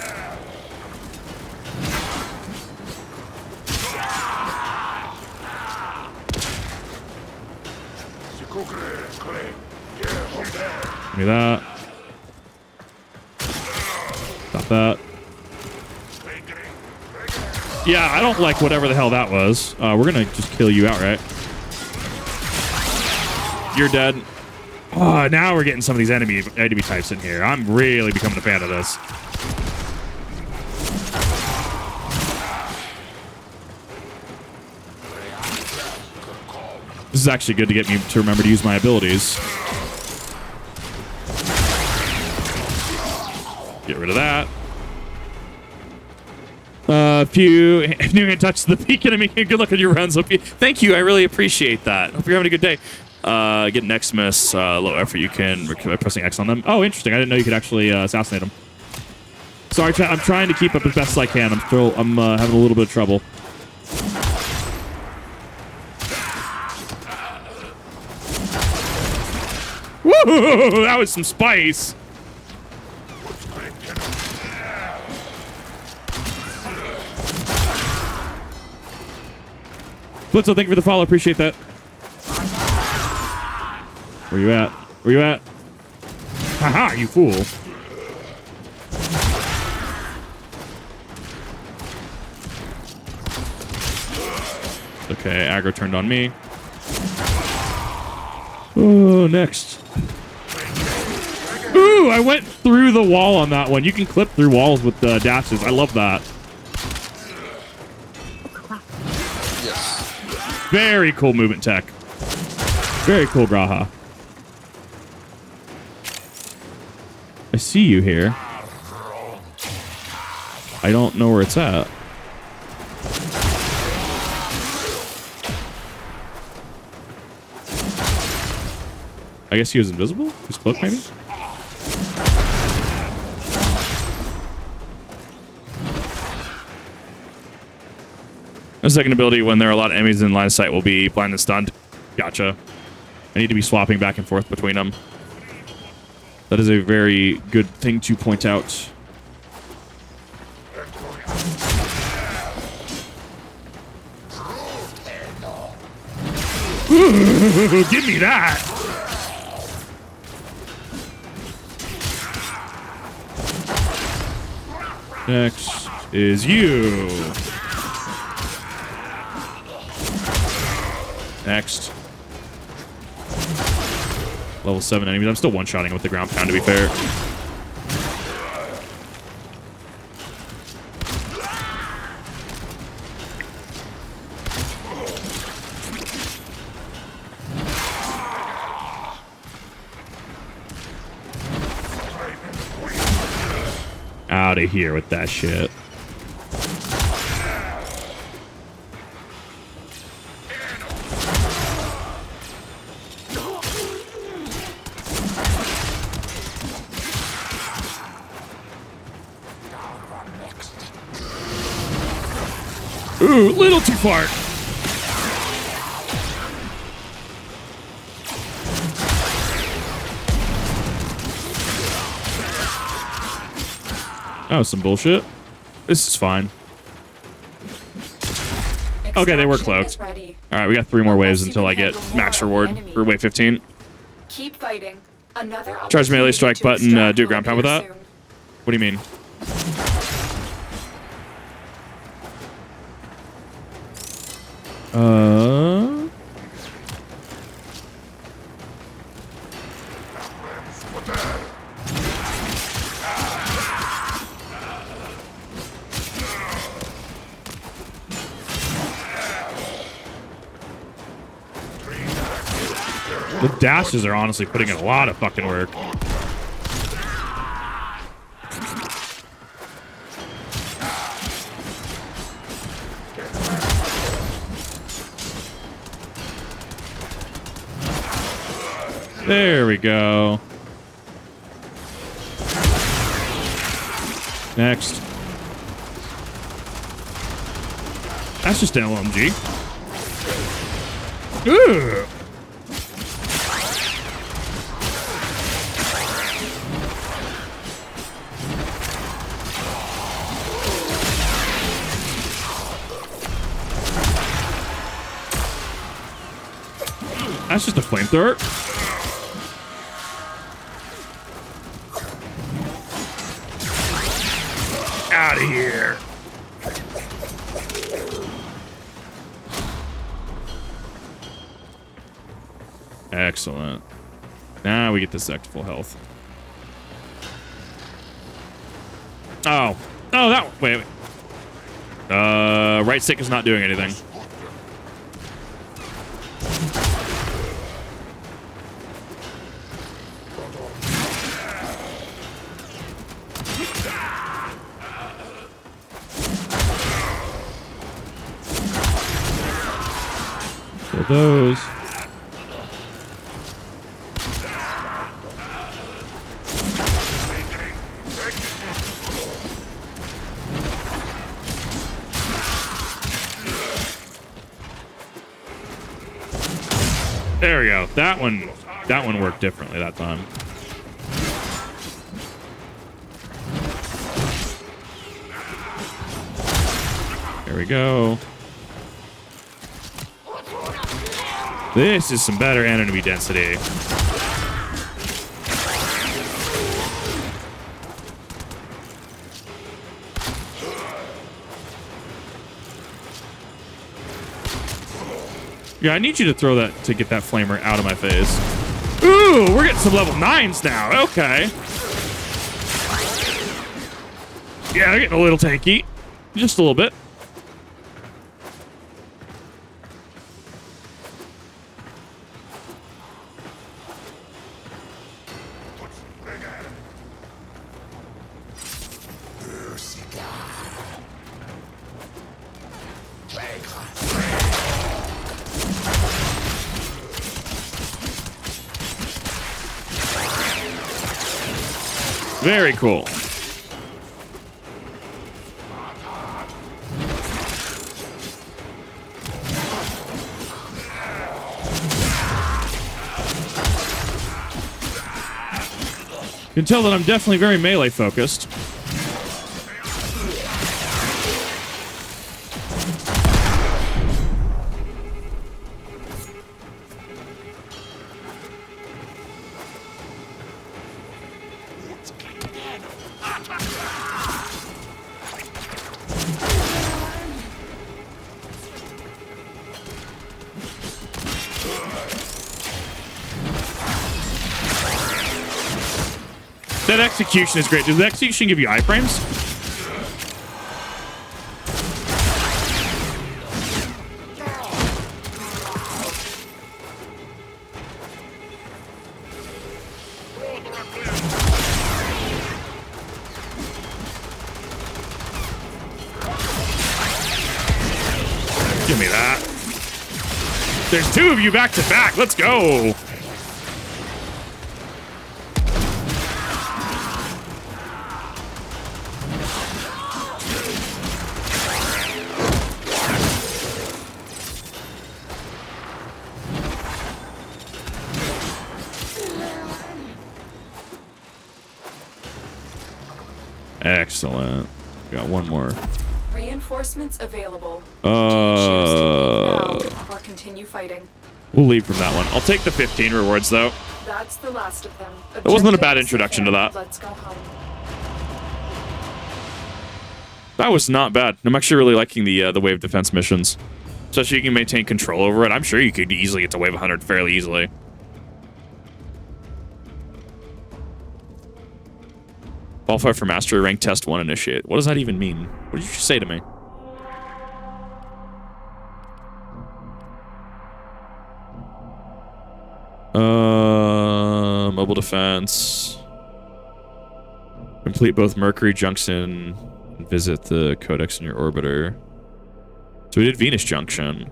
Give me that. Stop that. Yeah, I don't like whatever the hell that was. We're gonna just kill you outright. You're dead. Oh, now we're getting some of these enemy types in here. I'm really becoming a fan of this. This is actually good to get me to remember to use my abilities. Get rid of that. If you can touch the peak enemy, good luck on your runs. Thank you. I really appreciate that. Hope you're having a good day. Get an X-miss, low effort. You can by pressing X on them. Oh, interesting. I didn't know you could actually assassinate them. Sorry, I'm trying to keep up as best as I can. I'm having a little bit of trouble. Woo! That was some spice. Blitzo, thank you for the follow. Appreciate that. Where you at? Where you at? Haha, you fool. Okay, aggro turned on me. Oh, next. Ooh, I went through the wall on that one. You can clip through walls with dashes. I love that. Very cool movement tech. Very cool, Graha. I see you here. I don't know where it's at. I guess he was invisible? His cloak, maybe? The second ability, when there are a lot of enemies in line of sight, will be blind and stunned. Gotcha. I need to be swapping back and forth between them. That is a very good thing to point out. Ooh, give me that! Next is you. Next. Level 7 enemies. I'm still one-shotting with the ground pound, to be fair. Out of here with that shit. Ooh, little too far. That was some bullshit. This is fine. Okay, they were cloaked. Alright, we got 3 more waves until I get max reward for wave 15. Keep fighting. Another Charge melee strike button, do a ground pound with that? What do you mean? The dashes are honestly putting in a lot of fucking work. There we go. Next. That's just an LMG. Ooh. That's just a flamethrower. Out of here. Excellent. Now we get this back to full health. Oh. Oh, that one. Wait. Right stick is not doing anything. Kill those. There we go. That one worked differently that time. There we go. This is some better enemy density. Yeah, I need you to throw that to get that flamer out of my face. Ooh, we're getting some level 9s now. Okay. Yeah, they're getting a little tanky. Just a little bit. Very cool. You can tell that I'm definitely very melee focused. That execution is great. Does the execution give you iframes? Give me that. There's two of you back to back. Let's go. Excellent. Got one more. Reinforcements available. Or continue fighting. We'll leave from that one. I'll take the 15 rewards though. That's the last of them. That wasn't a bad introduction to that. Let's go home. That was not bad. I'm actually really liking the wave defense missions. Especially you can maintain control over it. I'm sure you could easily get to wave 100 fairly easily. Qualify for Mastery Rank Test 1 initiate. What does that even mean? What did you just say to me? Mobile defense. Complete both Mercury Junction and visit the Codex in your orbiter. So we did Venus Junction.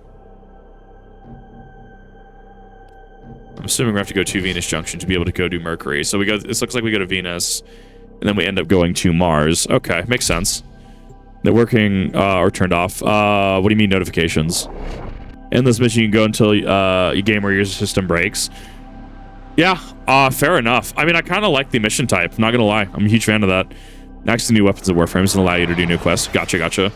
I'm assuming we have to go to Venus Junction to be able to go do Mercury. So we go. This looks like we go to Venus, and then we end up going to Mars. Okay, makes sense. They're working or turned off. What do you mean notifications? In this mission, you can go until your game or your system breaks. Yeah, fair enough. I mean, I kind of like the mission type. Not gonna lie, I'm a huge fan of that. Next to new weapons and warframes and allow you to do new quests. Gotcha, gotcha.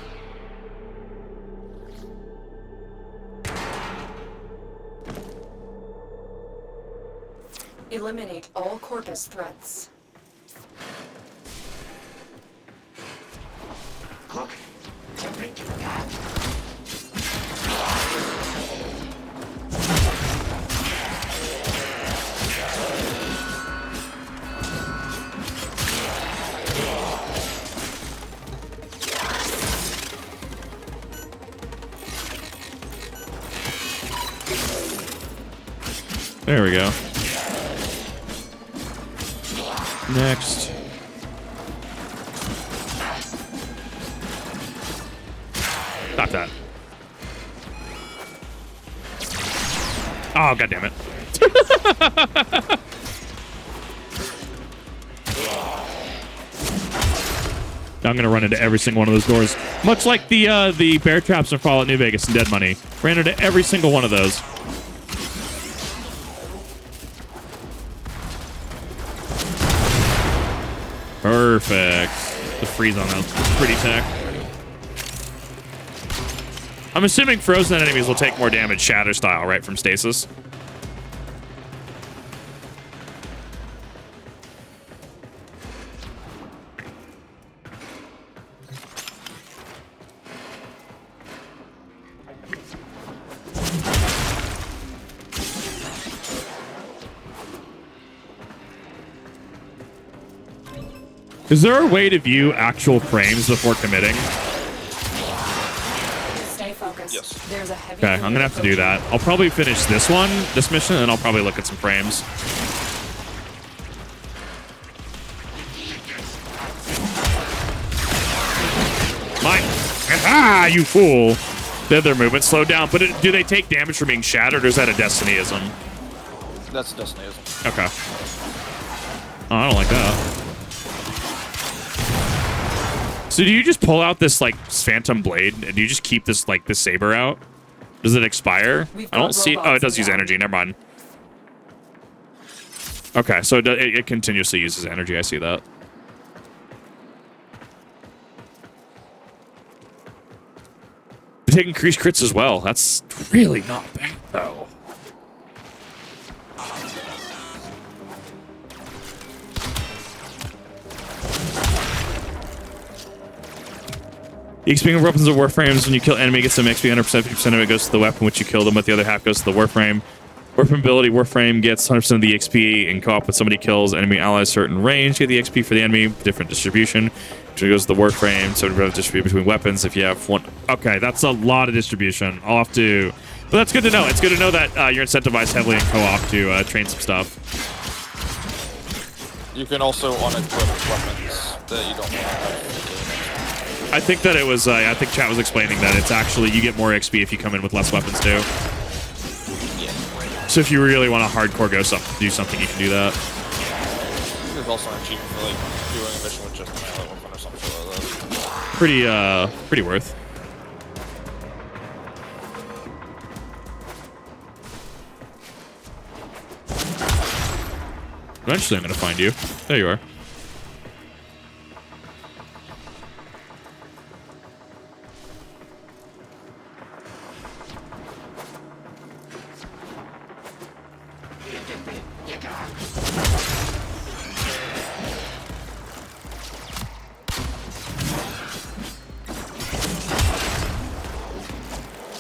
Eliminate all Corpus threats. Look, can we do that? There we go. Next. Stop that. Oh, god damn it. Now I'm gonna run into every single one of those doors. Much like the bear traps in Fallout New Vegas and Dead Money. Ran into every single one of those. Perfect. The freeze on that. Pretty tech. I'm assuming frozen enemies will take more damage shatter style, right, from stasis. Is there a way to view actual frames before committing? Stay focused. Yes. There's a heavy Okay, I'm gonna have to do that. I'll probably finish this mission, and then I'll probably look at some frames. Mine. Ah, you fool. Their movement slowed down, but do they take damage from being shattered, or is that a Destinyism? That's Destinyism. Okay. Oh, I don't like that. So do you just pull out this, like, phantom blade, and do you just keep this, like, this saber out? Does it expire? I don't see... Oh, it does use energy. Never mind. Okay, so it continuously uses energy. I see that. They take increased crits as well. That's really not bad, though. The XP of weapons of warframes, when you kill enemy, gets some XP, 100%, 50% of it goes to the weapon which you killed them with, the other half goes to the warframe. Warframe ability, warframe gets 100% of the XP in co-op when somebody kills enemy allies certain range, get the XP for the enemy, different distribution. Which goes to the warframe, so it distribute between weapons if you have one. Okay, that's a lot of distribution. I'll have to... But that's good to know. It's good to know that you're incentivized heavily in co-op to train some stuff. You can also unequip weapons that you don't want to have. I think that it was, I think chat was explaining that it's actually, you get more XP if you come in with less weapons too. Yeah. So if you really want to hardcore do something, you can do that. There's also an achievement for like doing a mission with just a melee weapon or something like that. Pretty worth. Eventually I'm going to find you. There you are.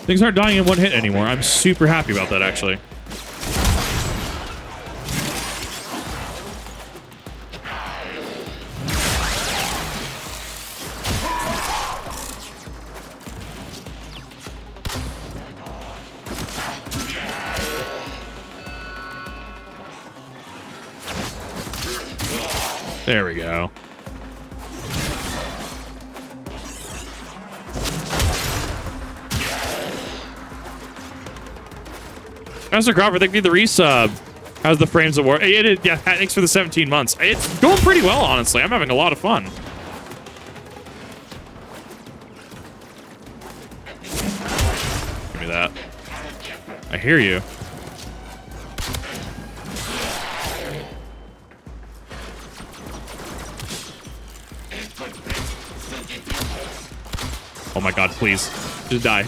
Things aren't dying in one hit anymore. I'm super happy about that, actually. There we go. Master Crawford, thank you for the resub. How's the frames of war? Yeah, thanks for the 17 months. It's going pretty well, honestly. I'm having a lot of fun. Give me that. I hear you. Oh my god, please. Just die.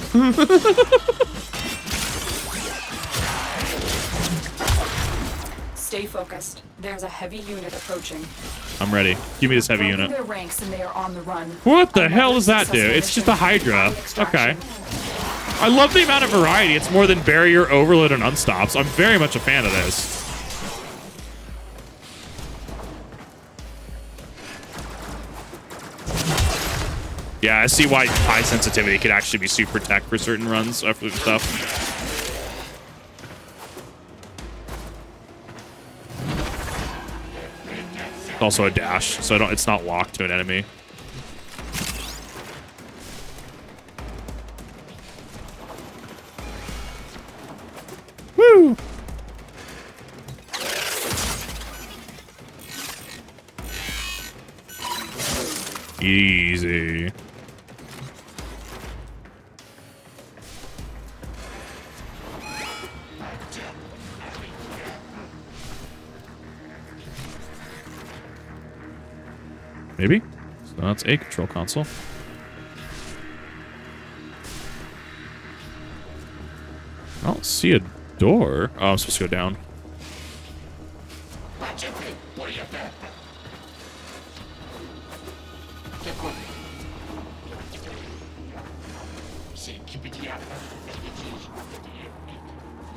Stay focused. There's a heavy unit approaching. I'm ready. Give me this heavy unit. Their ranks and they are on the run. What the hell does that do? It's just a Hydra. Okay. I love the amount of variety. It's more than barrier, overload, and unstops. I'm very much a fan of this. Yeah, I see why high sensitivity could actually be super tech for certain runs of stuff. It's also a dash, so it's not locked to an enemy. Woo! Easy. Maybe? So that's a control console. I don't see a door. Oh, I'm supposed to go down.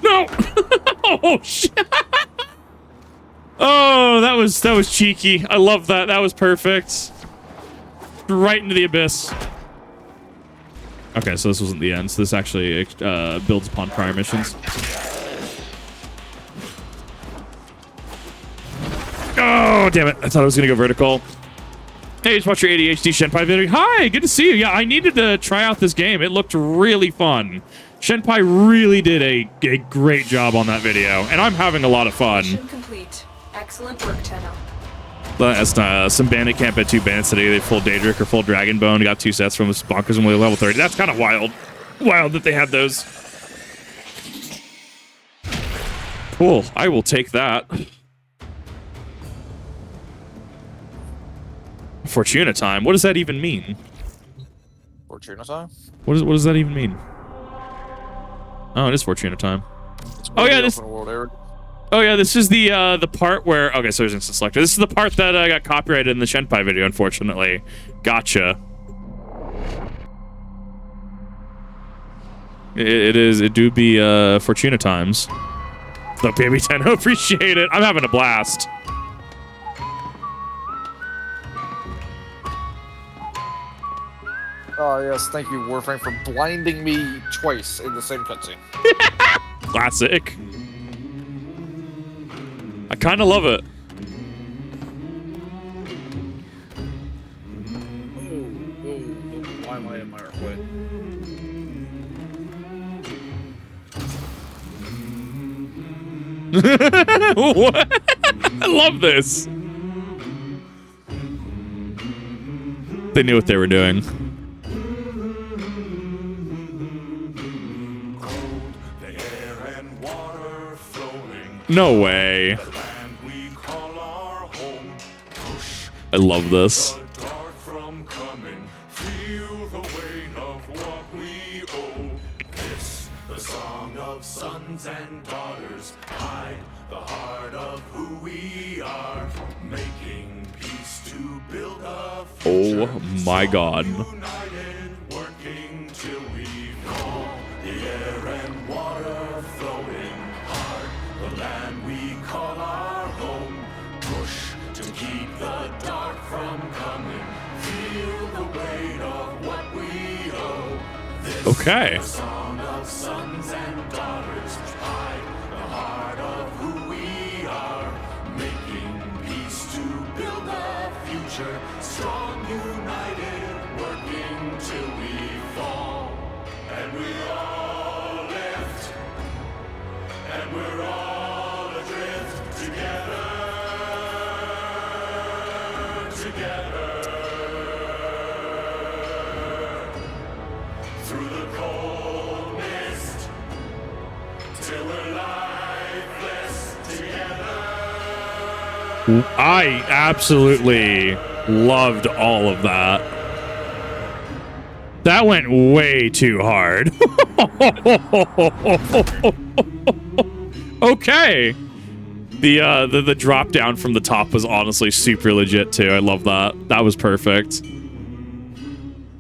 No! Oh shit! Oh, that was cheeky. I love that. That was perfect. Right into the abyss. Okay, so this wasn't the end. So this actually builds upon prior missions. Oh, damn it. I thought I was going to go vertical. Hey, just watch your ADHD Shenpai video. Hi, good to see you. Yeah, I needed to try out this game. It looked really fun. Shenpai really did a great job on that video, and I'm having a lot of fun. Mission complete. Excellent work, Tenno. That's some bandit camp at 2 bandits today. They full Daedric or full Dragonbone. Got 2 sets from this bonkers and level 30. That's kind of wild. Wild that they had those. Cool. I will take that. Fortuna time. What does that even mean? Fortuna time? What does that even mean? Oh, it is Fortuna time. Oh yeah, this. Oh yeah, this is the part where. Okay, so there's instant selector. This is the part that got copyrighted in the Shenpai video, unfortunately. Gotcha. It do be Fortuna times. So baby Tenno, appreciate it. I'm having a blast. Oh yes, thank you, Warframe, for blinding me twice in the same cutscene. Classic. I kind of love it. Why am I in my way? What? I love this. They knew what they were doing. No way. I love this. The song of sons and daughters hide the heart of who we are, making peace to build a future. Oh my god. United, working till we fall. The air and water flowing hard. The land we call our home. Push to keep the dark from coming. Feel the weight of what we owe. This Okay. is the song of sons and daughters. Hide the heart of who we are. Making peace to build a future. Strong, united, working till we fall. And we all lift. And we're all adrift. Through the cold mist, till we're lifeless together. I absolutely loved all of that. That went way too hard. Okay. The drop down from the top was honestly super legit too. I love that. That was perfect.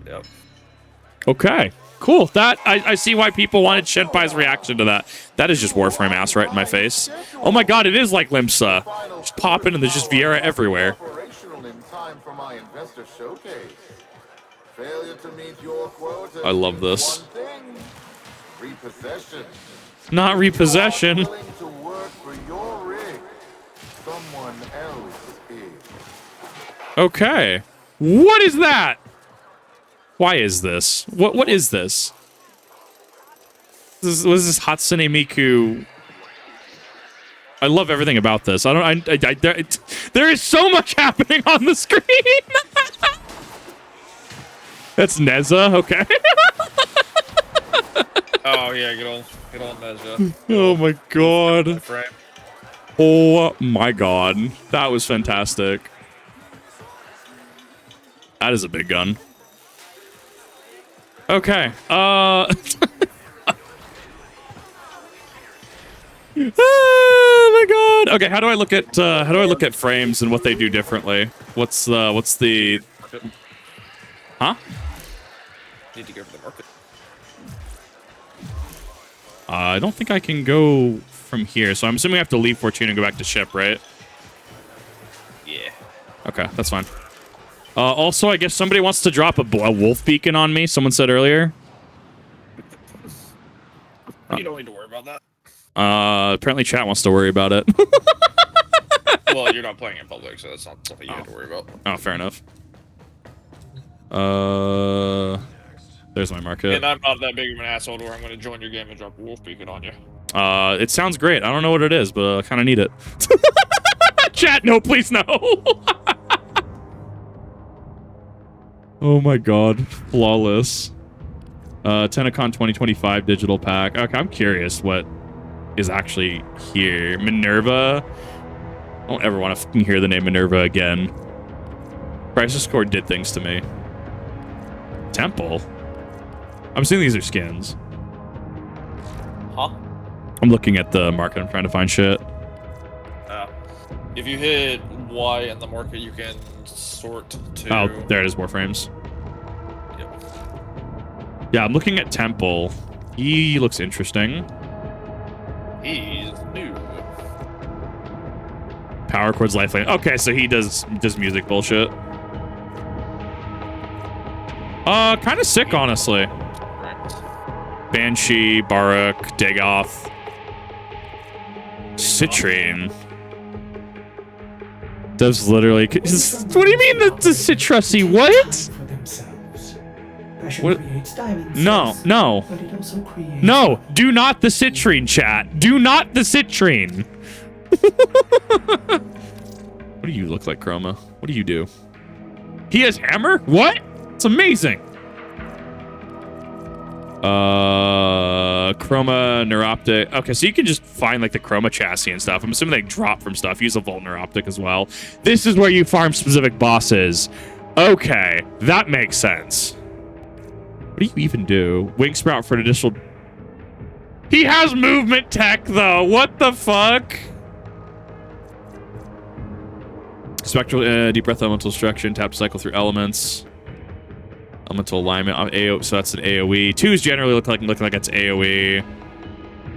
Yep. Okay. Cool. That I see why people wanted Shenpai's reaction to that. That is just Warframe ass right in my face. Oh my god, it is like Limsa. Just popping and there's just Viera everywhere. I love this. Not repossession. Okay. What is that? Why is this? What is this? What is this Hatsune Miku? I love everything about this. There is so much happening on the screen. That's Neza, okay. Oh yeah, good old Neza. Oh my god. Oh my god. That was fantastic. That is a big gun. Okay. Oh my god. Okay, how do I look at frames and what they do differently? What's the Huh? Need to go for the market. I don't think I can go from here, so I'm assuming I have to leave Fortuna and go back to ship, right? Yeah. Okay, that's fine. Also, I guess somebody wants to drop a wolf beacon on me, someone said earlier. You don't need to worry about that. Apparently chat wants to worry about it. Well, you're not playing in public, so that's not something you have to worry about. Oh, fair enough. There's my market. And I'm not that big of an asshole where I'm going to join your game and drop a wolf beacon on you. It sounds great. I don't know what it is, but I kind of need it. Chat, no, please, no. Oh my god, flawless. Tenacon 2025 digital pack. Okay, I'm curious what is actually here. Minerva. I don't ever want to fucking hear the name Minerva again. Crisis Core did things to me. Temple. I'm assuming these are skins. Huh? I'm looking at the market. I'm trying to find shit. If you hit Y in the market, you can sort to... Oh, there it is, Warframes. Yep. Yeah, I'm looking at Temple. He looks interesting. He's new. Power Chords Lifeline. Okay, so he does music bullshit. Kind of sick, honestly. Banshee, Barak, Dagoth, Citrine. Does literally... What do you mean the citrusy? What? What? No. No, do not the citrine, chat. Do not the citrine. What do you look like, Chroma? What do you do? He has hammer? What? It's amazing. Chroma, Neuroptic. Okay, so you can just find like the Chroma chassis and stuff. I'm assuming they drop from stuff. Use a Volt Neuroptic as well. This is where you farm specific bosses. Okay, that makes sense. What do you even do? Wing Sprout for an additional... He has movement tech, though. What the fuck? Spectral, Deep Breath, Elemental Destruction, tap to cycle through elements. Elemental alignment, so that's an AoE. 2s generally looking like it's AoE.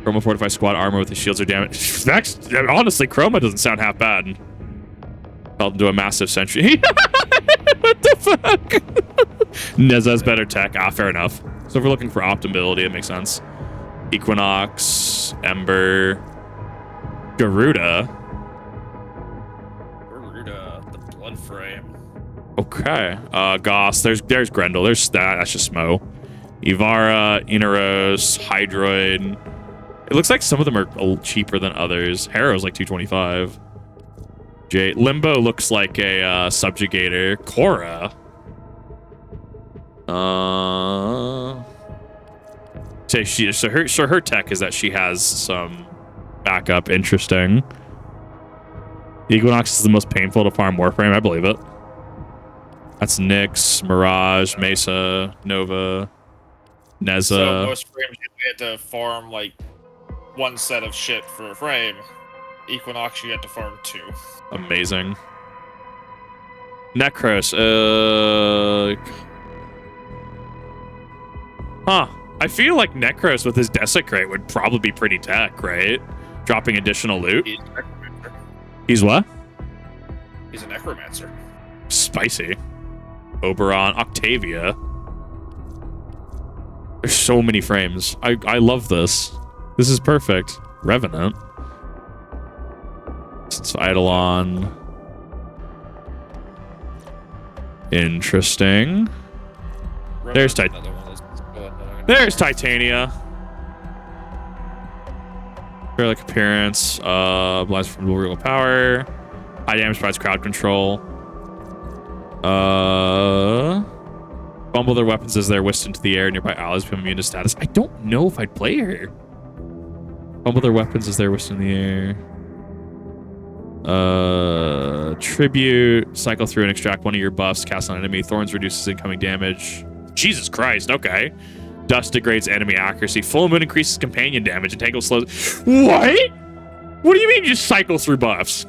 Chroma Fortify Squad armor with the shields are damaged. Honestly, Chroma doesn't sound half bad. Fell into a massive sentry. What the fuck? Neza's better tech. Ah, fair enough. So if we're looking for optimability, it makes sense. Equinox, Ember, Garuda. The blood frame. Okay. Goss. There's Grendel. There's that. That's just Smo. Ivara, Inaros, Hydroid. It looks like some of them are cheaper than others. Harrow's like 225. Jade. Limbo looks like a subjugator. Korra. So her tech is that she has some backup. Interesting. The Equinox is the most painful to farm Warframe. I believe it. That's Nyx, Mirage, Mesa, Nova, Neza. So most frames you had to farm like one set of shit for a frame. Equinox you had to farm 2. Amazing. Necros. Huh. I feel like Necros with his Desecrate would probably be pretty tech, right? Dropping additional loot. He's a necromancer. He's what? He's a necromancer. Spicy. Oberon, Octavia. There's so many frames. I love this. This is perfect. Revenant. It's Eidolon. Interesting. There's Titania. Relic appearance. Blinds from real power. High damage provides crowd control. Bumble their weapons as they're whisked into the air. Nearby allies become immune to status. I don't know if I'd play her. Bumble their weapons as they're whisked in the air. Tribute. Cycle through and extract one of your buffs. Cast on enemy. Thorns reduces incoming damage. Jesus Christ. Okay. Dust degrades enemy accuracy. Full moon increases companion damage. Entangle slows. What? What do you mean just cycle through buffs?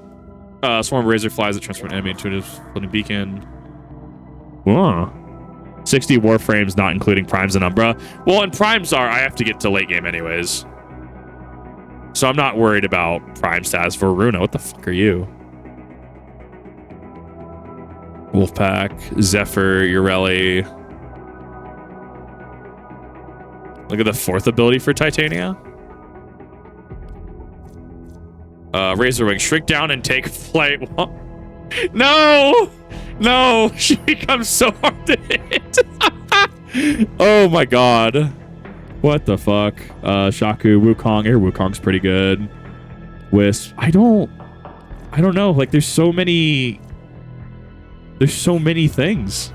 Swarm razor flies that transform an enemy into a floating beacon. Whoa. 60 Warframes, not including Primes and Umbra. Well, and Primes I have to get to late game anyways. So I'm not worried about Prime stats for Runa. What the fuck are you? Wolfpack, Zephyr, Ureli. Look at the 4th ability for Titania. Razorwing, shrink down and take flight. No! No! She becomes so hard to hit. Oh my god. What the fuck? Shaku, Wukong. Air Wukong's pretty good. Wisp. I don't know. Like, there's so many things.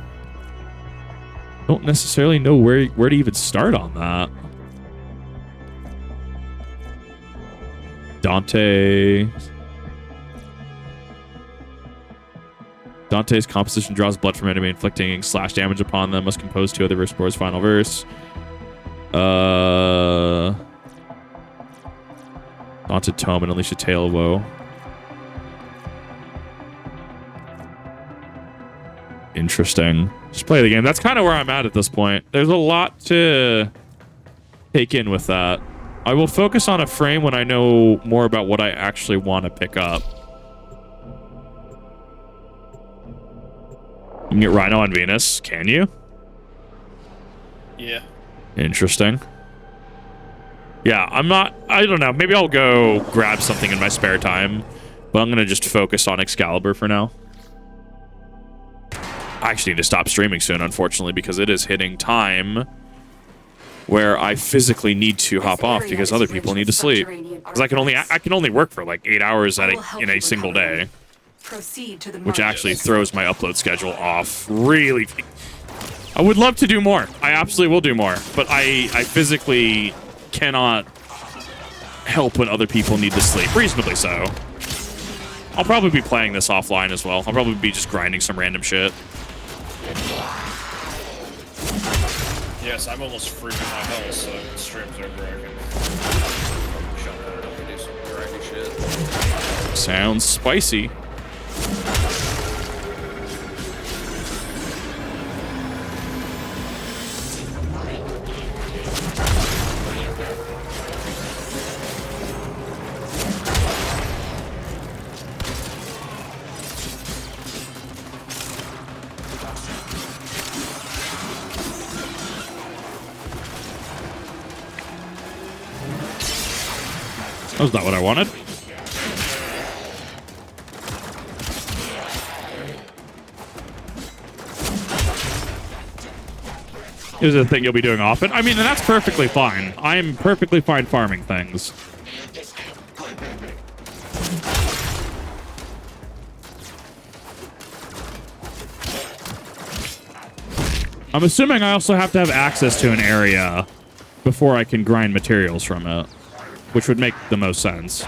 Don't necessarily know where to even start on that. Dante's composition draws blood from enemy, inflicting slash damage upon them. Must compose 2 other verse boards. Final verse. Daunted Tome and Unleash a Tale of Woe. Interesting. Just play the game. That's kind of where I'm at this point. There's a lot to take in with that. I will focus on a frame when I know more about what I actually want to pick up. You can get Rhino on Venus. Can you? Yeah. Interesting. Yeah, I don't know. Maybe I'll go grab something in my spare time. But I'm going to just focus on Excalibur for now. I actually need to stop streaming soon, unfortunately, because it is hitting time where I physically need to hop off because other people need to sleep. Because I can only work for like 8 hours in a single day, which actually throws my upload schedule off. Really, I would love to do more. I absolutely will do more, but I physically cannot help when other people need to sleep. Reasonably so. I'll probably be playing this offline as well. I'll probably be just grinding some random shit. Yes, I'm almost freezing my house, so if the stream's over, I can shut it up and do some grindy shit. Sounds spicy. That was not what I wanted. Is it a thing you'll be doing often? I mean, and that's perfectly fine. I'm perfectly fine farming things. I'm assuming I also have to have access to an area before I can grind materials from it, which would make the most sense.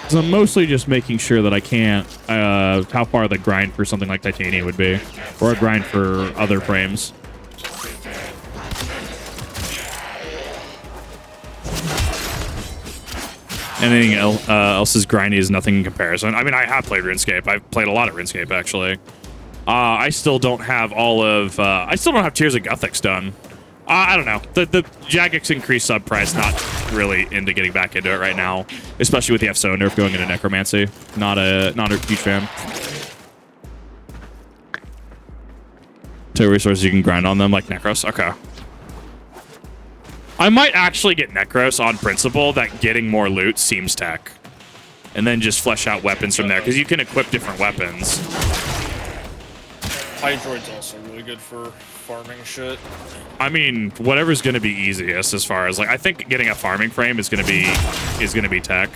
So I'm mostly just making sure that I can't, how far the grind for something like titanium would be, or a grind for other frames. Anything else is grindy is nothing in comparison. I mean, I have played RuneScape. I've played a lot of RuneScape, actually. I still don't have all of, I still don't have Tears of Guthix done. I don't know. The Jagex increased sub price, not really into getting back into it right now, especially with the FSO nerf going into Necromancy. Not a huge fan. 2 resources you can grind on them, like Necros. Okay. I might actually get Necros on principle that getting more loot seems tech. And then just flesh out weapons from there, because you can equip different weapons. Hydroid's also really good for farming shit. I mean, whatever's going to be easiest as far as, like, I think getting a farming frame is going to be tech.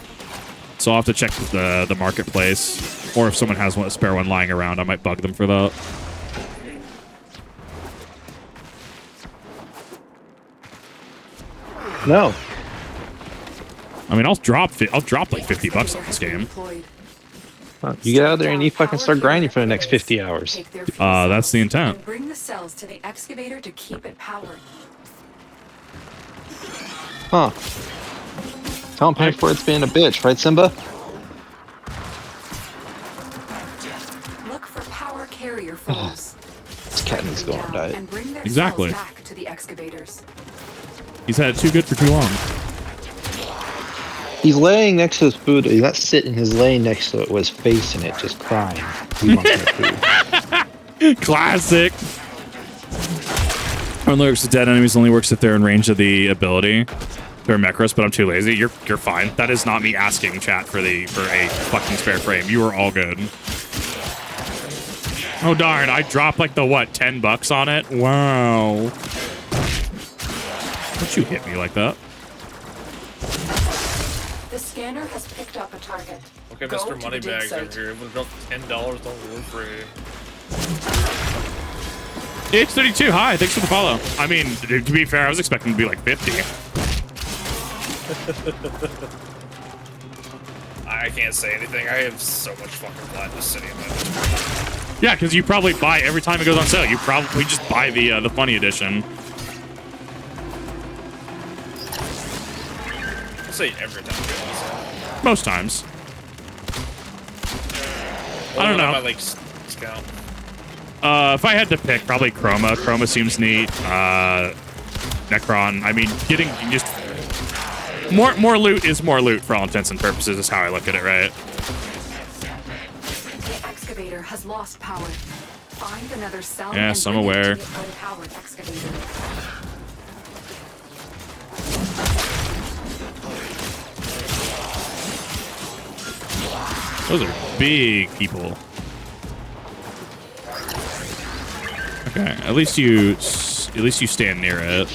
So I'll have to check the marketplace, or if someone has a spare one lying around, I might bug them for that. No. I mean, I'll drop like $50 on this game. You get out there and you fucking start grinding for the next 50 hours. That's the intent. Bring the cells to the excavator to keep it powered. Huh. Don't pay for it's being a bitch, right, Simba? Look for power carrier foes. This cat needs to go on diet. And bring their Exactly. cells back to the excavators. He's had it too good for too long. He's laying next to his food. He's not sitting. He's laying next to it with his face in it, just crying. He wants more food. Classic. When lyrics to dead enemies only works if they're in range of the ability. They're Mechros, but I'm too lazy. You're fine. That is not me asking chat for a fucking spare frame. You are all good. Oh darn! I dropped like the what, $10 on it? Wow. Don't you hit me like that? The scanner has picked up a target. Okay, Go Mr. to the Moneybags dig over site. here. We've got $10 on Warframe. H32, hi, thanks for the follow. I mean, to be fair, I was expecting to be like 50. I can't say anything. I have so much fucking platinum city in my inventory. Yeah, because you probably buy every time it goes on sale. You probably just buy the funny edition. I'll say every time it goes on sale. Most times. I don't know. My, like, discount. If I had to pick, probably Chroma. Chroma seems neat. Necron. I mean, getting just more loot is more loot for all intents and purposes. Is how I look at it, right? The excavator has lost power. Find another cell. Yes, and I'm bring it aware. to the unpowered excavator. Those are big people. Okay, at least you stand near it.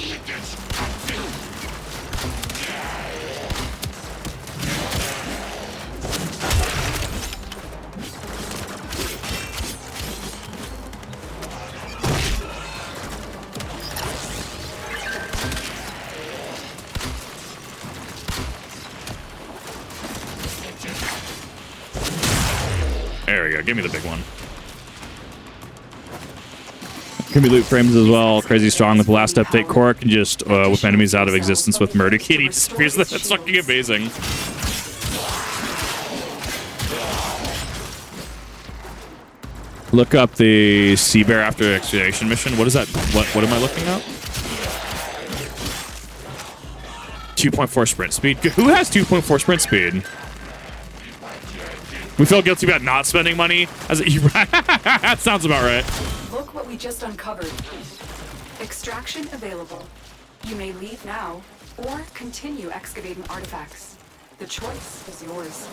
There we go. Give me the big one. Give me loot frames as well. Crazy strong with the last update. Korra can just whip enemies out of existence with Murder Kitty. Disappears. That's fucking amazing. Look up the Sea Bear after excavation mission. What is that? What am I looking up? 2.4 sprint speed. Who has 2.4 sprint speed? We feel guilty about not spending money. That sounds about right. Look what we just uncovered. Extraction available. You may leave now or continue excavating artifacts. The choice is yours.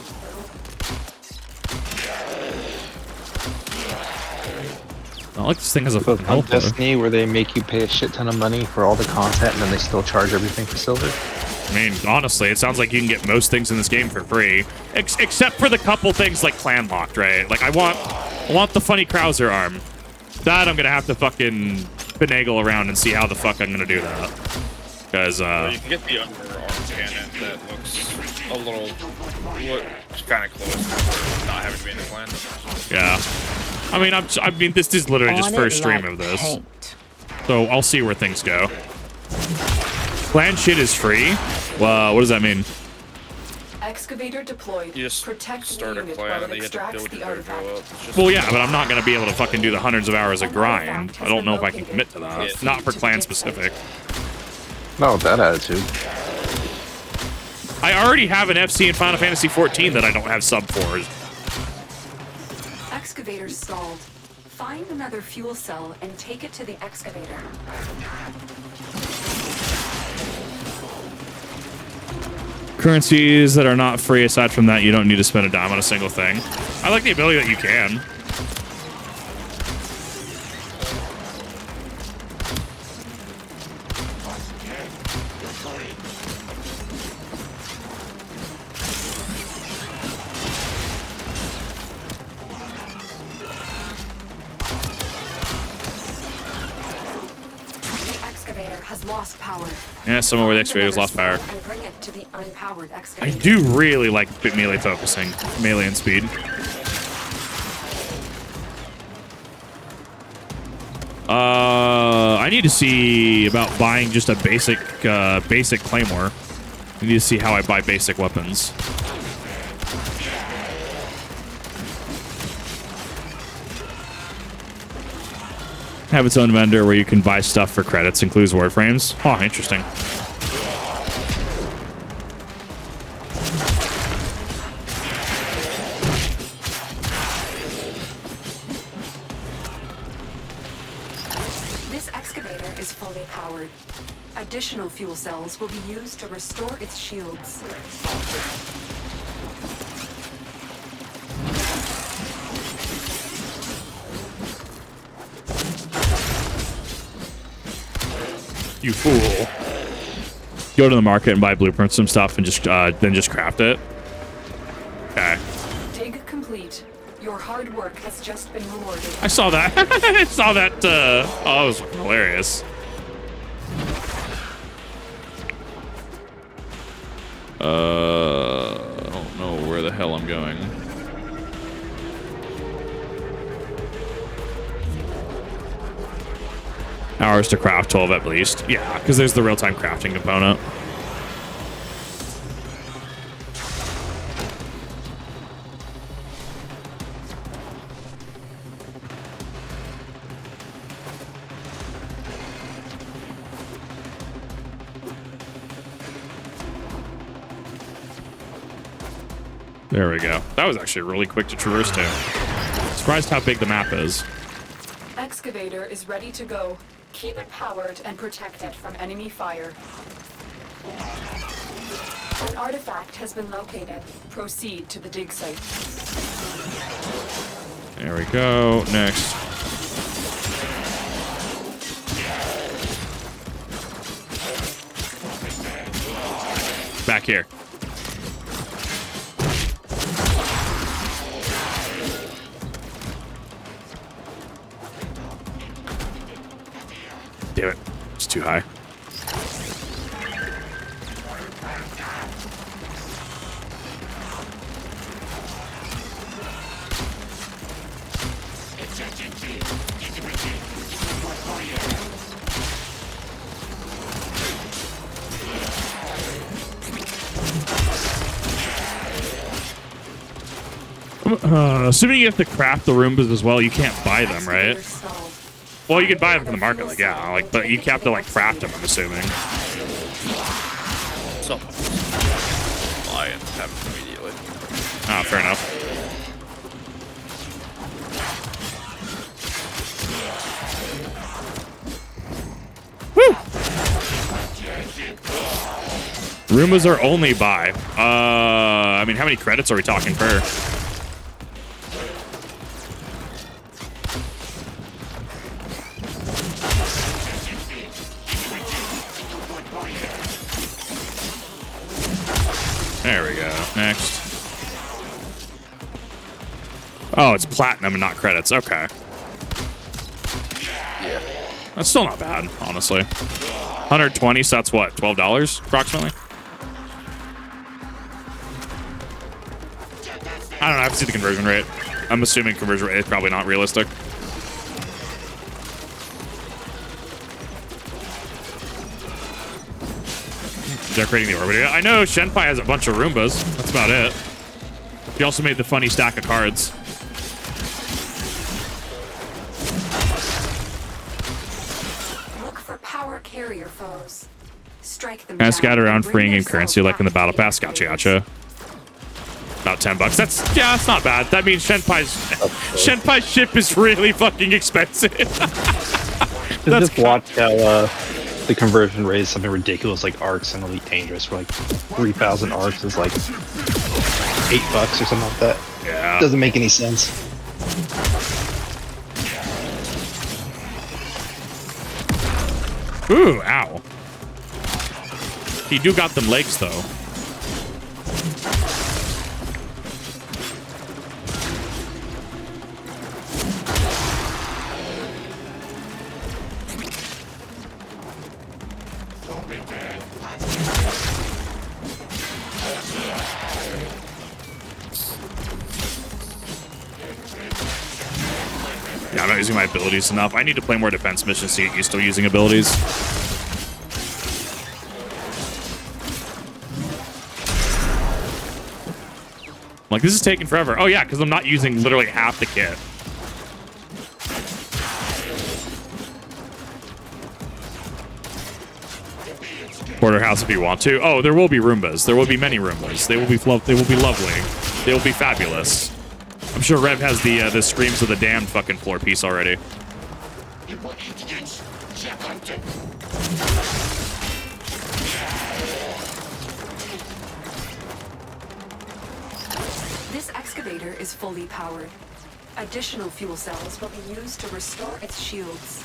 Not like this thing has a fucking On health bar. Destiny, where they make you pay a shit ton of money for all the content, and then they still charge everything for silver. I mean, honestly, it sounds like you can get most things in this game for free, except for the couple things like clan locked, right? Like I want the funny Krauser arm. That I'm gonna have to fucking finagle around and see how the fuck I'm gonna do that. Because you can get the underarm cannon that looks a little kind of close to not having to be in the clan. yeah. I mean, this is literally just first stream of this, so I'll see where things go. Clan shit is free. Well, what does that mean? Excavator deployed. You just start a clan and then you have to build your dojo up. Well, yeah, but I'm not gonna be able to fucking do the hundreds of hours of grind. I don't know if I can commit to that. Not for clan specific. Not with that attitude. I already have an FC in Final Fantasy XIV that I don't have sub for. Excavator stalled. Find another fuel cell and take it to the excavator. Currencies that are not free, aside from that, you don't need to spend a dime on a single thing. I like the ability that you can. Lost power. Yeah, somewhere where the excavator's lost power. And bring it to the unpowered I excavator. do really like melee focusing, melee and speed. I need to see about buying just a basic claymore. I need to see how I buy basic weapons. Have its own vendor where you can buy stuff for credits, includes Warframes. Oh, interesting. This excavator is fully powered. Additional fuel cells will be used to restore its shields. You fool. Go to the market and buy blueprints and stuff and just then just craft it. Okay. Dig complete. Your hard work has just been rewarded. I saw that. I saw that. Oh, it was hilarious. I don't know where the hell I'm going. Hours to craft 12 at least. Yeah, because there's the real-time crafting component. There we go. That was actually really quick to traverse to. Surprised how big the map is. Excavator is ready to go. Keep it powered and protected from enemy fire. An artifact has been located. Proceed to the dig site. There we go. Next. Back here. Damn it. It's too high. Assuming you have to craft the Roombas as well, you can't buy them, right? Well, you can buy them from the market, like, yeah, like, but you have to, like, craft them, I'm assuming. So, I have it immediately. Oh, fair enough. Woo! Roombas are only buy. I mean, how many credits are we talking per? next? Oh, it's platinum and not credits. Okay. Yeah. That's still not bad, honestly. 120, so that's what, $12 approximately? I don't know, I have to see the conversion rate. I'm assuming conversion rate is probably not realistic. Decorating the orbiter. I know Shenpai has a bunch of Roombas. That's about it. He also made the funny stack of cards. Look for power carrier foes. Strike them. Can I scatter around bring freeing in yourself currency like in the back battle to the pass? Gotcha, activators. gotcha. About $10. That's not bad. That means Shenpai's ship is really fucking expensive. Just watch how the conversion rate is something ridiculous like Arcs and Elite Dangerous, where like 3,000 Arcs is like $8 or something like that. Yeah. Doesn't make any sense. Ooh, ow. He do got them legs though. Yeah, I'm not using my abilities enough. I need to play more defense missions to get used to using abilities. Like, this is taking forever. Oh, yeah, because I'm not using literally half the kit. Porterhouse if you want to. Oh, there will be Roombas. There will be many Roombas. They will be lovely. They will be fabulous. I'm sure Rev has the Screams of the Damned fucking floor piece already. This excavator is fully powered. Additional fuel cells will be used to restore its shields.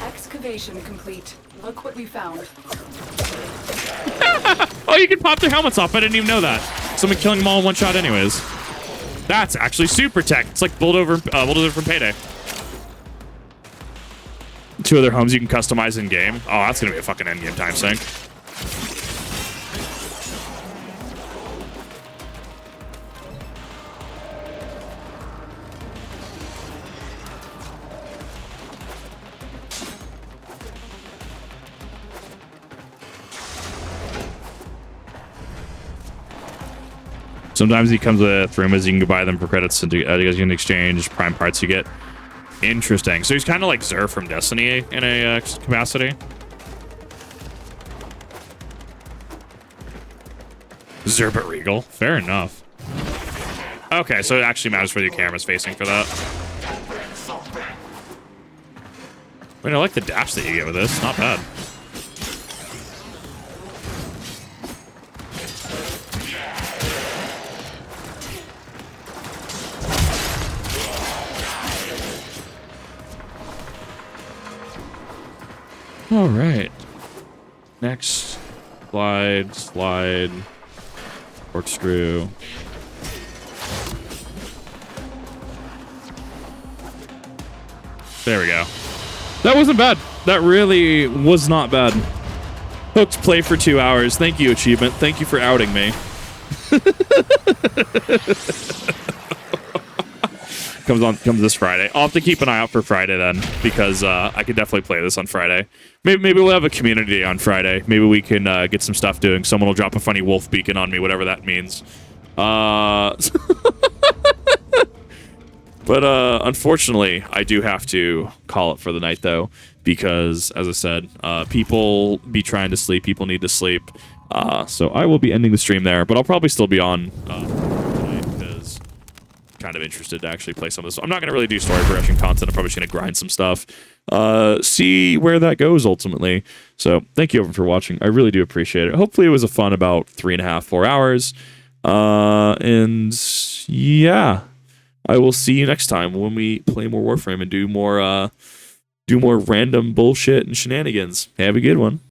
Excavation complete. Look what we found. Oh, you can pop their helmets off. I didn't even know that. Someone killing them all in one shot anyways. That's actually super tech. It's like Bulldozer from Payday. 2 other homes you can customize in game. Oh, that's gonna be a fucking endgame time sink. Sometimes he comes with Roombas. You can buy them for credits and you can exchange prime parts you get. Interesting. So he's kind of like Xur from Destiny in a capacity. Xur but Regal. Fair enough. Okay, so it actually matters where your camera's facing for that. Wait, I like the dash that you get with this. Not bad. All right. Next, slide, corkscrew. There we go. That wasn't bad. That really was not bad. Hooked play for 2 hours. Thank you, achievement. Thank you for outing me. Comes this Friday. I'll have to keep an eye out for Friday then, because I could definitely play this on Friday. Maybe we'll have a community day on Friday. Maybe we can get some stuff doing. Someone will drop a funny wolf beacon on me, whatever that means. But unfortunately, I do have to call it for the night, though, because, as I said, people be trying to sleep. People need to sleep. So I will be ending the stream there, but I'll probably still be on tonight, because kind of interested to actually play some of this. I'm not going to really do story progression content. I'm probably just going to grind some stuff. See where that goes, ultimately. So thank you, everyone, for watching. I really do appreciate it. Hopefully it was a fun about 3.5, 4 hours. And yeah, I will see you next time when we play more Warframe and do more random bullshit and shenanigans. Have a good one.